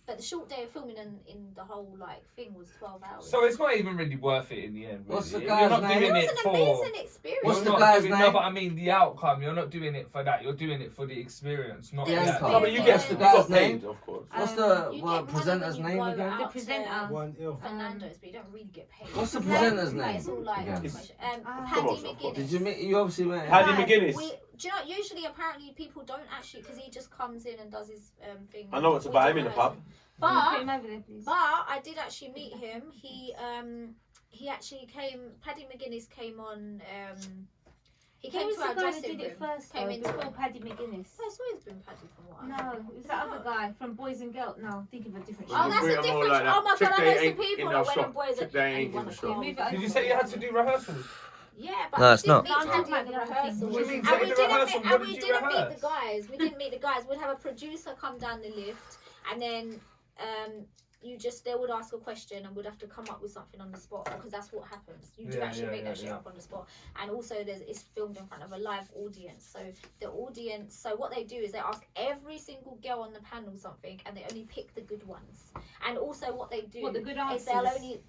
But the short day of filming in the whole thing was 12 hours. So it's not even really worth it in the end. Really. What's the You're guy's not name? doing It it was an for. amazing experience. What's the You're not guy's doing- name? No, but I mean the outcome. You're not doing it for that. You're doing it for the experience, not Yeah, that. No, but you Yeah. get The got guy's paid, name? of course. What's You the get money presenter's when you name go again? out The presenter. One ill. Fernando's, but you don't really get paid. What's the presenter's Like, name? it's all like again? Come Paddy on, of course. McGuinness. Did you meet? You obviously met. Paddy Right, McGuinness. Do you know? Usually, apparently, people don't actually because he just comes in and does his thing. I know what to buy him in the pub. Can you put But him over there, please? I did actually meet him. He actually came. Paddy McGuinness came on. He came Who was to our the guy that dressing did room. it first? Came Though, into before Paddy McGuinness. Oh, it's always been Paddy from what I No, know. it was that other guy from Boys and Girls. No, think of a different Oh, show. that's a Bring 'em all different. like that. Oh my Check god, I they know some ain't people in that our went on shop. Boys Check they and ain't in won the a shop. car. Move it over. Did you say you had to do rehearsals? Yeah, but No, we it's didn't not. meet No, Paddy I'm in the talking about rehearsals. the What do you mean, And take we the didn't rehearsal? meet- What and did we you didn't meet rehearse? the guys. We didn't meet the guys. We'd have a producer come down the lift, and then they would ask a question and would have to come up with something on the spot because that's what happens. You do actually make that shit up on the spot. And also it's filmed in front of a live audience. So what they do is they ask every single girl on the panel something and they only pick the good ones. And also what they do The good is answers? they'll only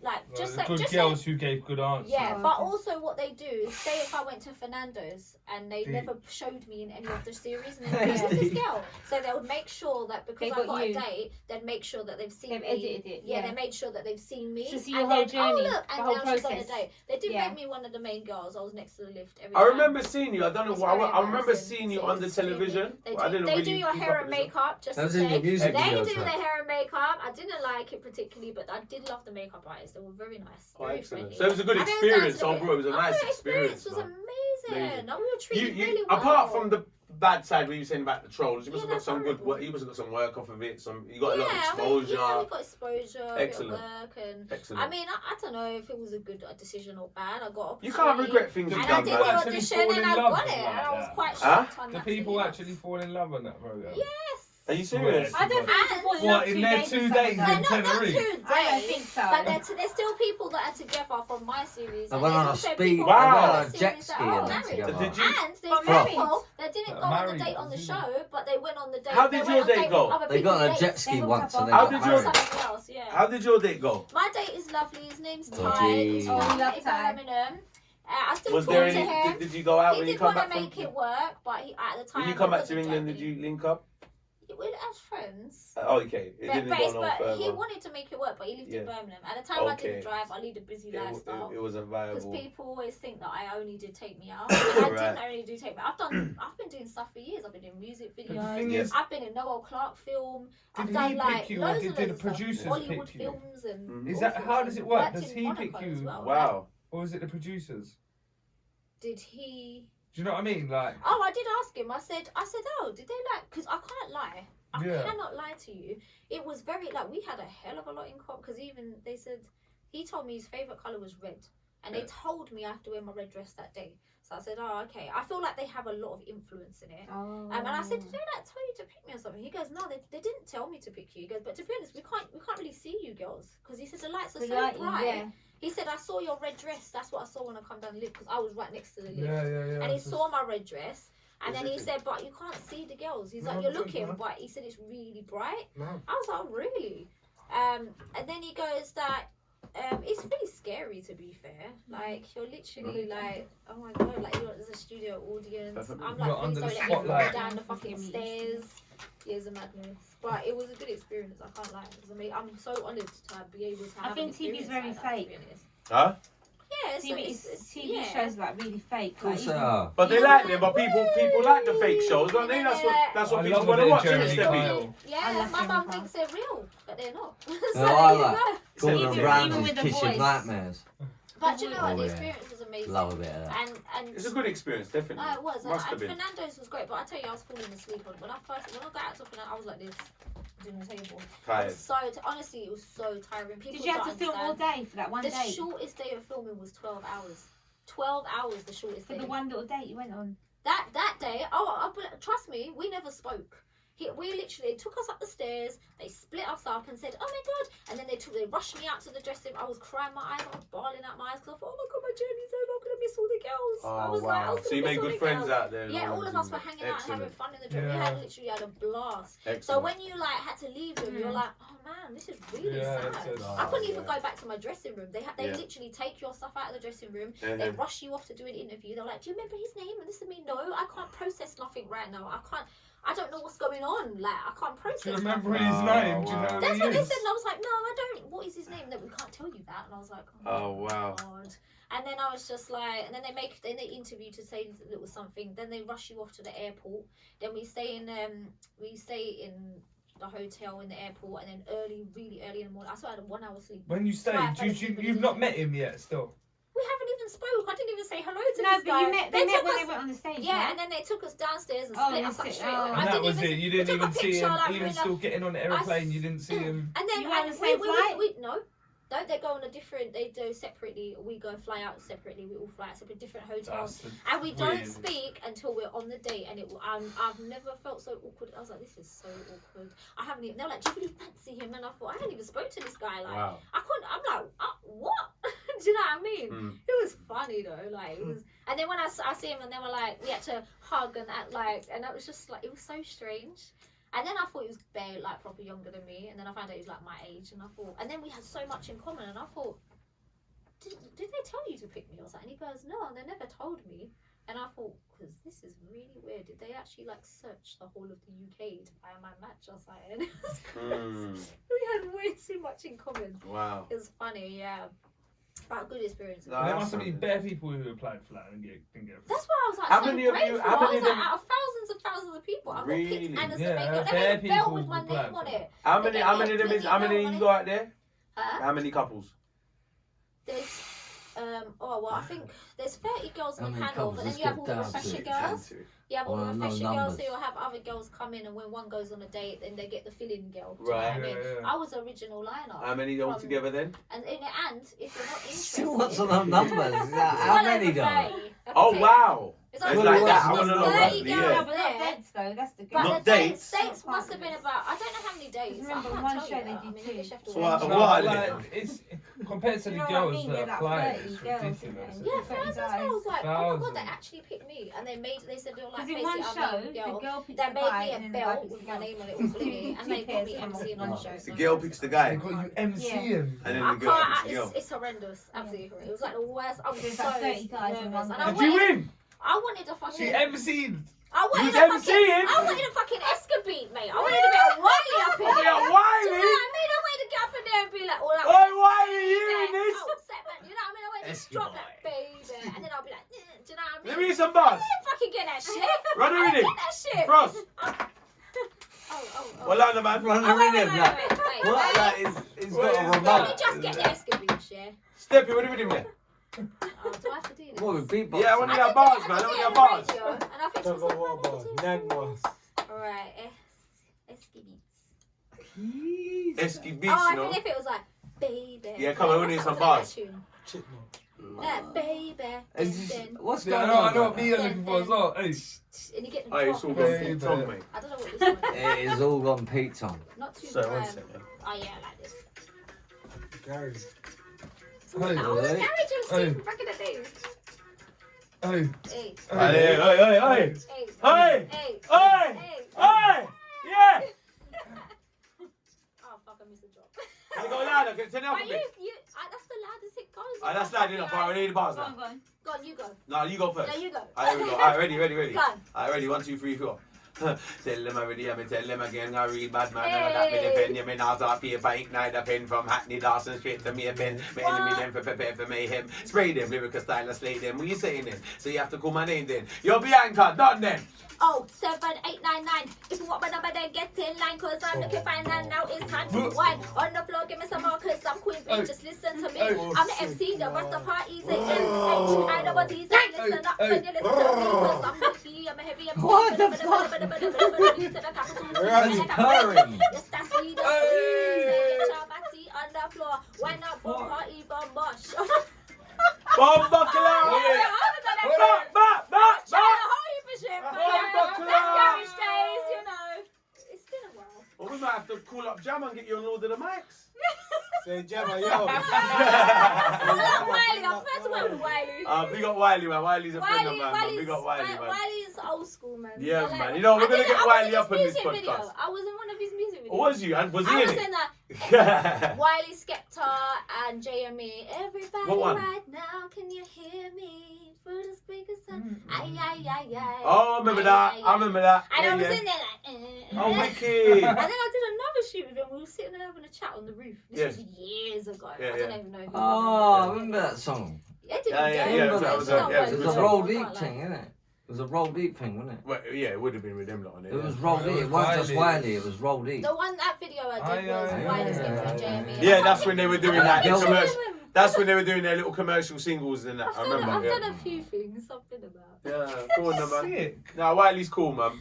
Good girls who gave good answers. yeah, Oh, but okay. also what they do is say if I went to Fernando's and they never showed me in any of the series and then who's this girl? So they would make sure that because They I got got you. a date, they'd make sure that they've seen They've me edited it. Yeah, they made sure that they've seen me. To see and your whole then, journey, oh look, the and whole now she's on a process. date. They did Yeah. make me one of the main girls. I was next to the lift every I time. remember seeing you. I don't know It's why. very I remember embarrassing. seeing you So on the it's stupid. television. They I do, didn't they really do your keep hair up and with it. makeup, just That to was in your say. music They videos, do right? their hair and makeup. I didn't like it particularly, but I did love the makeup artists. They were very nice, Oh, very excellent. friendly. So it was a good I think it was experience down to the overall. It was a nice the experience. was man. amazing. Amazing. No, we were treated You, really well. apart from the bad side where you were saying about the trolls, you must Yeah, have got that's some good horrible. work. You must have got some work off of it. You got a lot of I exposure. mean, yeah, we got exposure, Excellent. a bit of work, and Excellent. I mean, I don't know if it was a good decision or bad. I got You can't regret things and you've I done, did People the man. actually audition fall and in I love got with it, like and I was that. quite Huh? shocked. on Do that people to actually fall in love on that program? Yes. Are you serious? I don't think people fall in What, love in 2 their days 2 with days someone. in No, not Tenerife? 2 days. I don't think so. But there's still people that are together from my series. I and went there's on a also speed, people Wow. I from went my on a jet series ski that are and married. together. Did you? And there's But married. people that didn't go on Married, the date on the isn't it? show, but they went on the date. How they did went your on date with go? other They got on a people's jet dates. ski They hooked once up and they How got did With your- married. somebody else, yeah. How did your date go? My date is lovely. His name's Oh, Ty. He's geez. from Oh, we love Ty. Birmingham. I still Was talk there to any? him. Did you go out He when you did come want to back from? make it work, but at the time When you come he back to wasn't England, did Germany. you link up? Well, as friends. Oh, okay. It didn't go no But he further. wanted to make it work, but he lived in Yeah. Birmingham. At the time, I Okay. didn't drive. I lead a busy lifestyle. It wasn't Because viable. people always think that I only did take me out. And I Right. didn't only do take me out. I've been doing stuff for years. I've been doing music But the videos. thing Yeah. is, I've been in Noel Clarke film. I've did done he like pick you or loads did and the loads of stuff. producers Bollywood pick you? films and Mhm. Is all that sorts how of does it stuff. work? Worked Does in he Monaco pick as you? well. Wow. Or is it the producers? Did he? Do you know what I mean? Like, Oh, I did ask him. I said, oh, did they like? Because I can't lie. I Yeah. cannot lie to you. It was very like we had a hell of a lot in common. Because even they said he told me his favorite color was red, and they told me I have to wear my red dress that day. So I said, oh, okay. I feel like they have a lot of influence in it. Oh. And I said, did they like tell you to pick me or something? He goes, no, they didn't tell me to pick you. He goes, but to be honest, we can't really see you girls because he said the lights are The so lighting, bright. yeah. He said I saw your red dress. That's what I saw when I come down the lift because I was right next to the lift. yeah. And he saw my red dress. And then he Exactly. said, but you can't see the girls. He's No, like, you're don't looking, know. but he said it's really bright. No. I was like, oh, really? And then he goes that it's really scary to be fair. Like you're literally like, oh my god, like you're there's a studio audience. I'm You're like, under please the don't let me fall spotlight. down the fucking stairs. Years of madness. But it was a good experience. I can't lie. It was amazing. I'm so honoured to be able to have. I think an TV's experience very like that, to be fake. honest. Huh? Yeah, so TV yeah. shows like really fake. Of course like, they even- are. But they Yeah. like them. But people like the fake shows, don't they? That's what I people love want to their watch. journey, Isn't it, Kyle. Steffi? Yeah, I love my Jennifer. mum thinks they're real, but they're not. So No, there I you like- go. Gordon Even Ramsay's with the kitchen voice. nightmares. But you know what, Oh, the yeah. experience was amazing. Love a bit of that. And It's a good experience, definitely. no, it was. Must have And been. Fernando's was great, but I tell you, I was falling asleep when I got out to Fernando. I was like this, doing the table. I Tired. was so honestly, it was so tiring. People Did you have to don't film all understand. day for that one The date? shortest day of filming was 12 hours. 12 hours, the shortest For day. the one little date you went on. That day, trust me, we never spoke. We literally took us up the stairs. They split us up and said, "Oh my god!" And then they rushed me out to the dressing room. I was crying my eyes. I was bawling out my eyes because I thought, "Oh my god, my journey's over. I'm gonna miss all the girls." I Oh was like, I wow! was So you gonna made miss all good the friends girls. out there. Yeah, all of us were hanging out, Excellent. having fun in the dress. We Yeah. had literally had a blast. So Excellent. when you like had to leave them, you're like, "Oh man, this is really Yeah, sad." it's I couldn't even yeah. go back to my dressing room. They Yeah. literally take your stuff out of the dressing room. Uh-huh. They rush you off to do an interview. They're like, "Do you remember his name?" And this is me. No, I can't process nothing right now. I don't know what's going on. Like, I can't process. Do you remember nothing. his Oh, name? Do you know wow. who That's he what they is? said, and I was like, "No, I don't. What is his name?" That we can't tell you that. And I was like, Oh, wow. God. And then I was just like, and then they interview to say that it was something. Then they rush you off to the airport. Then we stay in the hotel in the airport, and then really early in the morning. I still had a 1 hour sleep. When you stayed, Right, I fell asleep in you've the not kitchen. met him yet still? We haven't even spoke. I didn't even say hello to No, this but guy. you met. They met took when us- they went on the stage. Yeah, right? and then they took us downstairs and Oh, split that's us up it. straight Oh. away. And I that didn't was even, it. You we didn't took even a see picture, him, like, even we're still getting on the aeroplane. You didn't see him. And then You were on and the same flight? No, they go on a different. They do separately. We go fly out separately. We all fly out separate different hotels, That's and we don't weird. speak until we're on the date. And I've never felt so awkward. I was like, this is so awkward. I haven't even. They're like, do you really fancy him? And I thought, I hadn't even spoke to this guy. Like, Wow. I couldn't. I'm like, what? Do you know what I mean? Mm. It was funny though. Like it was. And then when I see him, and they were like, we had to hug and act like, and it was just like, it was so strange. And then I thought he was bare, like, proper younger than me. And then I found out he was, like, my age. And I thought... And then we had so much in common. And I thought... Did they tell you to pick me or something? And he goes, no, they never told me. And I thought, because this is really weird. Did they actually like search the whole of the UK to find my match or something? It was crazy. We had way too much in common. Wow. It was funny, yeah. But a good experience. No, There must have been bare people who applied for that and didn't get That's why I was like How so many of grateful. you- how many I was like, of them- out of thousands of people, I got Really? picked and as Yeah, a makeup. They bare had a belt people with my applied name on for it. How They many? gave How me many? a Of them is? How many blingy you belt got out there? Huh? How many couples? There's I think there's 30 girls How in the many panel, couples? but then Let's you have get all the down to refresher it. girls. You have all the Well, no refresher girls, numbers. so you'll have other girls come in, and when one goes on a date, then they get the fill-in girl. Do Right. You know what I mean? Yeah. I was the original lineup. How many From- altogether then? And in the end, if you're not interested, Still wants on them numbers. it's How well many over girls? 30. Oh wow! It's It's like like that. I There's want to know 30 roughly. girls Yeah. but not there. dates though. That's the But good. Not the dates? dates must have been about, I don't know how many dates. Remember, I can't one tell show you. they I did mean, two. English have to So watch. what- No, what- like, it's compared to You the know what I girls mean? that They're like apply, 30 it's girls in ridiculous. there. Yeah, Thirty first I was like, oh my god, Thousands. they actually picked me, and they said they were like, Because in basically, one I'm show, a the girl. girl picks They the made guy me a and then the guy belt picks with the my girl. name on it, all blingy, and they got me emceeing on the show. The girl picks the guy, They got you MCing. and then I the girl can't. picks the girl. It's horrendous. Absolutely horrendous. It was like the worst. I was There's so like 30 guys in nervous, one and I Did you wanted, win? I wanted a fucking. She MC'd. I wanted You a was fucking. MCing? I wanted a fucking Escabate, mate. I wanted a bit of Wiley up in Oh, there. yeah, Do you Wiley. know what I mean? I wanted to get up in there and be like, all that. Oi, Wiley, you in this? Upset, man. You know what I mean? I wanted to drop that baby, and then I'll be like, do you know what I mean? Let me hear some bars. I didn't fucking get that shit. Run I with didn't it. get that shit. Frost. Oh. Well on, man. Run the Oh, wait, rhythm, like. wait. What? Like, it's What got a is remote. Let me just get the Escabate, yeah? Steppy, what are we doing there? Oh, do I have to do this? What, with beatbox? Yeah, I want to I hear did bars, it- man. I did want to it hear on the bars. radio, and I think she was like, Tuggawar Bars, NYANG Bars. Alright, Escabate. Esky beats, Oh, I you know. think if it was like, baby. Yeah, come on, we need some bars. Chipmunk. Baby. Is Then, this, what's Yeah, going I know on? what me are looking for as well. Hey, and you get the Oh, it's all drop. gone Baby. full tongue, mate. I don't know what this one is. It is all gone Pete's on. Not too Sorry, one um, second. Oh yeah, I like this. Gary. hey, Oh, the Really? garage was Hey. super back in the days. hey, Hey, Hey, hey, hey, hey. hey, Hey! hey, Hey! Hey! Yeah! Oh fuck, I missed the drop. Can you go louder? Can you turn it up But a bit? that's the loudest it goes. Alright, that's loud enough. Alright, we need the bars Go on, now. go on. Go on, you go. No, you go first. No, you go. Alright, here we go. Alright, ready. Go on. Alright, ready. 1, 2, 3, 4. Tell them already, I'm tell them again, I real bad man, and I got me the pen, you mean I'll start paper, ignite the pen from Hackney Dawson straight to me a pen, my enemy them for prepare for mayhem, spray them, lyrical style and slay them, what you saying then? So you have to call my name then, you're Bianca, done then. Oh, 7899. If you want my number, then get in line. Cause I'm looking fine and now it's time to wine. On the floor, give me some more. Cause I'm Queen Bee. Just listen to me. I'm the MC, the rest of parties. I know what these are. Listen up when you listen to me. Cause I'm the key. I'm a heavy MC. What the fuck? Where is purring? Yes, that's me. The Say your body on the floor. Why not for party bomb bosh? Bomba clown! It's been a while. Well, we might have to call up Jam and get you on all of the mics. Say Jabba, yo. Wiley, I'm first to work with Wiley. We got Wiley, man. Wiley's a friend of mine, man. We got Wiley, man. Wiley's old school, man. Yeah, I like man. that. You know, we're I gonna did- get I was Wiley in up on his this music video. podcast. I was in one of his music videos. Was you? And was he I in was it? in that. Wiley, Skepta, and JME. Everybody What one? right now, can you hear me? Through the speakers, ay, ay, ay, ay. Oh, I remember that. I remember that. And I Yeah, was yeah. in there like, Oh, And wicked. then I did another shoot with him. We were sitting there having a chat on the roof. This Yeah. was years ago. Yeah, I yeah. don't even know who. Oh, I remember that song. It didn't Yeah, yeah, go. yeah, it was- It's it was not yeah, worth It it was was a it. roll I deep can't lie. thing, innit? It was a roll deep thing, wasn't it? Well, yeah, it would have been with them lot on it. It was yeah. roll deep. It wasn't just Wiley. Wiley, it was roll deep. The one that video I did was Aye, Wiley, aye, Skepta, and aye, JME. Yeah, that's when they were doing that Yeah. commercial. That's when they were doing their little commercial singles and that. I I've remember. done Yeah. a few things. I've been about. Yeah, cool, no, man. sick. Nah, Wiley's cool, man.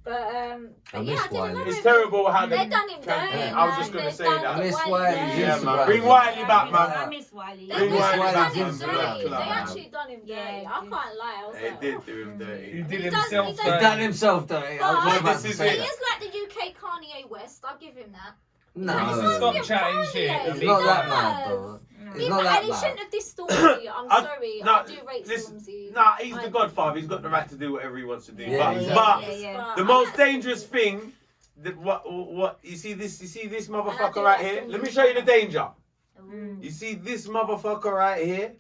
But I yeah, miss I did Wiley. another It's video. terrible how They they. done him dirty. Yeah, I was just gonna man. say They done that. I miss Wiley Wiley's dirty. Yeah, Instagram. man. Bring Wiley back, man. I miss Wiley. They Bring done Wiley him back, dirty. man. They Bring Wiley back. actually done him dirty. Yeah, I can't lie. I was They like, did do him dirty. He did He himself. does- he He's does- done himself dirty. I was But just about this to is say he it. that. is like the UK Kanye West. I'll give him that. No, He's stop Yeah, chatting shit. Kanye. it's He not does. that bad, though. It's Yeah, not but that he shouldn't bad. have dissed Stormzy. I'm I- sorry. no, I do rate listen, Stormzy. Nah, he's the godfather. He's got the right to do whatever he wants to do. Yeah, but exactly. but Yeah, yeah. But the I'm most not- dangerous thing, what you see this I motherfucker do right like here. Stormzy. Let me show you the danger. Mm. You see this motherfucker right here.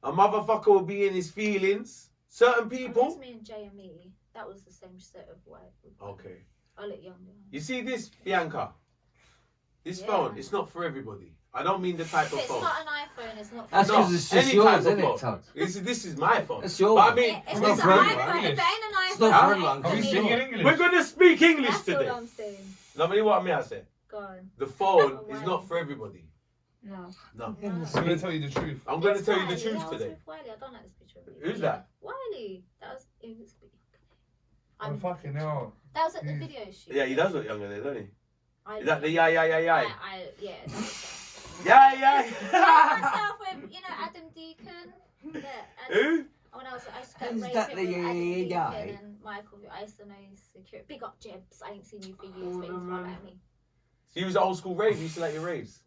A motherfucker will be in his feelings. certain Unless people. me and Jay and me, that was the same set of white. Okay. I look younger. You see this, Bianca? This Yeah. phone, it's not for everybody. I don't mean the type of It's phone. not an iPhone. It's not. That's No, because it's just any yours, type of isn't it, phone. Tugs? This is my phone. It's yours. But I mean, If It's not it's for an everyone, iPhone, English. if it ain't an iPhone, It's not for it everyone, ain't Are we for me. speaking English? we're gonna speak English That's today. all I'm saying. No, but what I said. Go on. The phone Oh, is wow. not for everybody. No. No. I'm gonna tell you the truth. I'm gonna It's tell you the Wiley. truth I was today. with Wiley. I don't like this picture of you. Who's that? Wiley. That was. It was Oh, fucking hell. That was at the Mm. video shoot. Yeah, he does look younger there, doesn't he? I Is that the yeah. yeah? Yeah. Yeah. myself with, Adam Deacon. Yeah, Who? when I used to go Is rave that with the Adam guy? Deacon and Michael, I used to know his security. Big up Jebs. I ain't seen you for years, but he was right at me. So you was an old school rave. You used to like your raves.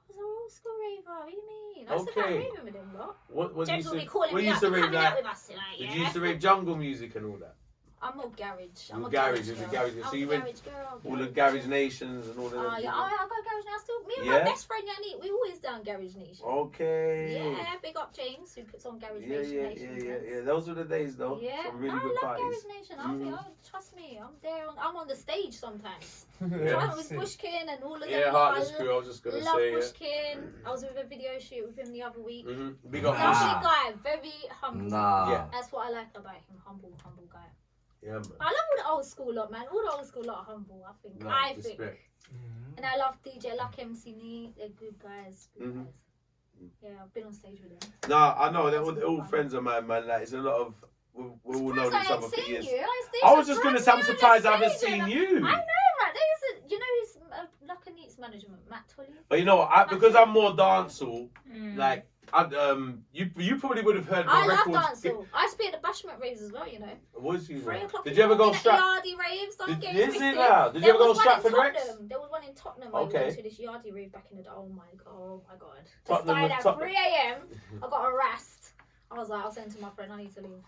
I was an old school raver. What do you mean? I used to like Okay. raving with him, bro. What Jebs used will be to? calling What me used up. to "You rave coming out like? with us tonight, Did yeah?" you used to rave jungle music and all that? I'm more garage. I'm You a garage, garage you're the girl. garage girl. So I'm you a went garage girl. All the garage nations and all of Oh them. yeah, I got garage now. Still, me and Yeah? my best friend Yannick, we always down garage nation. Okay. Yeah, big up James who puts on garage Yeah, nation. yeah, Nation yeah, events. yeah. Those were the days, though. Yeah, Some really no, good I love parties. Garage Nation. Mhm. Trust me, I'm there. I'm on the stage sometimes. Yeah. I was with Bushkin and all of them. Yeah, Heartless Crew. I was just gonna Love say, yeah. Bushkin. I was with a video shoot with him the other week. Big up. Nah. Lovely guy, very humble. Nah. Yeah. That's what I like about him. Humble guy. Yeah, man. I love all the old school lot, man. All the old school lot are humble. I think. No, I think. respect. And I love DJ Luck MC Nee. They're good guys. Good Mhm. guys. Yeah, I've been on stage with them. Nah, I know. They're all friends of mine, man. Like, it's a lot of. We've all known Surprised each I other ain't for seen years. you. I was just gonna say, I'm surprised I haven't seen you. I know, right? There's a, you know who's Luck and Neat's management, Matt Tully. But you know what? Because I'm more dancehall, Mm. like, you probably would have heard my I love records. dancehall. I used to be at the Bashment raves as well, you know. Was you? 3 o'clock. Did you ever go Strat? Strat? Yardie raves. Don't Did- get is it twisted. now? Did you There ever go was one in Stratford Rex? Tottenham. There was one in Tottenham. Okay. I went to this Yardie rave back in the day. Oh my god. Just Tottenham started and at Tot- 3 a.m. I got harassed. I was like, I was saying to my friend, I need to leave.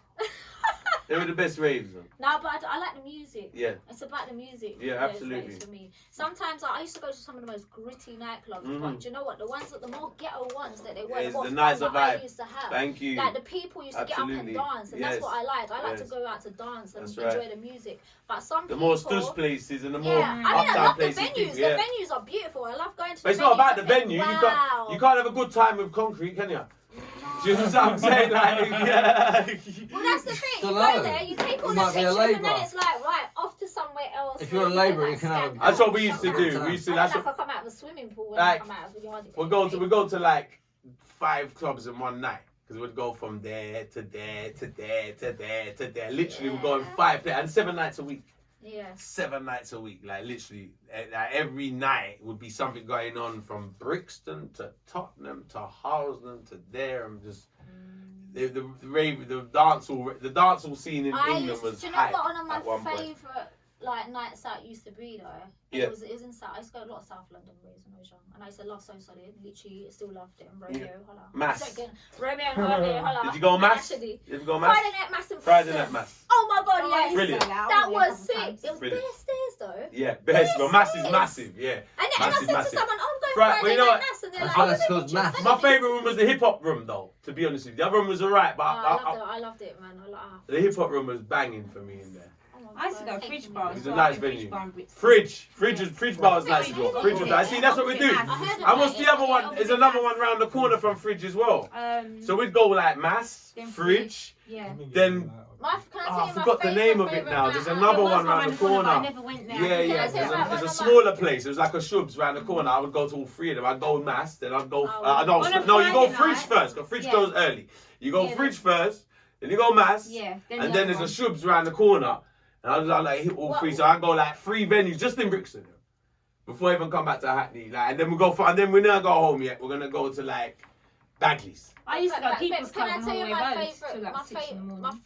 They were the best raves, though. No, but I like the music. Yeah. It's about the music. Yeah, that absolutely. is for me. Sometimes I used to go to some of the most gritty nightclubs, but do you know what? The ones that the more ghetto ones that they were, It's the more the fun nicer that I vibe. used to have. Thank you. Like the people used to get up Absolutely. and dance, and Yes. that's what I like. I like Yes. to go out to dance and That's enjoy right. the music. But some The people, more stush places and the more yeah, I mean, I uptown love the places. venues. Yeah. The venues are beautiful. I love going to. But it's the not venues about the and think, venue. Wow. You can't have a good time with concrete, can you? Do you know what I'm saying? Like, yeah. Well, that's the thing. You Don't go know. there, you take all You the might be a pictures, and then labourer. it's like, right, off to somewhere else. If you're a where labourer, can, you can have a- stand That's out, what we used to shut do. up. We used to. I That's don't what, like I come out of a swimming pool when Like, I come out of the yard. we go to like 5 clubs in one night because we'd go from there to there to there to there to there. Literally, we're going 5 days and 7 nights a week. Yeah. 7 nights a week, like literally, like every night would be something going on from Brixton to Tottenham to Housden to there. I'm just the dancehall scene in England was do you know hype what one of at one my point. favourite like nights out used to be though? Yeah. It was in South. I used to go a lot of South London raves when I was young, and I used to love So Solid. Literally, still loved it. And Romeo, holla. Mass. Second, Romeo and holla. Did you go mass? Actually, Did you go mass? Friday night mass and Friday Brixton. night mass. Oh my god, yes. Brilliant. That was sick. It was Brilliant. bare stairs though. Yeah, best. But mass is Yes. massive. Yeah. And I Massive, said to massive. someone, "Oh, I'm going Right, well, Friday you know night what? mass," and they're That's like, why "Oh, it's the called pictures, mass. send My me favourite room was the hip hop room, though. To be honest with you, the other room was alright, but I loved it, man. the hip hop room was banging for me in there. I used to go Fridge Bar. It's as a well. nice Fridge venue. Bar in Brixton. Fridge bar was nice as well. Fridge was nice. See, that's what we do. And what's the other one? There's another one round the corner from Fridge as well. So we'd go like Mass, Then Fridge. Yeah. Then- I forgot the name of it now. There's another one round the corner. I never went there. Yeah, yeah. There's a smaller place. It was like a Shubs round the corner. I would go to all 3 of them. I'd go Mass, then I'd go. On a No, you go Friday Fridge night. first. Because Fridge Yeah. goes early. You go Yeah, Fridge first, then you go Mass. Yeah. And then there's a Shubs round the corner. And I was like hit all 3. So I go like 3 venues just in Brixton. Before I even come back to Hackney. Like, and then we go for, and then we're not go home yet. We're gonna go to like Bagley's. I used to go People's Club Can I on tell you Hallway my Road till favourite? like 6 in the morning.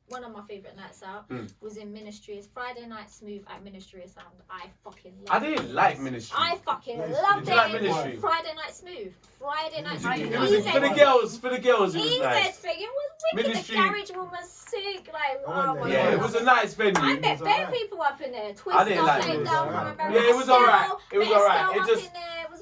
One of my favourite nights out was in Ministry. It's Friday Night Smooth at Ministry of Sound. I fucking loved I didn't like Ministry. I fucking Did loved you it. like Ministry? Friday Night Smooth. Friday Night Smooth. It was for the girls. For the girls, it was He nice. said, "It was wicked." Ministry- The garage room was sick. Like, oh my Yeah, god. it was a nice I venue. met bare people up in there. Twister didn't like came it. down Yeah, from America. Yeah, it was alright. It was Estelle alright. It up just- in there. It was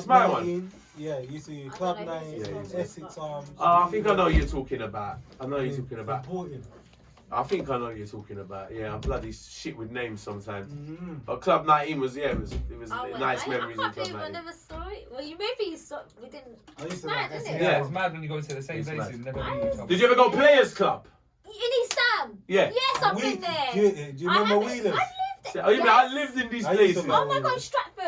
this my one? 19. Yeah, you see Club 19, Essex Arms. I think I know what you're talking about. I know what you're talking about. Important. I think I know what you're talking about. Yeah, I'm bloody shit with names sometimes. Mm-hmm. But Club 19 was nice I memories can't of Club believe I 19. never saw it. Well, we didn't. I used to Mad, like isn't Essex. it? Yeah, it's mad when you go to the same It's place mad. and never meet each other. Did you ever go Players Club? In East Ham. Yeah. Yes, I've Do been there. you remember Wheelers? I lived in these I used to places. love Oh my God, Stratford.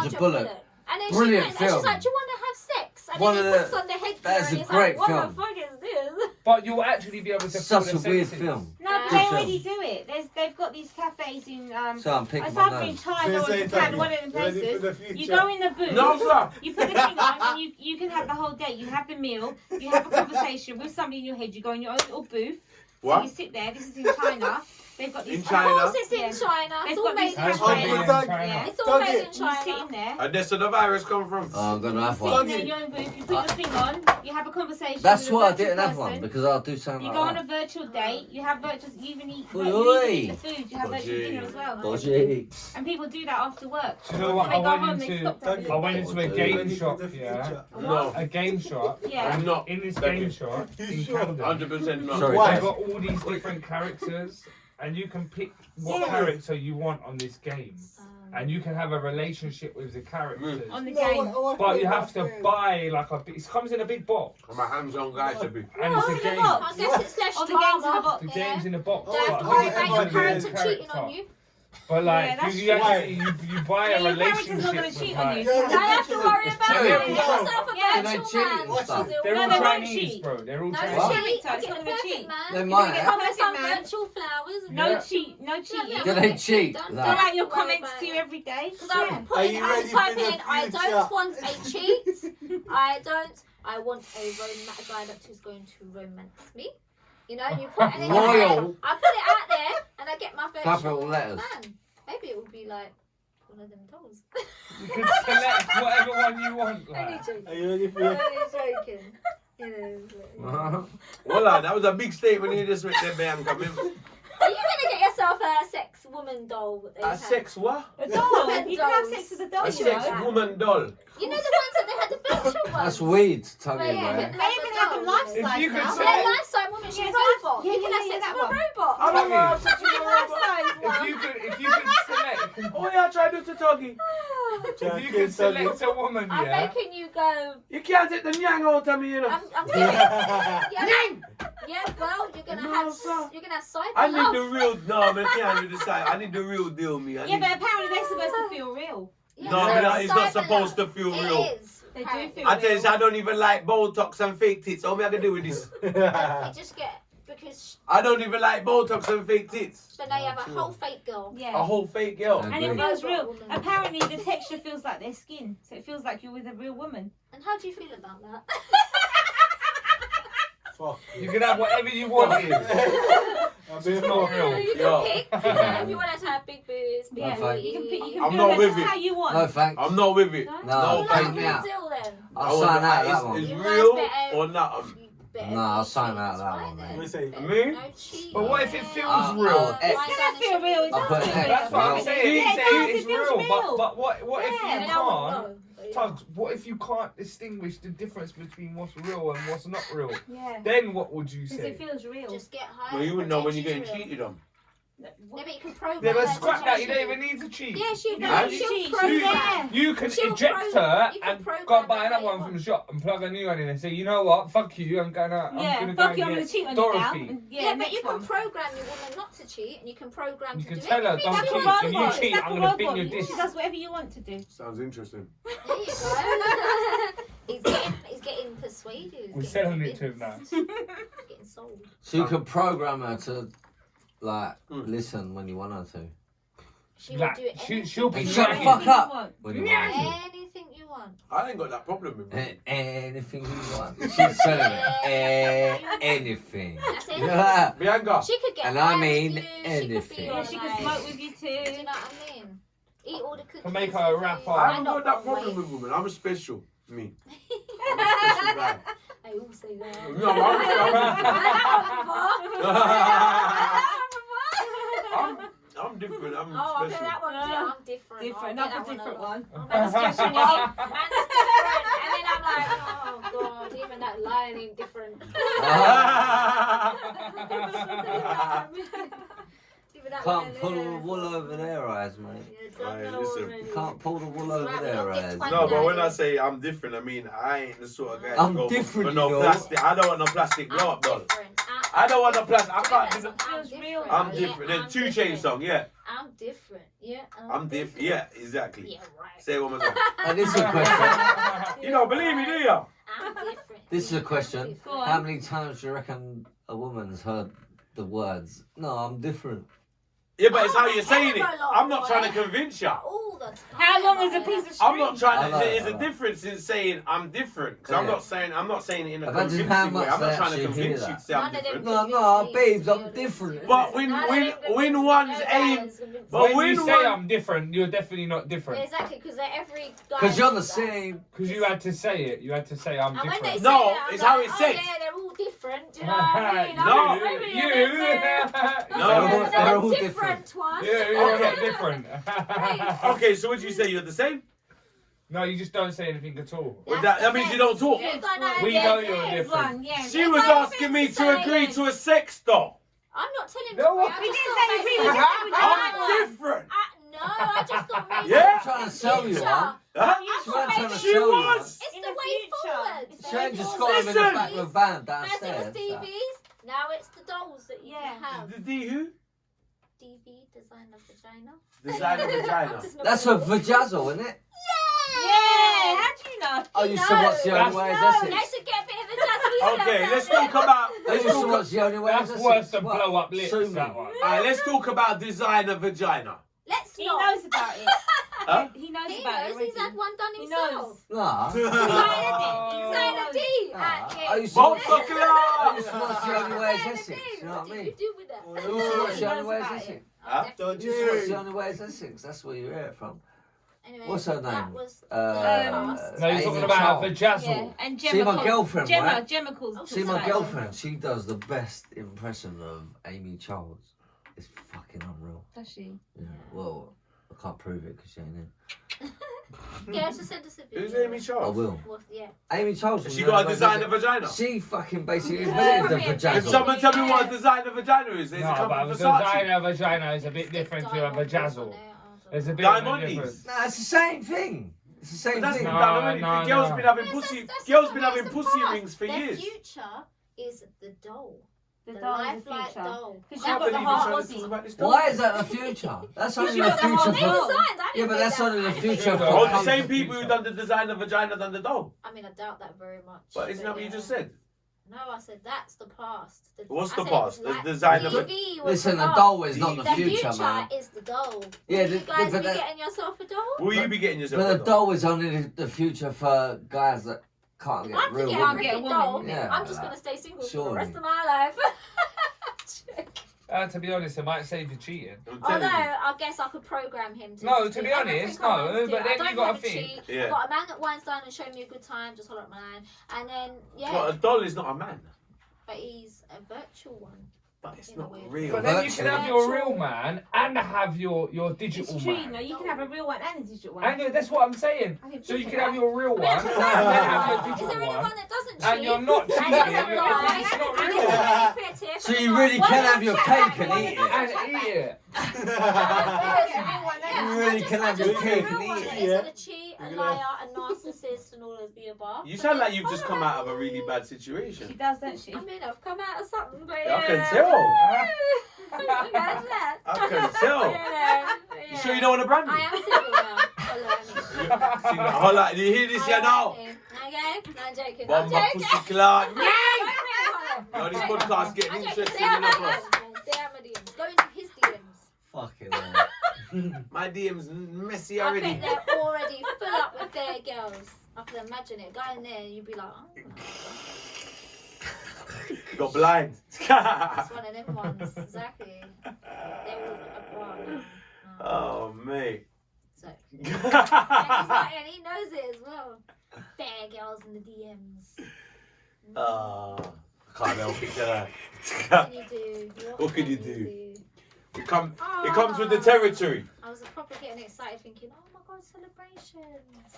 Sandra Bullock. And then Brilliant she went, and she's film. like, do you want to have sex? And One then of he the- puts on the headgear that is and a he's great like, film. what the fuck is this? But you'll actually be able to feel Such the a weird senses. film. No, but Good they film. already do it. They've got these cafes in So I'm it's picking my either in nose. China or in Japan, one of them Ready for places. the future? You go in the booth, No, sir. you put the thing on, and you can have the whole date. You have the meal, you have a conversation with somebody in your head. You go in your own little booth, What? you sit there. This is in China. They've got these. In China? Of course it's in Yeah. China. They've It's all got made these in That's Oh, cafes. what but they that- in China. It's all Dog made it. in You sit in China. there. And that's where the virus come from. Oh, I'm gonna have You sit one. in there, you're in a booth, you put your thing on, you have a conversation. That's with a why I virtual didn't have one person. because I'll do something You like go on that. a virtual date, you have virtual, you even eat, Oi, you oi. even eat the food, you have virtual Dodgy. dinner as well. Dodgy. And people do that after work. Do you know what They I go went home, they into? stop to have a I I went date. into a Ready game Ready for shop, the yeah. future. No. A game shop. Yeah. I'm not. In this Thank game you. shop You in sure? Camden, 100% not. Sorry, Why? they've got all these different characters, and you can pick what Yeah. character you want on this game, and you can have a relationship with the characters. On the No, game. But you have to buy like it comes in a big box, I'm a hands-on guy to be. and What's it's in a the game. box? I guess it's less Oh, the game's in the drama. box. The Yeah. game's in a box. Don't have but to I worry think about it's your a character good cheating on character. you. But like Yeah, that's you true. you buy Yeah, a your character's not relationship gonna with cheat on like. you. Yeah, Don't have to worry about Yeah, it. yeah. Get yourself a Yeah, they virtual cheat man. and Which stuff. is They're No, all they won't Chinese, cheat. bro. They're all No Chinese. What? cheat. It's Get not a gonna perfect cheat. man. They You're might. gonna get some Perfect man. virtual flowers. And No Yeah. cheat, no cheating. Yeah. Do they cheat? Don't Throw Like, out your worry comments about to you it. every day. Because Yeah. I'm Are putting, you I'm ready for typing the in, I future? don't want a cheat. I want a guy that is going to romance me. You know, you put it in Royal. I put it out there and I get my Capital virtual letters. man. Maybe it would be like one of them dolls. You can select whatever one you want. Only Like. joking. Are you ready for your... Only joking. You know, Well, that was a big statement you just made there, Bianca. Are you gonna get yourself a sex woman doll? That they A have? sex what? A doll. Women You can have dolls. sex with a doll, A you sex know. woman doll. You know the ones that they had the virtual ones. that's weed, tell Well, you, yeah, man. They even have them life If size you could now. say- Yeah, lifestyle woman. She's a Yes, robot. yeah, You yeah, can have yeah, sex that with a one. robot. I'm Tommy. not such a Life robot. size If one. you could select, Oh yeah, try to do to Tuggy. if you could select a woman, I'm yeah. making you go. You can't take the nyang out of me, you know. I'm doing it. Yeah, well, you're gonna No, have sir. side I need love. the real. No, man, I can't do the side. I need the real deal, me. I Yeah, need, but apparently they're supposed to feel real. Yeah, no, so but it's not cyber supposed love. to feel real. It is. They do apparently. feel I tell you, real. I don't even like Botox and fake tits. All me I can do with this. You just get because I don't even like Botox and fake tits. so now you have a whole fake girl. A Yeah. whole fake girl. Yeah. And it Agree. feels real. Woman. Apparently the texture feels like their skin. So it feels like you're with a real woman. And how do you feel about that? Fuck. You can have whatever you want here. I've been not fucked. real. You Yo. can pick. If you want to have big boobs, big Yeah. thank You can pick, you can I'm feel not them with just it. how you want. No thanks. I'm not with it. No, No, you take like me a out. real deal then. I'll sign out that Is one. You real guys better- or not? You better No, I'll not sign cheat, out that right one, then. mate. What say? Better Me? no cheating. But what if it feels Uh, real? uh, It's gonna feel real. It I'll does put feel X. real. That's what I'm Well- saying. Yeah, He's it saying does, it's it feels real, real. but what if Yeah, you And I won't can't? know. Tugs, what if you can't distinguish the difference between what's real and what's not real? Yeah. Then what would you Because say? it feels real. Just get high. Well, you wouldn't know when you're pretend getting she's real. cheated on. Yeah, but you can program Yeah, but her scrap to that. You cheat. don't even need to cheat. Yeah, she'll No, know. you She'll cheat. program. Yeah. You can She'll eject program- her you can and program go buy her another how one you from want. the shop and plug a new one in and say, you know what? Fuck you. I'm gonna Yeah, go fuck you, I'm and gonna get cheat on you now. Dorothy. And Yeah, but next you can one. program your woman not to cheat, and you can program You to can do tell her, anything don't she Like a cheat. wants If to you robot. do. cheat, It's like I'm a gonna bin robot. your She disc. does whatever you want to do. Sounds interesting. There you go. he's getting persuaded. He's We're getting selling it to him now. convinced. Getting sold. So you could program her to, like, listen when you want her to. She will Like, do anything. she'll be And shut the dragging. fuck Anything up. you want. When you want her to. Anything you want. I ain't got that problem with me. Anything you want. She's selling it. Anything. That's it. Yeah. Bianca, She could get And I high mean with you. She could anything. be Yeah, on, she like, can smoke with you Do you too. know what I mean? Eat all the cookies. Can make her a with rapper. you. I haven't know got that one problem way. with women. I'm special. Me. I'm a special guy. I all say that. No, I'm different. I'm Oh, I bet special. that one. I'm different. Different, I'll not get the that different one. Oh, man's different. Man's different. And then I'm like, oh god, even that lion ain't different. Even that Can't lion pull the there. wool over their eyes, mate. Yeah, Aye, don't know listen. already. Can't pull the wool That's over right, we their don't get eyes. twangy. No, but when I say I'm different, I mean I ain't the sort of guy I'm to go different, for no you know. plastic. I don't want no plastic blow I'm up doll. different. I don't want no plastic. I can't do I'm the. different. I'm Yeah, different. Then I'm 2 Chainz different. song, yeah. I'm different. Yeah. I'm different. Yeah, exactly. Yeah, right. Say it one more time. And this is a question. You don't believe me, do you? I'm different. This is a Yeah, I'm question. different. Go on. How many times do you reckon a woman's heard the words, no, I'm different? Yeah, but it's how you're saying it. Ever lot, I'm not boy. trying to convince you. All the time. How long is a piece of string? I'm not trying to. I know, There's I a know. difference in saying I'm different. Because I'm not saying it in a Imagine convincing how way. much I'm not they trying to actually convince hear you that. to say I'm None of them different. No, convince me, babes, to I'm be honest. different. But when None of them convince one's me. No aim, guys convince but When when you say one- I'm different, you're definitely not different. Exactly, because every guy. Because you're the does that. same. Because you had to say it. You had to say I'm And when they different. say No, that, I'm it's like, how it's oh, said. yeah, they're all different. Do you know what I mean? No. I'm just saying it. No. They're all different one. Yeah, you're not different. Okay, so what do you say? You're the same? No, you just don't say anything at all. Well, that means you don't talk. You don't know We yet. know you're There's different. one, yeah. She was asking me to agree to a sex doll. I'm not telling No, you. we I We just didn't thought say maybe- agree, we just said we don't I'm like one. different. No, I just thought maybe. Yeah? I'm trying to sell you Future. one. Huh? She wasn't trying to She sell you one. was. It's In the the way future. forward. It's She ain't just got him in the Listen. back of a van First it was downstairs. TVs, now it's the dolls that you Yeah. can have. The D who? DV, designer vagina. Designer vagina. Just not That's a cool. vajazzle, isn't it? Yeah, how do you know? I used to watch The Only Way is They Essex. should get a bit of a jazz. Okay, let's talk about. I used to watch The Only Way is That's Essex. worse than What? blow up lips, Sue me. that one. Alright, let's talk about designer vagina. Let's He not. knows about it. Huh? He knows He about knows it he's had already. one done He himself. knows. Nah. Designer D. Nah. at I it. used to Bob watch I Buckler! used to watch The Only Way is Designer Essex. D. You know what I What mean? do you do with that? I used to watch The Only Way is He knows Essex. Huh? Don't I used to watch The you? Only Way is Essex. That's where you hear it from. Anyway, What's her that name? was No, you're Amy talking about a Charles. vajazzle. Yeah, and Gemma. See my calls- girlfriend, Gemma, right? Gemma calls. Oh, See my designer. girlfriend, she does the best impression of Amy Charles. It's fucking unreal. Does she? Yeah. Well, I can't prove it because she ain't in. Yeah, just send us a video. Who's Amy I Charles? will. Well, yeah. Amy Charles. Has from she The got Only a Way is designer Essex. vagina? She fucking basically Yeah, invented the probably a Can vajazzle. someone tell me what a designer vagina is? Does it No, come but from a Versace? designer vagina is a bit different to a vajazzle. There's a bit of a Diamondies. difference. Nah, it's the same thing. It's the same But that's thing. been No, done already. no, Girls no. been having Yes, pussy. that's Girls the been past, having the pussy past. rings for Their years. future is the doll. The The doll is the lifelike future. doll. Because I you've got can't believe the you're heart trying to body. talk about this doll. Why is that the future? That's only Because the you've got the future whole They for. doll. designed. I Yeah, didn't but make that's that. only the I didn't future make for. that. Oh, the comes same the people who future. done the designer vagina done the doll. I mean, I doubt that very much. But isn't that what you just said? No, I said that's the past. What's I the said it was past? The like designer va- TV was Listen, the the past. doll is not the The future, man. is the doll. Yeah, Will you guys but be that- getting yourself a doll? Will you be getting yourself But a the doll? doll is only the future for guys that can't get I have to real get a women. get a freaking woman. doll. Yeah, I'm just like, gonna stay single for the surely. rest of my life. To be honest, it might save you cheating. I'm Although telling you. I guess I could program him to. No, just to do be honest, everything I want no, to do. but then I don't you gotta wanna think. cheat. Yeah. I've got a man that winds down and showing me a good time. Just hold up my line, and then yeah, But a doll is not a man. but he's a virtual one. But it's In a not weird real. But then you Virtual. can have your real man and have your digital It's true, you man. know, you can have a real one and a digital one. And that's what I'm saying. I can So you think can of have that. your real one and then have your Is there digital anyone one. that doesn't cheat? And you're not cheating. And doesn't You're- lie? it's not And real. isn't manipulative? So and you not- really Why can don't have your check cake back and when eat it it. doesn't And check back? eat it. Yeah, You really I can have just your want a cake real and one eat that it. isn't a cheat, a liar, a narcissist, and all of the above. You sound like you've just come out of a really bad situation. She does, don't she? I mean, I've come out of something, but I can tell. Imagine that. I can tell. You sure you don't want to brand me? I am single now. Hello. Hold on, you hear this, you know? Okay, no, I'm joking. I'm Bomba joking. pussy clock. No, this podcast getting I'm joking. interesting Stay out my enough, us. DMs. Stay out my DMs. Go into his DMs. Fucking hell. My DM's messy I already. think they're already full up with their girls. I can imagine it. Go in there and you'd be like, oh, You got blind. it's one of them ones. Exactly. They all are. Oh, mate. So. And he's like, and he knows it as well. Bare girls in the DMs. Oh, I can't help it, can I? What can you do? What can you do? It comes with the territory. I was probably getting excited thinking, oh my god, celebrations.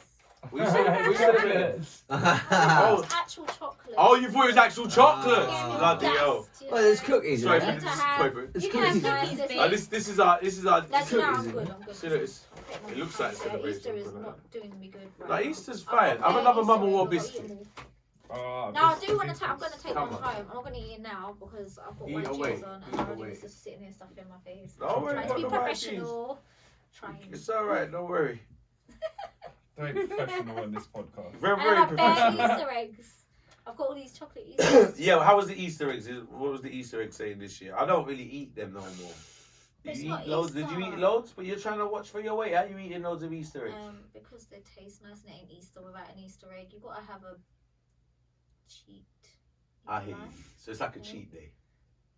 We celebrate. Well, It's actual chocolate. Oh, you thought it was actual chocolate? Ah. Bloody hell. there's cookies in Sorry for there. the disappointment. There's You can have cookies in cookies, there. babe. This is our That's cookies no, I'm in good. there. I'm good. See, look, it's- I'll take it looks my like time. celebration, Easter is something like not doing me good. Right like now. Easter's I've fine. got Have another Easter mama eggs, war I've got biscuit. eaten all. Oh, No, I biscuit, do want to. biscuit. I'm going to take Come one on. home. I'm not going to eat it now because I've got Eat white away. jeans on Eat and I don't away. need to sit here stuff in my face. Don't worry Trying to about be the white jeans. professional. Trying. It's alright, don't worry. Very professional on this podcast. Very, And very I've got professional. Easter eggs. I've got all these chocolate Easter eggs. Yeah, well, how was the Easter eggs? What was the Easter egg saying this year? I don't really eat them no more. It's You not eat loads. Did you Easter. eat loads? But you're trying to watch for your weight. How you eating loads of Easter eggs? Because they taste nice and it ain't Easter without an Easter egg. You gotta have a cheat. I hear you. know? So it's like a cheat day.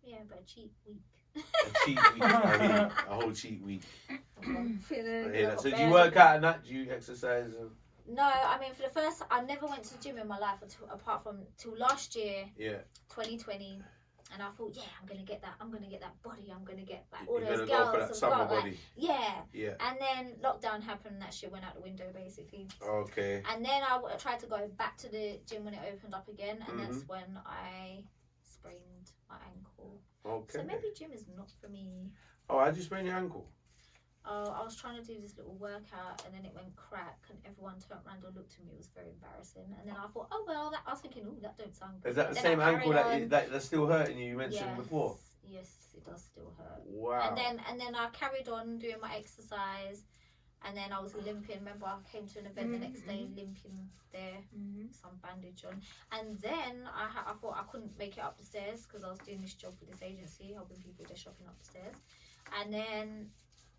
Yeah, but a cheat week. A cheat week. I hear you. A whole cheat week. I hear that. So do you Bears work and- out and that? Do you exercise? No, I mean for the first, I never went to the gym in my life apart from till last year, Yeah. 2020, and I thought, yeah, I'm gonna get that body, I'm gonna get like all You're those gonna go for girls, that some summer girls, like, body. yeah. Yeah. And then lockdown happened, and that shit went out the window basically. Okay. And then I tried to go back to the gym when it opened up again, and that's Mm-hmm. when I sprained my ankle. Okay. So maybe gym is not for me. Oh, how'd you sprain your ankle? Oh, I was trying to do this little workout and then it went crack and everyone turned around and looked at me. It was very embarrassing. And then I thought, oh well, I was thinking, oh, that don't sound good. Is that the Then same I ankle carried that's still hurting you mentioned Yes, before? Yes, it does still hurt. Wow. And then I carried on doing my exercise, and then I was limping. Remember, I came to an event the next day limping there, some bandage on. And then I thought I couldn't make it up the stairs because I was doing this job with this agency, helping people with their shopping up the stairs. And then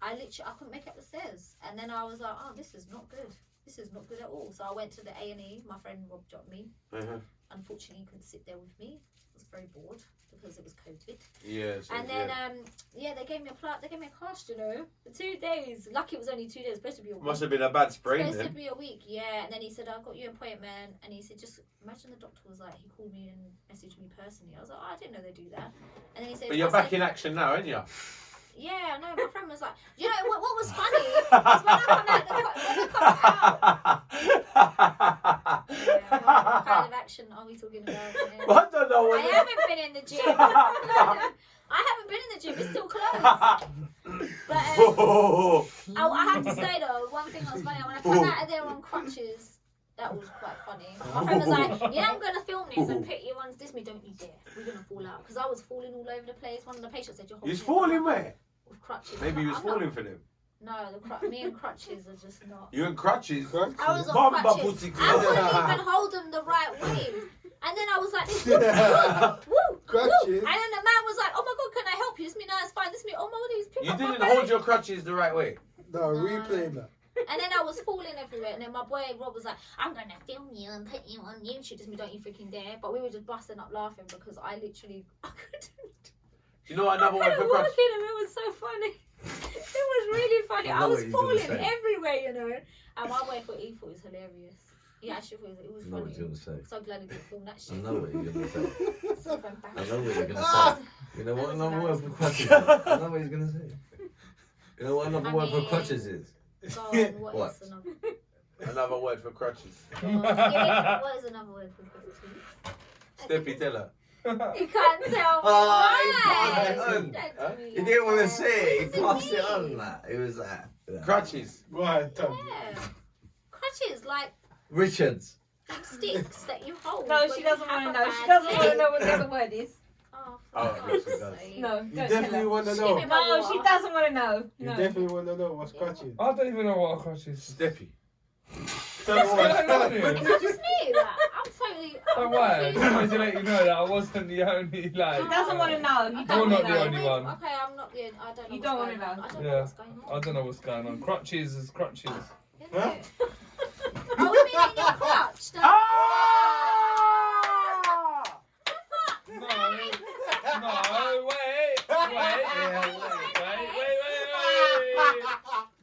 I couldn't make it up the stairs. And then I was like, oh, this is not good. This is not good at all. So I went to the A&E. My friend Rob dropped me. Unfortunately, he couldn't sit there with me. I was very bored because it was COVID. Yes. And then, they gave me a cast, you know, for 2 days. Lucky it was only 2 days. Supposed to be a week. Must have been a bad sprain Supposed to then. be a week, yeah. And then he said, I got you an appointment. And he said, just imagine the doctor was like, he called me and messaged me personally. I was like, oh, I didn't know they do that. And then he said, But you're back in action now, aren't you? yeah, no, my friend was like, you know, what was funny was when I come out, what kind of action are we talking about? Well, I don't know I what. haven't been in the gym. I haven't been in the gym. It's still closed. But I have to say though, one thing that was funny. When I came out of there on crutches, that was quite funny. My friend was like, "Yeah, I'm gonna film this and put you on this. Me, don't you dare. We're gonna fall out." Because I was falling all over the place. One of the patients said, "You're You was falling where? with crutches." Maybe you was I'm not- falling for them. No, me and crutches are just not. You in crutches? I was on Bumba crutches. booty I couldn't even hold them the right way. And then I was like, this, woo, woo, Crutches. woo. And then the man was like, oh my God, can I help you? This me, no, it's fine. This me, oh my God, he's picked You up my didn't bag. hold your crutches the right way. No, replay that. And then I was falling everywhere. And then my boy Rob was like, I'm going to film you and put you on YouTube. Just me, don't you freaking dare. But we were just busting up laughing because I literally, I couldn't. Do you know what another word for walk crutches? in and it was so funny. It was really funny. I know was what you're gonna falling say. everywhere, you know. And my boy thought it was hilarious. He actually thought it was I know what funny. you're going to say. So glad he didn't film that I shit. know what you're going to say. So I embarrassing. know what you're going to say. You know what That was another word for embarrassing. crutches is? I know what he's going to say. You know what another I word for mean- crutches is? Go on, What? what is another? Another word for crutches. Go on, what is another word for crutches? Steppy, tell her. You can't tell me. Oh, he why. passed it on. Don't do Huh? me He like didn't want to that. say it. What He does passed it on. mean? Like, it was like Crutches. Go ahead, tell me. Yeah. Crutches, like Richards. big sticks that you hold. No, when she you doesn't have want to a know. She bad doesn't day. want to know what the other word is. Oh, Oh, for yes, she God's does. sake. No, You don't tell definitely her. want to Give know. me No, she doesn't want to know. You No. definitely want to know what's crutches. I don't even know what a crutch is. Steppy. What's going on here? Is it just me? Like, I'm totally. Don't worry, I just wanted to let you know that I wasn't the only, She like, doesn't want to know. You You're don't not want the to only know. one. Okay, I'm not the. I don't know. You what's don't wanna going on. know. I don't Yeah. know what's going on. I don't know what's going on. Crutches is crutches. Huh? Oh, we mean in your crutch. Ah! No, wait.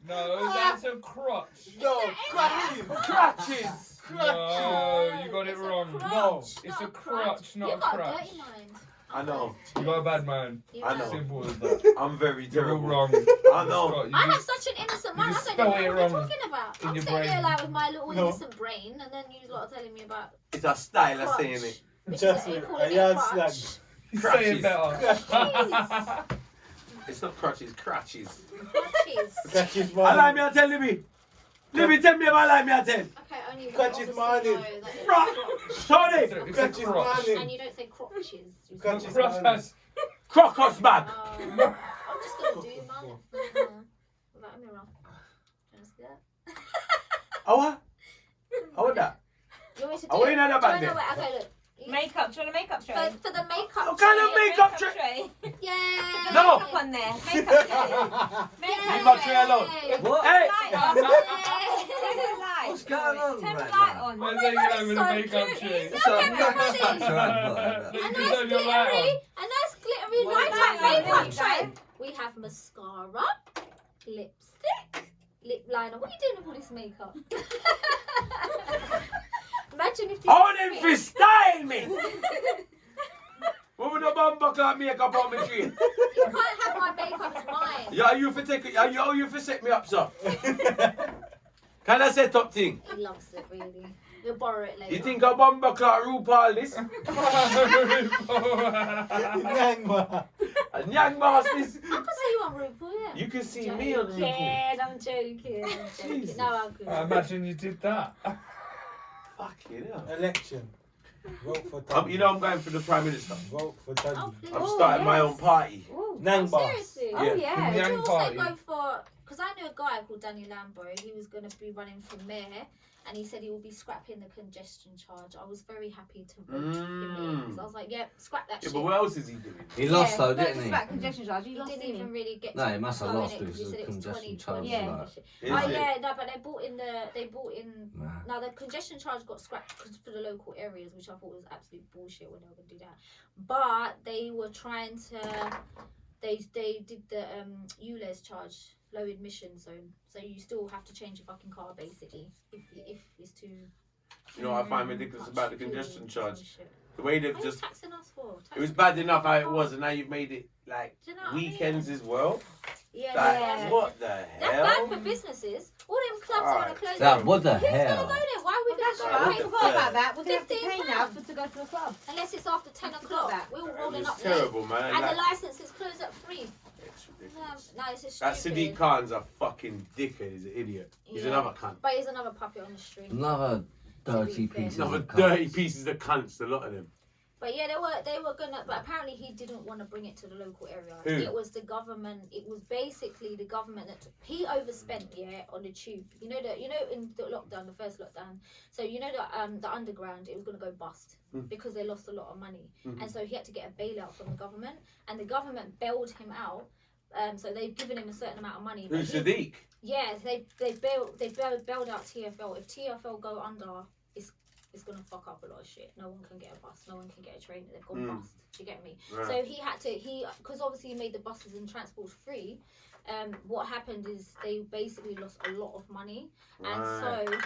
No, that's a crotch. No, crutches. Crutches. No, you got it It's a wrong. crutch, No. It's not a crutch, not you a got crutch. a dirty mind. I know. You got a bad man. You I know. Simple as that. I'm very You're all terrible. wrong. I know. Scott, you I have just- such an innocent you mind. I just don't spell even know it what you're wrong talking about. in I'm your sitting there brain. like with my little No. innocent brain, and then you lot are telling me about It's a style of crutch. saying it. Which Just is a you calling it yard crutch. slang. You say it better. Jeez. It's not crutches, crutches. Crutches. Crutches, I like man. me, I tell Libby. Libby, tell me about like me, I tell. Okay, only Crutches, obviously man. know that it's Crutch. Tony. It's a Crutches, crotch. man. And you don't say crotches. You say Crutches, Crotch man. has- Crocus bag. I'm just gonna do mine without a mirror. Can I see that? Oh, what? Oh, what that? You want me to do Oh, what it? you know that back Do you there? Okay, look. Makeup. Do you want a makeup tray? For the makeup. What kind of tray. makeup tray? tray? Yeah. No. Makeup on there. Makeup there. Leave my tree alone. What? Hey! Light on. Turn the light. What's going on Turn the right light now? on. Where's they going with the makeup tree? It's a everybody. right. You A can nice turn your light glittery, on. a nice glittery Well, nighttime light on, makeup there tray. you go. We have mascara, lipstick, lip liner. What are you doing with all this makeup? Imagine if All them fi style me. What with the bumper clock makeup on my tree? you can't have my makeup, it's mine. Yeah, you for take it. You for set me up, sir. Can I set up thing? He loves it really. We'll borrow it later. You think a bumper clock RuPaul this? Nyang, A Nyang boss this? I can see you on RuPaul, yeah. You can see me on RuPaul. I'm joking. I'm joking. Jesus. No, I'm good. I imagine you did that. Fuck it up. Election. Vote for You Tuggy. know I'm going for the Prime Minister. Vote for Oh, Tuggy. please. I'm starting my own party. Ooh. Nyang boss. Seriously? Oh, yeah. The Would you Yang also party. go for, because I knew a guy called Daniel Lambo, he was going to be running for mayor, and he said he will be scrapping the congestion charge. I was very happy to vote him in, because I was like, yeah, scrap that Yeah, shit. but what else is he doing? He lost Yeah, though, Not didn't just he? about congestion charge. He You lost, didn't didn't even you? really get No, to he must have go in lost it, because he of said it was congestion 2020 charges. Yeah. Like. Is Oh it? yeah, no, but they bought in. Nah. Now the congestion charge got scrapped for the local areas, which I thought was absolute bullshit when they were gonna do that. But they were trying to, they did the ULEZ charge, low admission zone. So you still have to change your fucking car basically if it's too. You know what I find ridiculous much about the fuel congestion and charge? some shit. The way What they've are you just... taxing us for? It was bad enough how it was, and now you've made it, like, Do you know what I mean? weekends as well. Yeah, Like, Yeah. what the That's hell? bad for businesses. All them clubs are gonna Alright. close. That, what the Who's gonna hell? go there? Why are we Well, that's gonna right. go? I What the forgot about fuck? that. We're going to have to pay £15 now to go to the club. Unless it's after 10 I forgot o'clock. that. We're all rolling It's up late. terrible, man. And the Like, licenses close at 3. it's No, ridiculous. no, it's just That stupid. Sadiq Khan's a fucking dickhead. He's an idiot. He's Yeah. another cunt. But he's another puppet on the street. Another dirty To be fair. piece Another of dirty cunts. pieces of cunts, a lot of them. But yeah, they were gonna. But apparently he didn't want to bring it to the local area. Who? It was the government. It was basically the government that he overspent on the tube. You know in the lockdown, the first lockdown. So the underground, it was gonna go bust because they lost a lot of money, and so he had to get a bailout from the government, and the government bailed him out. So they've given him a certain amount of money. but Who's he- Sadiq? Yeah, they bailed out TFL. If TFL go under, it's gonna fuck up a lot of shit. No one can get a bus. No one can get a train. They've gone bust. Do you get me? Right. So he had to because obviously he made the buses and transport free. What happened is they basically lost a lot of money, and so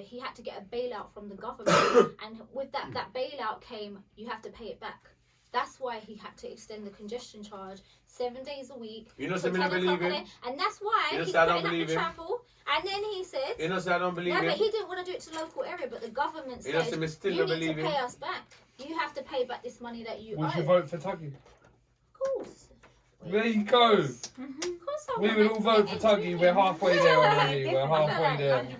he had to get a bailout from the government. And with that bailout came, you have to pay it back. That's why he had to extend the congestion charge 7 days a week. You know to something I 10 believe o'clock a in? day. And that's why You know he's something I putting up believe the in? travel. And then he said, You know, so I don't believe no, but him. he didn't want to do it to the local area, but the government You know, said, so I still you don't need to believe him. pay us back. You have to pay back this money that you We owe. should vote for Tuggy. Of course. There you go. Of course I We want would it all to vote get for Tuggy. into We're it. halfway there already. We're halfway there. 100%.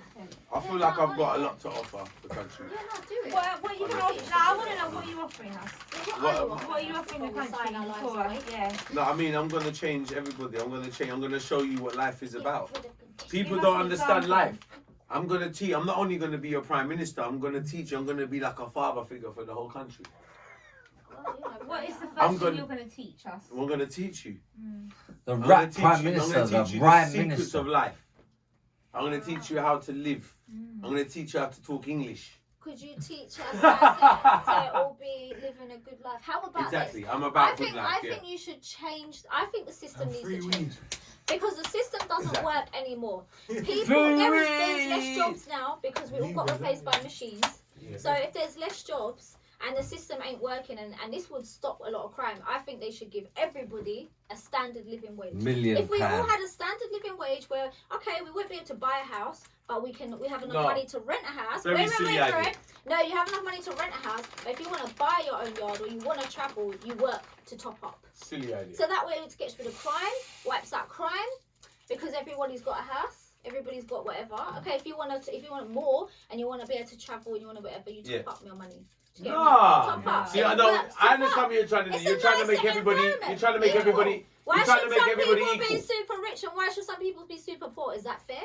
I feel like I've got a lot to offer the country. Yeah, no, do it. What are you going to offer? I want to know what you're offering us. What are you offering the Before we sign our country lives for away. us? Yeah. No, I mean, I'm going to change everybody. I'm going to show you what life is about. People Give us don't an understand example. life. I'm going to teach. I'm not only going to be your prime minister, I'm going to teach you. I'm going to be like a father figure for the whole country. What is the I'm first gonna- thing you're going to teach us? I'm going to teach you. The I'm rap gonna prime teach minister, you. I'm going to the teach you prime the secrets minister. of life. I'm going to teach you how to live. I'm going to teach you how to talk English. Could you teach us how to all be living a good life? How about Exactly. this? I'm about I good think life. I think you should change. I think the system And needs free to change weed. because the system doesn't Exactly. work anymore. People, Free there's less weed. jobs now because we all got replaced by machines. Yeah. So if there's less jobs and the system ain't working, and this would stop a lot of crime, I think they should give everybody a standard living wage. £1 If we all million. had a standard living wage where, okay, we won't be able to buy a house, but we have enough No. money to rent a house. Very silly idea. Fred. No, you have enough money to rent a house, but if you want to buy your own yard or you want to travel, you work to top up. Silly idea. So that way it gets rid of crime, wipes out crime, because everybody's got a house. Everybody's got whatever. Okay, if you want more and you want to be able to travel and you want to whatever, you top up your money. Do you get me? Top No. up. See, It I know. works, I top understand up. what you're trying to do. It's You're a trying to make nicer everybody. environment. You're trying to make Equal. everybody. Why You're trying should to make some everybody people be equal. super rich and why should some people be super poor? Is that fair?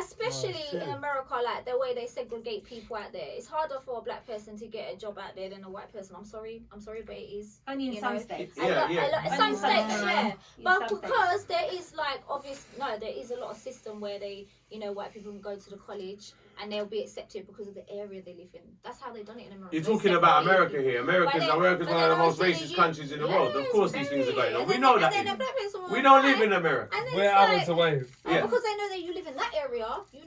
especially shit. in America, like the way they segregate people out there. It's harder for a black person to get a job out there than a white person. I'm sorry, but it is. Only in you some know. states. Some states, Yeah, but Something. because there is like there is a lot of system where they, white people can go to the college and they'll be accepted because of the area they live in. That's how they done it in America. You're talking about America here. America's one of the most racist countries in the world. Of course these things are going on. We know that. We don't live in America. We're hours away. Yeah. Because they know that you live in that area. We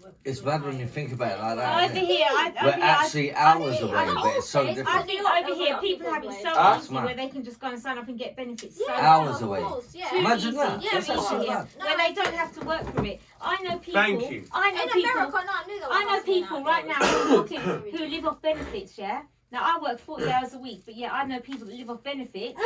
won't. It's bad when you think about it like Over that. isn't it? here, We're actually hours away, but it's so I different. think over here people have it so Huh? easy where they can just go and sign up and get benefits. So Hours simple. away. Yeah. Imagine Easy. that. Yeah, That's over actually here, bad. where they don't have to work for it. I know people. Thank you. I know In people. America, no, I knew that. I know people right now who live off benefits. Yeah. Now I work 40 hours a week, but yeah, I know people that live off benefits,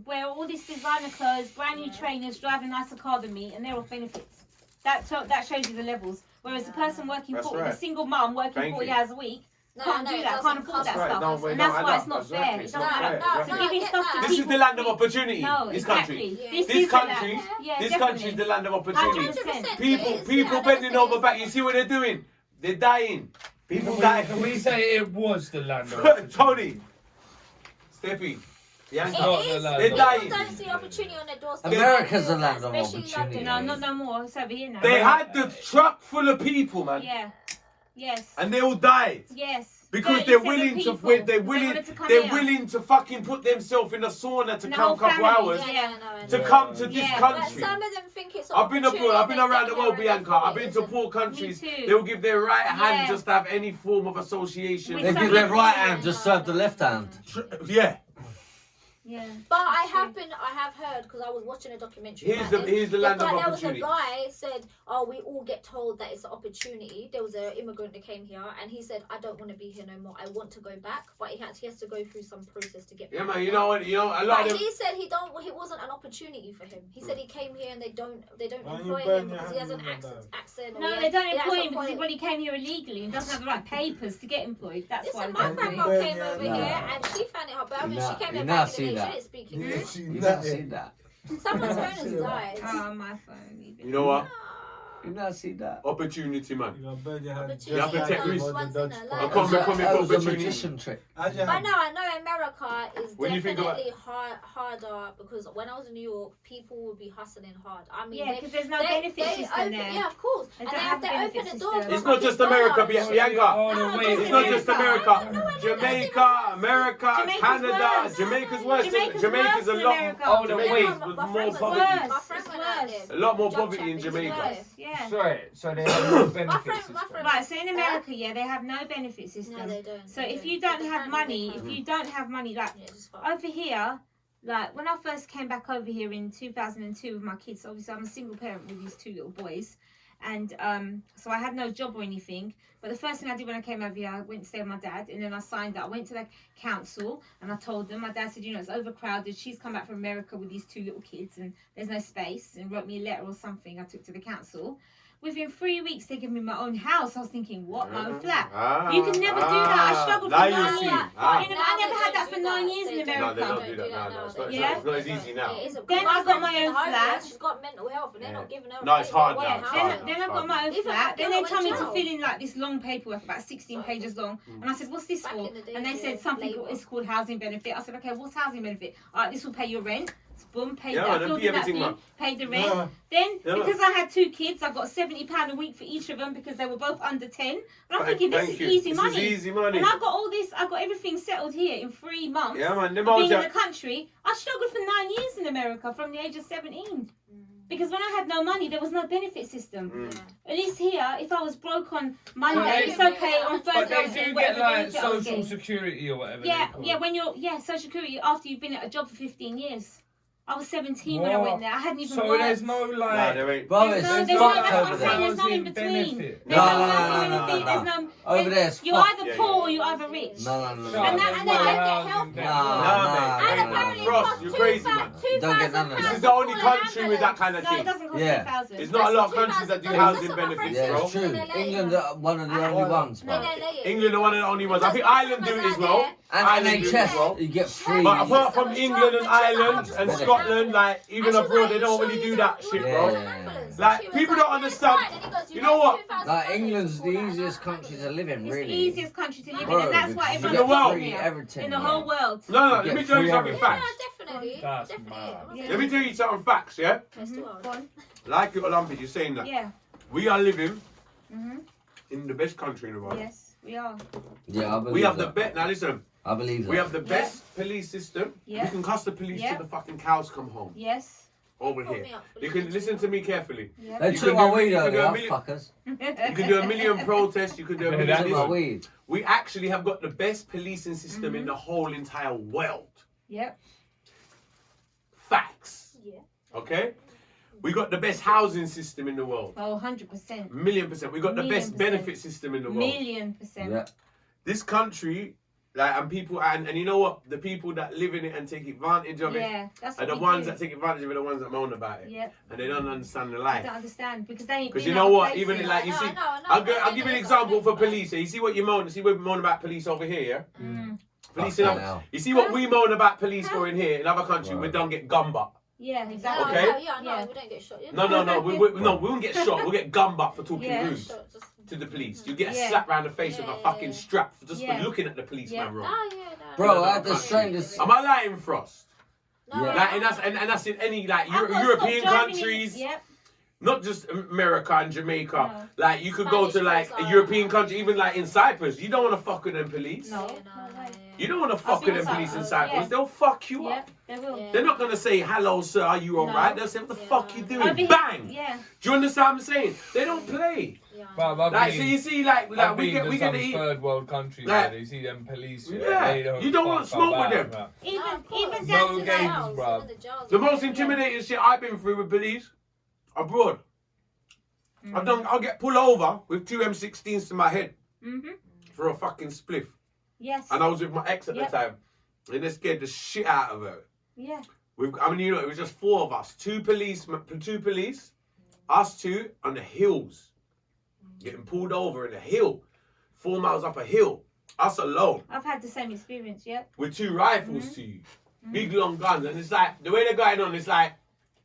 wear all this designer clothes, brand new trainers, drive a nicer car than me, and they're off benefits. That shows you the levels. Whereas the person working That's 40, right. the single mum working Thank 40 you. hours a week, No, can't no, do it that, doesn't can't afford cost that right. stuff. No, And that's why it's not Exactly. fair. It It's don't not matter. fair. So Exactly. giving stuff to This is people. the land of opportunity. No, This exactly. country. Yeah. This This is country. Yeah, This definitely. country is the land of opportunity. 100%. People bending over back. You see what they're doing? They're dying. People dying. Can we say it was the land of Tony. Steppy. Yeah. not the It is. land They're of dying. People don't see opportunity on their doorstep. America's the land of Especially opportunity. London. No, not no more. It's over here now. They had the truck full of people, man, Yeah. Yes. and they all died. Yes. Because they're 37 willing people. to, They wanted to come they're here. willing to fucking put themselves in a sauna to And the come a whole couple family, hours yeah. to come to this Yeah. But country. some of them think it's I've been abroad. I've been around the world, opportunity Bianca. I've been to poor countries. Me too. They will give their right hand Yeah. just to have any form of association. With They some give their people, right yeah. hand, just serve the left hand. Yeah. Yeah. But I have heard, because I was watching a documentary. Here's about the this. land of There was a opportunity. guy said, "Oh, we all get told that it's an opportunity." There was an immigrant that came here, and he said, "I don't want to be here no more. I want to go back," but he has to go through some process to get Yeah, back. man. You know what? A lot But of them. he said it wasn't an opportunity for him. He said he came here and they don't Why employ you burn him your because he has an hand on that? accent. or No, he they has- don't he has employ some him because point. he came here illegally and doesn't have the right papers to get employed. That's why. Listen, they my don't grandma employ him. came over No. here and she found it hard. But I mean, No, she came you here now back in see the day. She that. didn't speak Yeah, English. she You that not is- see that. Someone's phone has died. Oh, my phone. Even. You know what? You not see that. Opportunity, man. You gonna burn your hand. Opportunity You have to take comes risks. once in a I life. come That here for was a opportunity. magician trick. How's your But hand? no, I know America is When you think about- definitely harder because when I was in New York, people would be hustling hard. I mean, Yeah, because there's no benefit system open, there. Yeah, of course. They And don't they have have to benefit open the system. door for It's not just America, $100. Bianca. Oh, No, no, wait. It's not just America. America. Jamaica, America, Jamaica's Canada. worse. Jamaica's worse. Jamaica's Jamaica's worse a than lot. America. Oh, no, Jamaica's wait. with My more friend was poverty. worse. My friend went out It's there. A lot more Job poverty in traffic, it's Jamaica. worse. Yeah. Sorry, so they have no benefit friend- system. my friend- Right, so in America, yeah, they have no benefit system. No, they don't. So they if don't. you don't But have apparently money, they if can't. you don't have money, like Yeah, just fuck. over here, like when I first came back over here in 2002 with my kids, obviously I'm a single parent with these two little boys, and so I had no job or anything. But the first thing I did when I came over here, I went to stay with my dad, and then I signed up. I went to the council and I told them. My dad said, it's overcrowded. She's come back from America with these two little kids, and there's no space. And wrote me a letter or something. I took to the council. Within 3 weeks, they gave me my own house. I was thinking, what, my own flat? You can never do that. I struggled for Now 9 you years. see. You know, I never had that for 9 years in No, America. they don't do that now. No, it's not, Yeah. it's not as easy now. Then I got my own flat. She's got mental health and they're Yeah. not giving her. No, it's hard one now, house. it's hard. Then I got my own Even flat. Then I they went told me to jail. fill in like this long paperwork, about 16 pages long. And I said, what's this Back for? in the day, And they yeah, said something labour. it's called housing benefit. I said, okay, what's housing benefit? All right, this will pay your rent. Boom, paid Yeah, that, man, filled pay in that everything, thing, man. paid the rent. Yeah. Then, Yeah, man. because I had 2 kids, I got £70 a week for each of them because they were both under 10. And I'm thinking, this is easy money. This is easy money. And I got all this, I got everything settled here in 3 months. Yeah, man. Them Of old being in jack. the country. I struggled for 9 years in America from the age of 17. Because when I had no money, there was no benefit system. Mm. At least here, if I was broke on Monday, they- it's okay. On But Thursday, they I was do getting get whatever like benefit I was social getting. security or whatever. Yeah, they call yeah. it. When you're social security after you've been at a job for 15 years. I was 17 when I What? went there. I hadn't even So worked. there's no Nah, like. there ain't. Bro, There's it's no, it's there's no, fucked that's what over I'm saying. there. There's no in Housing between. benefit. There's No, no no, no, housing no, benefit. no, There's no. no. Over there, it's You're fucked. either Yeah, poor yeah. or you're either rich. No, no, no, Shut no. up, And there's that's no why- housing benefit. Nah, Nah, nah, mate. nah, And nah, apparently nah. Frost, it costs you're crazy, man. Don't get none of This that. is the only country with that kind of No, it thing. doesn't cost Yeah. 2,000. There's not a lot of countries that do housing benefits, Yeah, bro. it's true. England are one of the only ones, No, bro. no, no. England are one of the only ones. I think Ireland do it as well. And Island as well. NHS, you get free. But apart from Just England and drop the Ireland job, and just Scotland, like And even she was abroad, like, they don't "You really sure do you that don't shit, want bro. an Yeah. ambulance?" Like, She was people like, don't "Yeah, understand. it's fine." And he goes, You know what? Like England's the easiest country to live in, It's really. the easiest country to live in, Bro, and that's why because you In the everyone's world. free living here. everything. In the yeah. whole world. No, You let get me tell you free something everything. facts. Yeah, definitely. That's Definitely. mad. Yeah. Let me tell you something facts, yeah? Best world. Go on. Like it or lump it, you're saying that. Yeah. We are living Mhm. in the best country in the world. Yes, we are. Yeah, I believe We have the that. best. Now listen, I believe that. we have the best police system. Yeah. You can cuss the police Yeah. till the fucking cows come home. Yes. Over Put here. me up for You can this. listen to me carefully. Yeah. They You took can my do- weed you can do a earlier, million- fuckers. You can do a million protests. You can do a They million. took my Listen, weed. we actually have got the best policing system in the whole entire world. Yep. Facts. Yeah. Okay? We got the best housing system in the world. Oh, 100%. $1,000,000%. We got the best 1,000,000%. benefit system in the world. $1,000,000%. Yeah. This country, like, and people, and you know what? The people that live in it and take advantage of it Yeah, that's are what the we ones do. that take advantage of it, the ones that moan about it. Yep. And they don't understand the I life. don't understand because they ain't Because been you know other what? places. Even like you No, see, no, no, I'll but give you an it's example not for different. police. You see what you moan? See what we moan about police over here? Yeah? Police in Fucking other, hell. you see what we moan about police for in here? In other countries, we Right. don't get gun butt. Yeah, No, exactly. Okay. no, yeah, no, Yeah. we don't get shot. Yeah, No, we won't get shot. We'll get gun butt for talking Yeah. rude Shot, just- to the police. You get a Yeah. slap round the face with Yeah, a yeah, fucking yeah. strap just Yeah. for looking at the policeman Yeah. wrong. No, yeah, no. Bro, I had No, the strangest. Am I lying, Frost? No, Yeah. Like, and that's in any like I've got to European stop driving in- countries, Yep. not just America and Jamaica. No. Like you could go to Spanish like folks a are- European country, even like in Cyprus. You don't want to fuck with them police. No. You don't want to fuck been with them to police in Cyprus, Cyprus. yeah. They'll fuck you Yep. up. They will. Yeah. They're not gonna say hello, sir. Are you alright? No. They'll say, what the Yeah, fuck you no. doing? Over here- Bang. Yeah. Do you understand what I'm saying? They don't play. Yeah. But I've Like so, been- you see, like I've we been get to to some eat. third world countries Like- where you see them police. Yeah, they you don't want fuck smoke with about, them. man. Even No, of course. even No down to games, like, bruv. The most intimidating shit I've been through with police abroad. I'll get pulled over with 2 M16s to my head for a fucking spliff, Yes. and I was with my ex at Yep. the time, and they scared the shit out of her. Yeah. It was just 4 of us, 2 police, us 2 on the hills, getting pulled over in a hill, 4 miles up a hill, us alone I've had the same experience. Yep. with 2 rifles to you, big long guns, and it's like the way they're going on. It's like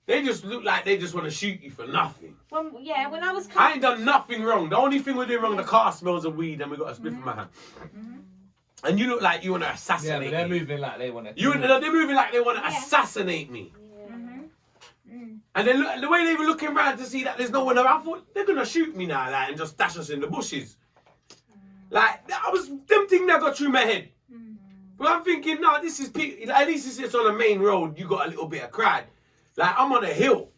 they just look like they just want to shoot you for nothing. When I was I ain't done nothing wrong. The only thing we're doing wrong, the car smells of weed, and we got a spliff in my hand. And you look like you want to Yeah, assassinate but they're me. moving like they want to. They're moving like they want to Yeah. assassinate me. And then look, the way they were looking around to see that there's no one around, I thought they're gonna shoot me now, like, and just dash us in the bushes. Like them thing that got through my head. But I'm thinking, no, this is at least it's on a main road. You got a little bit of crowd. Like I'm on a hill.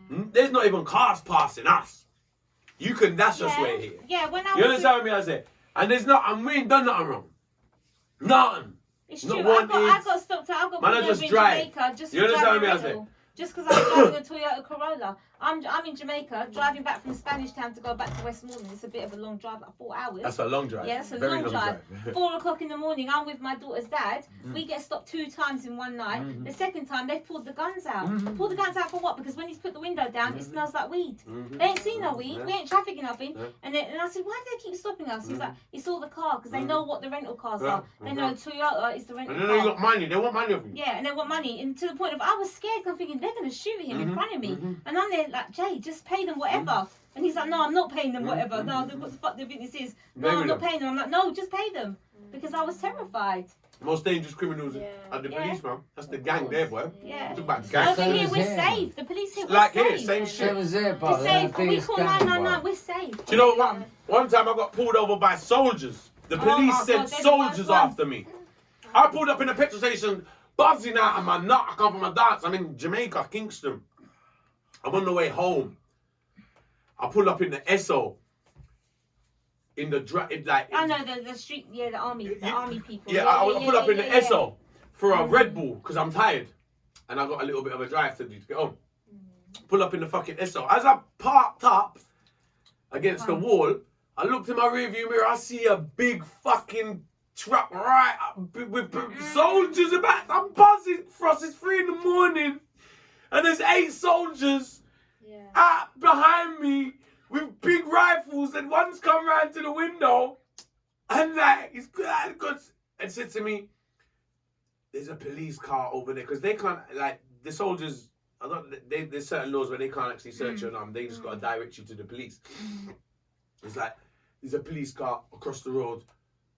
There's not even cars passing us. You can dash us way here. Yeah, when I You was understand me? I say, and there's not, and we ain't done nothing wrong. Nothing. It's Not true. one I inch. got stopped. I got Man, pulled I over just in drive. Jamaica just You for understand driving me, I say? rental. Just because I was driving a Toyota Corolla. I'm in Jamaica, driving back from Spanish Town to go back to Westmoreland. It's a bit of a long drive, like 4 hours. That's a long drive. Yeah, that's a Very long drive. drive. 4 o'clock in the morning, I'm with my daughter's dad. We get stopped 2 times in one night. The second time, they've pulled the guns out. Pulled the guns out for what? Because when he's put the window down, it smells like weed. They ain't seen no weed. We ain't trafficking nothing. And I said, why do they keep stopping us? He's like, it's all the car because they know what the rental cars are. They know Toyota is the rental And then you car. got money. They want money of you. Yeah, and they want money. And to the point of, I was scared. I'm thinking, they're going to shoot him in front of me. And I'm there like, Jay, just pay them whatever. And he's like, no, I'm not paying them whatever. No, what the fuck do you think this is? No, Maybe I'm not them. paying them. I'm like, no, just pay them. Because I was terrified. The most dangerous criminals Yeah. are the Yeah. police, man. That's the gang there, boy. Yeah. Talk about Over gang. Same here, as we're here. safe. The police here, we're Like safe. here, same That shit. was it, We're but they're safe. the We biggest call gang, 999. bro. We're safe. Do you know what? One time I got pulled over by soldiers. The Oh police my sent God, they're the soldiers worst ones. after me. I pulled up in a petrol station, buzzing out of my nut. I come from a dance. I'm in Jamaica, Kingston. I'm on the way home. I pull up in the Esso. In the I know the street, yeah, the army people. Yeah, I pull up in the yeah. Esso for a Red Bull because I'm tired. And I got a little bit of a drive to do to get home. Pull up in the fucking Esso. As I parked up against the wall, I looked in my rearview mirror, I see a big fucking truck right up with soldiers about. I'm buzzing, Frost, it's 3 a.m. And there's 8 soldiers out behind me with big rifles, and one's come round to the window and like, it's good. and said to me, "There's a police car over there," because they can't, like, the soldiers. There's certain laws where they can't actually search your arm. They just got to direct you to the police. It's like, there's a police car across the road.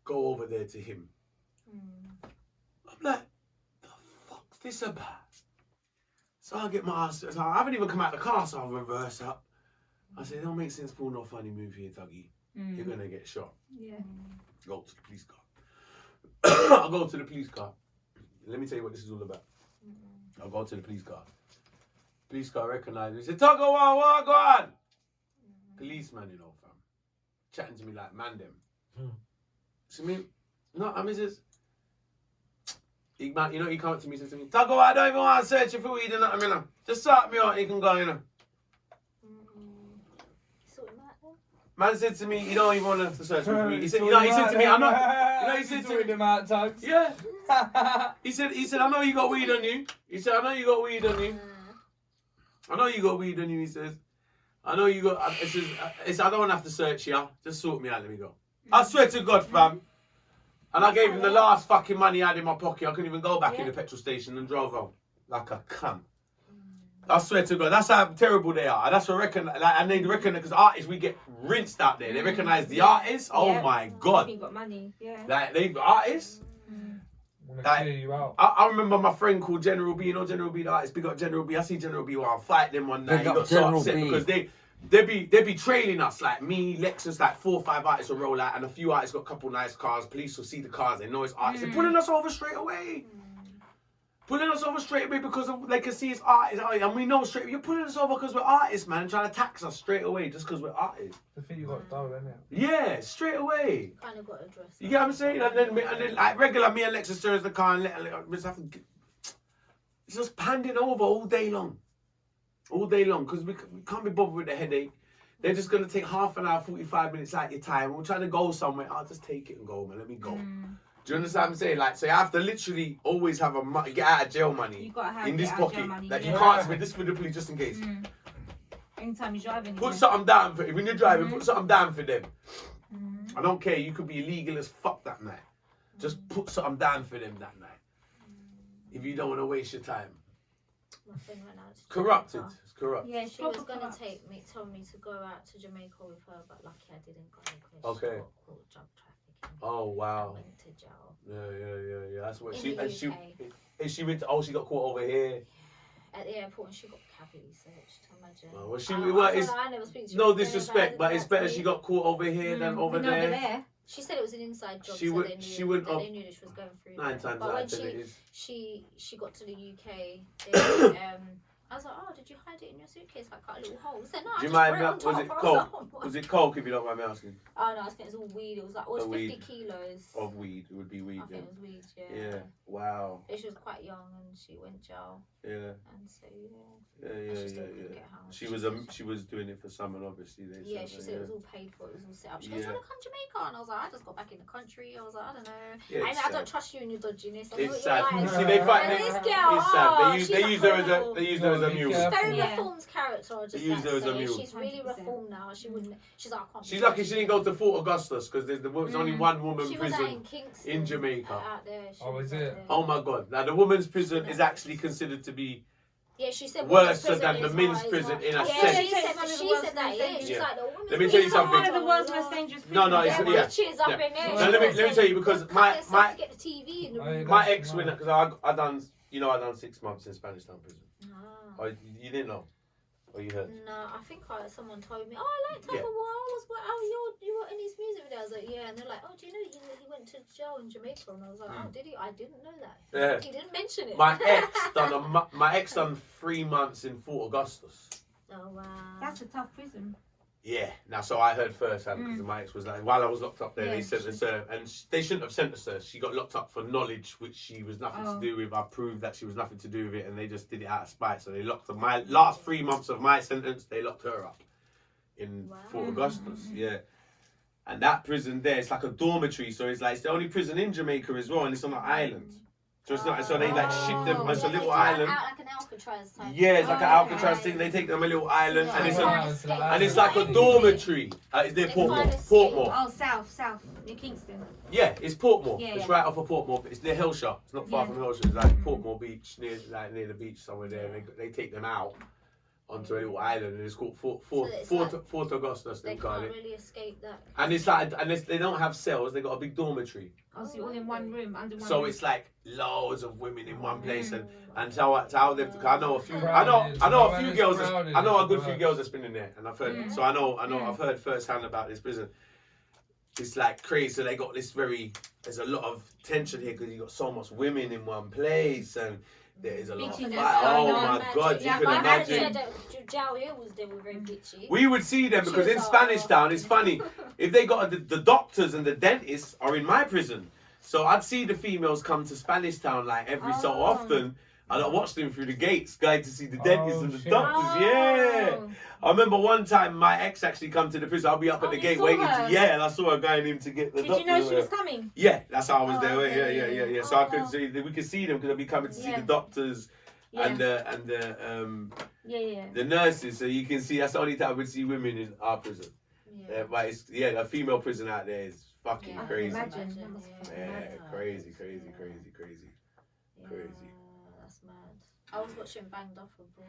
Go over there to him. I'm like, the fuck's this about? So I get my ass. So I haven't even come out of the car, so I reverse up. I said, it don't make sense for no funny move here, Tuggy. You're gonna get shot. Yeah. Go to the police car. I'll go to the police car. Let me tell you what this is all about. I'll go to the police car. Police car recognized me. He said, Tuggawar, what go on? Policeman, you know, fam. Chatting to me like man them. So me, no, I mean, just, he come up to me and says to me, Tuggawar, I don't even want to search you for weed or nothing, you know. Just sort me out, you can go, you know. Man said to me, you don't even want to search for weed. He said, he said to me, I'm not, he said to me, them out, Tugs. yeah. He said, I know you got weed on you. He said, I know you got weed on you. I know you got weed on you, he says. I know you got, I don't want to have to search you. Just sort me out, let me go. I swear to God, fam. And I gave him the last fucking money I had in my pocket. I couldn't even go back in the petrol station and drove home. Like a cunt. I swear to God, that's how terrible they are. That's what and they reckon because artists, we get rinsed out there. They recognise the artists. Oh my God. You got money, yeah. Like, they artists. Like, clear you out. I remember my friend called General B. You know General B, the artist. Big up General B. I see General B while I fight them one night. Big He up got so General upset B. because they be trailing us. Like me, Lexus, like 4 or 5 artists will roll out, and a few artists got a couple nice cars. Police will see the cars. They know it's artists. They're pulling us over straight away. Pulling us over straight away because they can see it's artists. And we know straight. You're pulling us over because we're artists, man. Trying to tax us straight away just because we're artists. The thing you got done, innit? Yeah, straight away. Kind of got addressed. You get what I'm saying? And then like regular me and Lexus turns the car and it's just handing over all day long. All day long, because we can't be bothered with the headache. They're just going to take half an hour, 45 minutes out of your time. We're trying to go somewhere. I'll just take it and go, man. Let me go. Do you understand what I'm saying? Like, so you have to literally always have get out of jail money You gotta have in this get out of pocket. jail money, Like, you yeah. can't spend this for the police just in case. Anytime you're driving. Put something down for when you're driving. Put something down for them. I don't care. You could be illegal as fuck that night. Just put something down for them that night. If you don't want to waste your time. My friend went out to Corrupted. Jamaica. It's corrupt. Yeah, She was going to tell me to go out to Jamaica with her, but lucky I didn't go because Okay. she got caught drug trafficking. Oh wow. I went to jail. Yeah. That's what In she the and she. UK. And she went to, she got caught over here. At the airport and she got cavity searched, imagine. Oh, well, I never speak to no her, disrespect, but it's better she got caught over here than over there. She said it was an inside job, She so went- they knew, she went that up they knew that she was going through 9 it. times But out when of 10 it is. she got to the UK, they, I was like, oh, did you hide it in your suitcase? Like, cut a little hole. She said, no, I Do you just mind threw it on was top. it I was coke? like, oh, Was it coke if you don't mind me asking? oh no, I think it was all weed. It was like, oh, it's A 50 weed. kilos. Of weed. It would be weed I think then. it was weed, Yeah. Wow. But she was quite young and she went jail. Yeah. And so, Yeah. And she still couldn't get house. She was doing it for someone, obviously. Yeah, she said it was all paid for, it was all set up. She goes, Yeah. you want to come to Jamaica? And I was like, I just got back in the country. I was like, I don't know. Yeah, it's I don't sad. trust you and your dodginess. I know It's what sad. you're like. See, they fight. And They, this girl, it's sad. oh, They she's use her as horrible. a. They use her as a Be mule. careful. Very Yeah. reformed character, I just They use like her to as a say. mule. She's really 100%. reformed now. She wouldn't. She's like, I can't. She's be lucky touched. she didn't go to Fort Augustus because there's only one woman She was out prison in Kingston, in Jamaica. Out there. She Oh, was is out it? there. Oh my God! Now the woman's prison is actually considered to be Yeah, she said worse women's than prison the is men's hard, prison hard. in a Yeah, sense. she said It's one of the she worst said that. Yeah, she's Yeah. like the women's Let me tell you It's something. one of the world's most dangerous No, no, prisons. it's- Yeah, yeah. witches up in there. Now, She let me said, tell you because "Cut my yourself to get the TV in the room." my That's ex mad. because I done 6 months in Spanish Town prison. Ah. Oh, you didn't know? Or you heard? No, I think someone told me, oh, I like Tuggawar. You were in his music video. I was like, yeah. And they're like, oh, do you know he went to jail in Jamaica? And I was like, oh, did he? I didn't know that. Yeah. He didn't mention it. My ex done 3 months in Fort Augustus. Oh, wow. That's a tough prison. Yeah. Now, so I heard firsthand because my ex was like, while I was locked up there, they Yeah, sentenced her, and they shouldn't have sentenced her. She got locked up for knowledge which she was nothing to do with. I proved that she was nothing to do with it, and they just did it out of spite. So they locked her. My last 3 months of my sentence, they locked her up in Fort Augustus. Yeah. And that prison there, it's like a dormitory, so it's the only prison in Jamaica as well, and it's on an island. So it's not. So they like ship them. It's a little Out island. like an Alcatraz type. Yeah, it's like an Oh, Alcatraz thing. They take them a little island, and it's Yeah. like a dormitory. It's near Portmore. Oh, south, near Kingston. Yeah, it's Portmore. Yeah, It's yeah. right off of Portmore. It's near Hillshire. It's not far Yeah. from Hillshire. It's like Portmore Beach, near the beach somewhere there. And they take them out onto a little island, and it's called Fort Augustus. They They call can't it. really escape that. And it's like, they don't have cells. They got a big dormitory. Oh, so you're all in one room, under one So roof. it's like loads of women in one place, and how they've. I know a few. I Crowded. know a few It's girls. crowded, I know a it's good few worse. girls that's been in there, and I've heard. So I know. I've heard firsthand about this prison. It's like crazy. So they got this very. There's a lot of tension here because you got so much women in one place, and there's a lot of Bitchiness fight. going Oh on. my God, you Yeah, can my manager imagine. said that Jow here was they were very bitchy. We would see them because She in was Spanish like, Town, it's funny. If they got the doctors and the dentists are in my prison, so I'd see the females come to Spanish Town like every so Oh. often, and I watch them through the gates, going to see the dentists and the shit. doctors. Yeah, I remember one time my ex actually come to the prison. I'll be up at Oh, the you gate saw waiting. her? And I saw her going in to get the Did doctor. you know she was coming? Yeah, that's how I was Oh, there. okay. Yeah. So I could Oh. see we could see them because I'd be coming to see Yeah. the doctors Yeah. and Yeah. the nurses. So you can see that's the only time we'd see women in our prison. But it's a female prison out there is fucking Yeah. crazy. Imagine. That must be fucking Yeah, mad. crazy. Yeah, Crazy. that's mad. I was watching Banged Up abroad.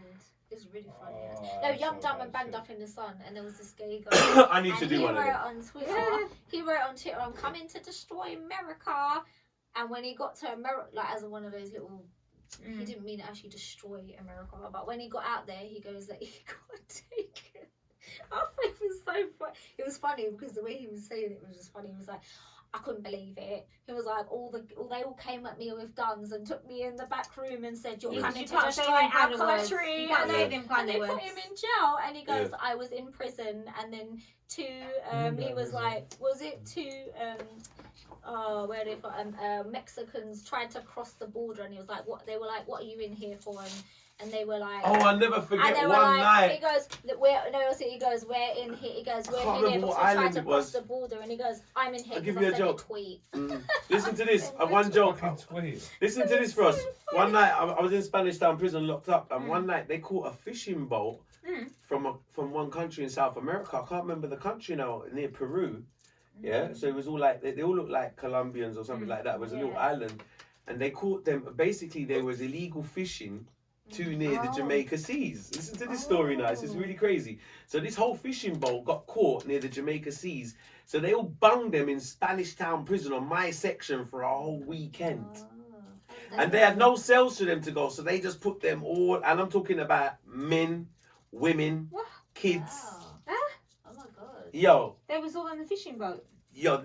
It's really funny. Oh, No, that's Young so Dumb bad and Banged shit. Up in the Sun, and there was this gay guy. I need to And do he one of wrote them. on Twitter. He wrote on Twitter, "I'm coming to destroy America." And when he got to America, like as one of those little, he didn't mean to actually destroy America, but when he got out there, he goes that he got taken. I thought it was so funny. It was funny because the way he was saying it was just funny. He was like, I couldn't believe it. He was like, they all came at me with guns and took me in the back room and said, "You're You coming to can't say destroy them our kind of words. country." You can't And say then- them kind and of they words. put him in jail, and he goes, Yeah. "I was in prison," and then he was like, was it two where they got Mexicans tried to cross the border, and he was like, what? They were like, "What are you in here for?" And they were like, Oh, I'll never and forget they were one like, he night. goes, he goes, "We're in here." He goes, "We're can't in here remember because what we tried island to it cross was. the border," and he goes, "I'm in here I'll give because you a I sent joke. a tweet." Listen to this. One joke. Fucking tweet. Listen to this for us. One night I was in Spanish Town prison locked up, and one night they caught a fishing boat from one country in South America. I can't remember the country now, near Peru. Yeah, so it was all like they all looked like Colombians or something like that. It was a little island, and they caught them. Basically, there was illegal fishing too near the Jamaica seas. Listen to this story now. This is really crazy. So this whole fishing boat got caught near the Jamaica seas. So they all bunged them in Spanish Town prison on my section for a whole weekend. And they had no cells for them to go, so they just put them all, and I'm talking about men, women, kids. Wow. Oh my god. Yo, They was all on the fishing boat.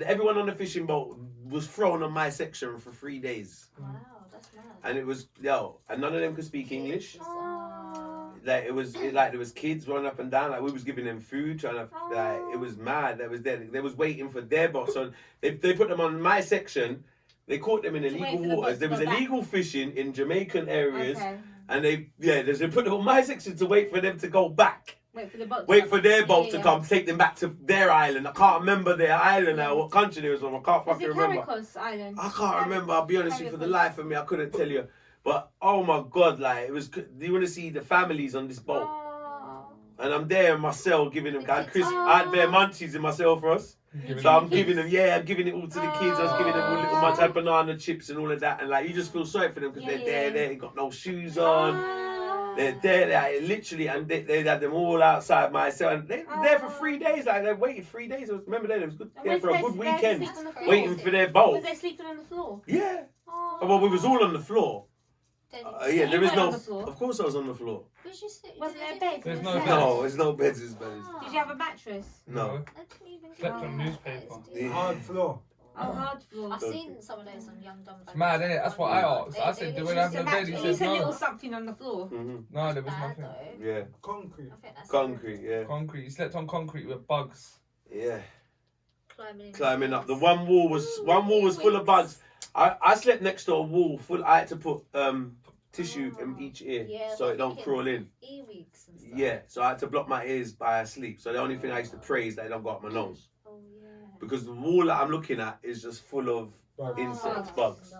everyone on the fishing boat was thrown on my section for 3 days. Wow, that's mad. And it was, and none of them could speak English. Oh. Like there was kids running up and down. Like we was giving them food, trying to. Like it was mad. They was waiting for their boat. So they put them on my section. They caught them in wait illegal for the waters. boat There to was go back. illegal fishing in Jamaican areas, Okay. and they put them on my section to wait for them to go back. Wait for the boat. to Wait come. for their boat Yeah, to yeah. come, take them back to their island. I can't remember their island now. What country they was from? I can't Was fucking it remember. Caricos Island? I can't remember. I'll be honest with you, for the Caricos. life of me, I couldn't tell you. But oh my god, like it was. Do you want to see the families on this boat? Oh. And I'm there in my cell giving them. I had bare munchies in my cell for us. Giving So I'm them giving kids. them, I'm giving it all to the kids. I was giving them all little munchies, I had banana chips and all of that. And like you just feel sorry for them because they're there, they got no shoes on. Oh. They're there, like, literally, and they had them all outside my cell. And they're there for 3 days, like they waited 3 days. Remember that? It was good. And There where's for a they- good where they weekend, sleep on the floor? waiting for their Was boat. they sleeping on the floor? Yeah. Oh. Well, we was all on the floor. Yeah, You there is weren't no. on the floor? Of course, I was on the floor. Wasn't there a bed? There's in no the bed. cell? No, there's no beds. There's beds. Did you have a mattress? No. Slept on newspaper. Yeah. Hard floor. Oh, hard floor. I've seen some of those on Young Dumb. It's mad, innit? That's what I asked. I said, do we have It's no a bed? He mattress. It's said a little no. something on the floor. Mm-hmm. No, there was Bad, nothing. though. Yeah. Concrete. I think that's Concrete. Yeah. Concrete. He slept on concrete with bugs. Yeah. Climbing Up. The one wall was full of bugs. I slept next to a wall full. I had to put tissue in each ear Yeah, so it don't fucking crawl in. earwigs and stuff. Yeah, so I had to block my ears by sleep. So the only thing I used to pray is that it don't go up my nose. Oh yeah. Because the wall that I'm looking at is just full of Bugs. insects, bugs. No.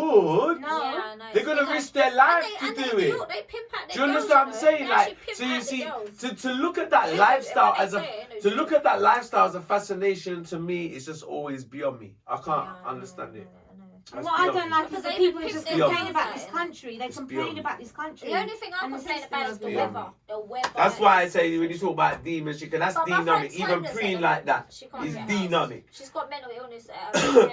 should. No. Yeah, I know. They're gonna It's risk their life to and do they it. Look, they pimp out Do their you girls, understand what I'm know. saying? They Like, actually so pimp you out see, the girls. to look at that When lifestyle they as a say it, I know to you look do. at that lifestyle as a fascination to me is just always beyond me. I can't Yeah, understand it. And what I don't like is Because the they people who even just pick their complain about own this side. country. They It's complain beyond. about this country. The only thing I And the complain system about is is the beyond. weather. The weather. That's why I say when you talk about demon shit, because that's But my dynamic. friend's Even friend has preen said like that she can't is get a house. dynamic. She's got mental illness.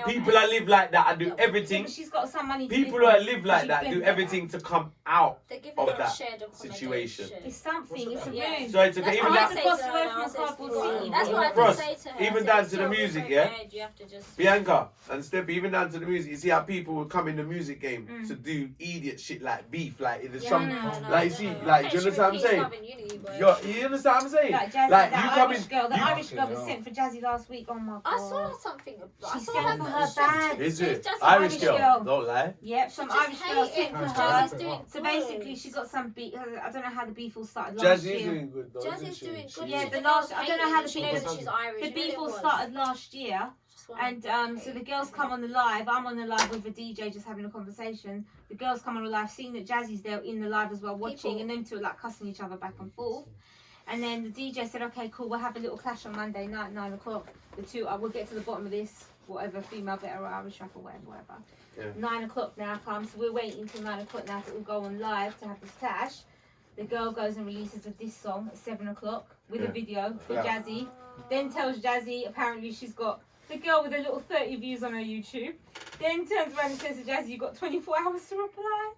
People that live like that and do Yeah, everything. but she's got some money to People live that on. live like She's that been do better. everything to come out. They're giving of her that shared situation. accommodation. It's something. It's a Yeah. room. So it's okay. That's Even what I that, say Cross to her away now, from I a said, cardboard "Well, city. that's what I Frost, did say to her. even I down said, to the "It's music, your yeah? bed, you have to just." Bianca and Steppy, even down to the music, you see how people will come in the music game to do idiot shit like beef, like in the Yeah, some, I know, like you see, like, do you understand what I'm saying? You understand what I'm saying? Like Jazzy, Like, that you come Irish in, girl, the you- Irish girl that Fucking sent for Jazzy last week. Oh my god. I saw something. I She saw sent her for her bag. Is it? Just Irish Irish girl, girl. don't lie. Yep, some just Irish girl hating sent for because her. Jazzy's doing So good. basically, she got some beef. I don't know how the beef all started last Jazzy is year. doing good though, isn't Jazzy's she? doing good. Yeah, She the was last- I don't know how the hating. beef She was- knows she's Irish. The you know beef it all was. started last year, Just wanted and so the girls come on the live. I'm on the live with the DJ, just having a conversation. The girls come on the live, seeing that Jazzy's there in the live as well, watching, People- and them two are like cussing each other back and forth. And then the DJ said, "Okay, cool, we'll have a little clash on Monday night, 9 o'clock. The two, we'll get to the bottom of this. Whatever, female better or Irish rap or whatever." Yeah. 9 o'clock now comes, so we're waiting till 9 o'clock now to all go on live to have this clash. The girl goes and releases a diss song at 7 o'clock with Yeah. a video for Yeah. Jazzy. Then tells Jazzy apparently she's got the girl with a little 30 views on her YouTube. Then turns around and says to Jazzy, "You got 24 hours to reply."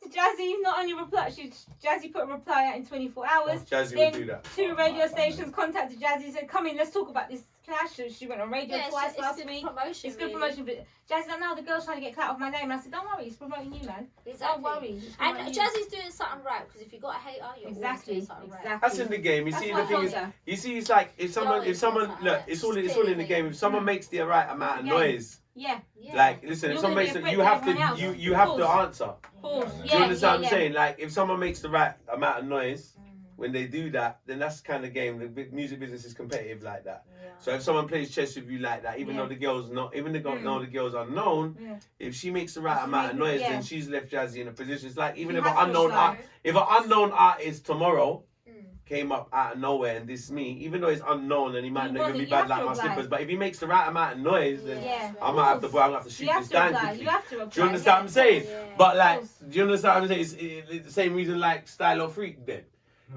To Jazzy, not only reply, Jazzy put a reply out in 24 hours. Jazzy Then would do that. 2 radio stations contacted Jazzy and said, "Come in, let's talk about this clash." So she went on radio Yeah, twice it's last good week. promotion. It's good really. promotion, but Jazzy's like, "No, the girl's trying to get clout off my name." And I said, "Don't worry, it's promoting you, man. Exactly. Don't worry." It's And promoting you." Jazzy's doing something right because if you got a hater, you're always Exactly, doing something right. exactly. That's in the game. You That's see, what the I thing told is, her. you see, it's like if always someone, does that. look, it's all in the game. If someone makes the right amount of Yeah. noise, Yeah, Yeah. like, listen, if You're someone gonna makes be it, you afraid have of everyone else. to, you have to Of answer. of course. Do Yeah, you understand what yeah, I'm saying? Like, if someone makes the right amount of noise, when they do that, then that's the kind of game. The music business is competitive like that. Yeah. So if someone plays chess with you like that, even Yeah. though the girl's not, even though the girl's unknown, Yeah. if she makes the right She amount of make it- noise, yeah. then she's left Jazzy in a position. It's like even She if an has to unknown shine. if an unknown artist tomorrow Mm. came up out of nowhere and dissed me, even though it's unknown and he might You not want even it, be you bad have like to my oblige. slippers, but if he makes the right amount of noise, then Yeah. I might have to shoot You have this to down apply. quickly. You have to apply. Do you understand what I'm saying? Yeah. But like, Of course. do you understand what I'm saying? It's the same reason like style or freak then.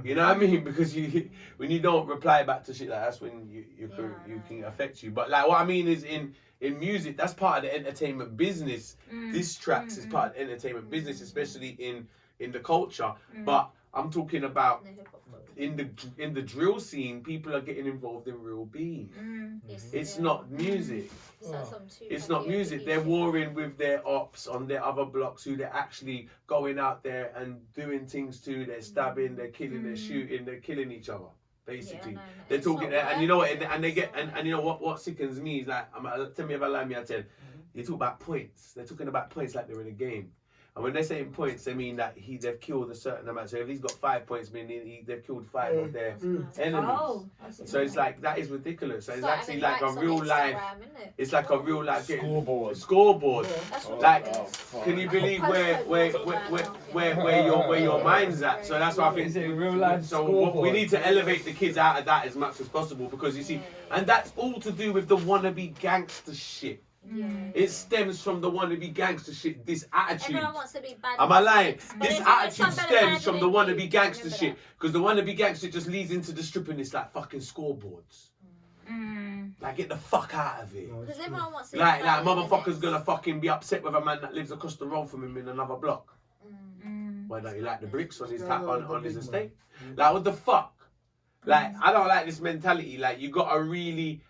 You know what I mean? Because when you don't reply back to shit like that's when you can affect you. But like what I mean is in music, that's part of the entertainment business. This tracks is part of the entertainment business, especially in the culture. But I'm talking about The hip-hop culture. in the drill scene, people are getting involved in real beef. It's yeah. not music. It's like some two It's not heavy music. beef. They're warring with their ops on their other blocks who they're actually going out there and doing things to. They're stabbing, they're killing, they're shooting, they're killing each other. Basically, Yeah, I know. they're It's talking, not and you know what? working. And they get, and you know what sickens me is like, tell me if I lie, me I tell. You talk about points. They're talking about points like they're in a game. And when they're saying points, they mean that they've killed a certain amount. So if he's got 5 points, meaning they've killed 5 of their enemies. Oh, So it's like that is ridiculous. So it's like actually having like a likes on real life. Instagram, isn't it? It's like a real life Scoreboard. Scoreboard. That's Like, ridiculous. can you believe where your mind's at? So that's why I think. Is it a real life So scoreboard? we need to elevate the kids out of that as much as possible because you see, and that's all to do with the wannabe gangster shit. Yeah. It stems from the wannabe gangster shit. This attitude. Everyone wants to be bad. Am I lying? but This there's always attitude some better stems from the than you. wannabe gangster Remember shit. Because the wannabe gangster just leads into the stripping. It's like fucking scoreboards. Like, get the fuck out of it. Because everyone wants to be Like better than motherfucker's this. gonna fucking be upset with a man that lives across the road from him in another block. Why don't you like the bricks on his on his estate? Like, what the fuck? Like, I don't like this mentality. Like, you gotta really,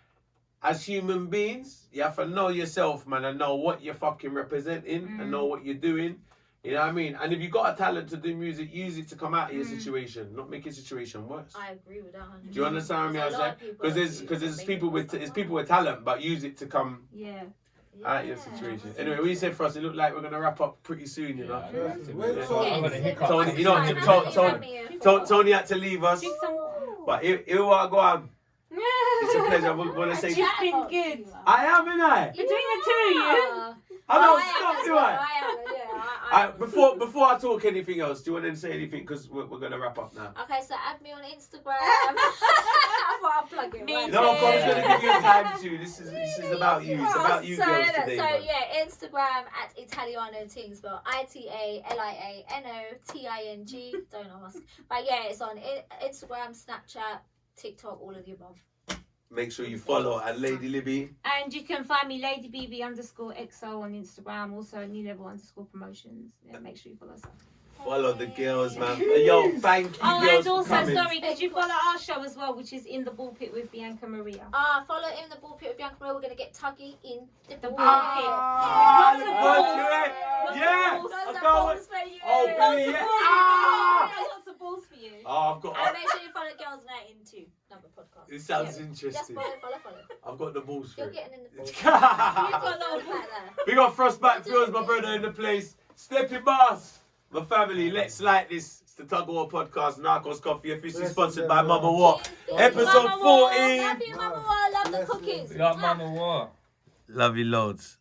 as human beings, you have to know yourself, man, and know what you're fucking representing and know what you're doing. You know what I mean? And if you got a talent to do music, use it to come out of your situation, not make your situation worse. I agree with that 100%. Do you understand me? I There's a lot say of people because there's that people make with it people with talent, but use it to come Yeah. out of your situation. Anyway, we said for us, it looked like we're gonna wrap up pretty soon, you know. I'm gonna hiccup. Tony, you know, Tony had to leave us, Drink some water. but here I go on. It's a pleasure. I want to say, You've been good. I am, and I. Between the two of you. I don't stop, do I? I am. Before I talk anything else, do you want to say anything? Because we're gonna wrap up now. Okay, so add me on Instagram. For our Plug it Me right No, there. Colin's gonna give you a time to. This is about you. It's about you so, girls today. So man. yeah, Instagram at Italiano Tings, but ITALIANOTING. Don't ask. But yeah, it's on Instagram, Snapchat, TikTok, all of the above. Make sure you follow and Lady Libby. And you can find me LadyBB_XO on Instagram, also New Level _promotions. Yeah, make sure you follow us. Follow the girls, man. Yo, thank you, Oh, girls, and also, for coming. sorry, could you follow our show as well, which is In the Ball Pit with Bianca Maria? Follow in the ball pit with Bianca Maria. We're gonna get Tuggy in the ball Ah, Lots the of ball balls. pit. Lots of Yeah, balls. I Lots of can't balls wait. for you. Oh, brilliant. Ah! Lots of balls for you. Oh, I've got. And make sure you follow Girls Night In too. Another podcast. It sounds Just interesting. follow. I've got the balls for You're it. getting in the ball. You've got little balls. Like that. We got Frostbite Fields, my brother in the place. Steppy Boss, my family. Let's like this. It's the Tuggawar Podcast, Narcos Coffee, officially Bless sponsored you, by everyone. Mama War. Episode Mama War. 14. Love you, Mama War. Love the Bless you. cookies. We got Mama War. Love you loads.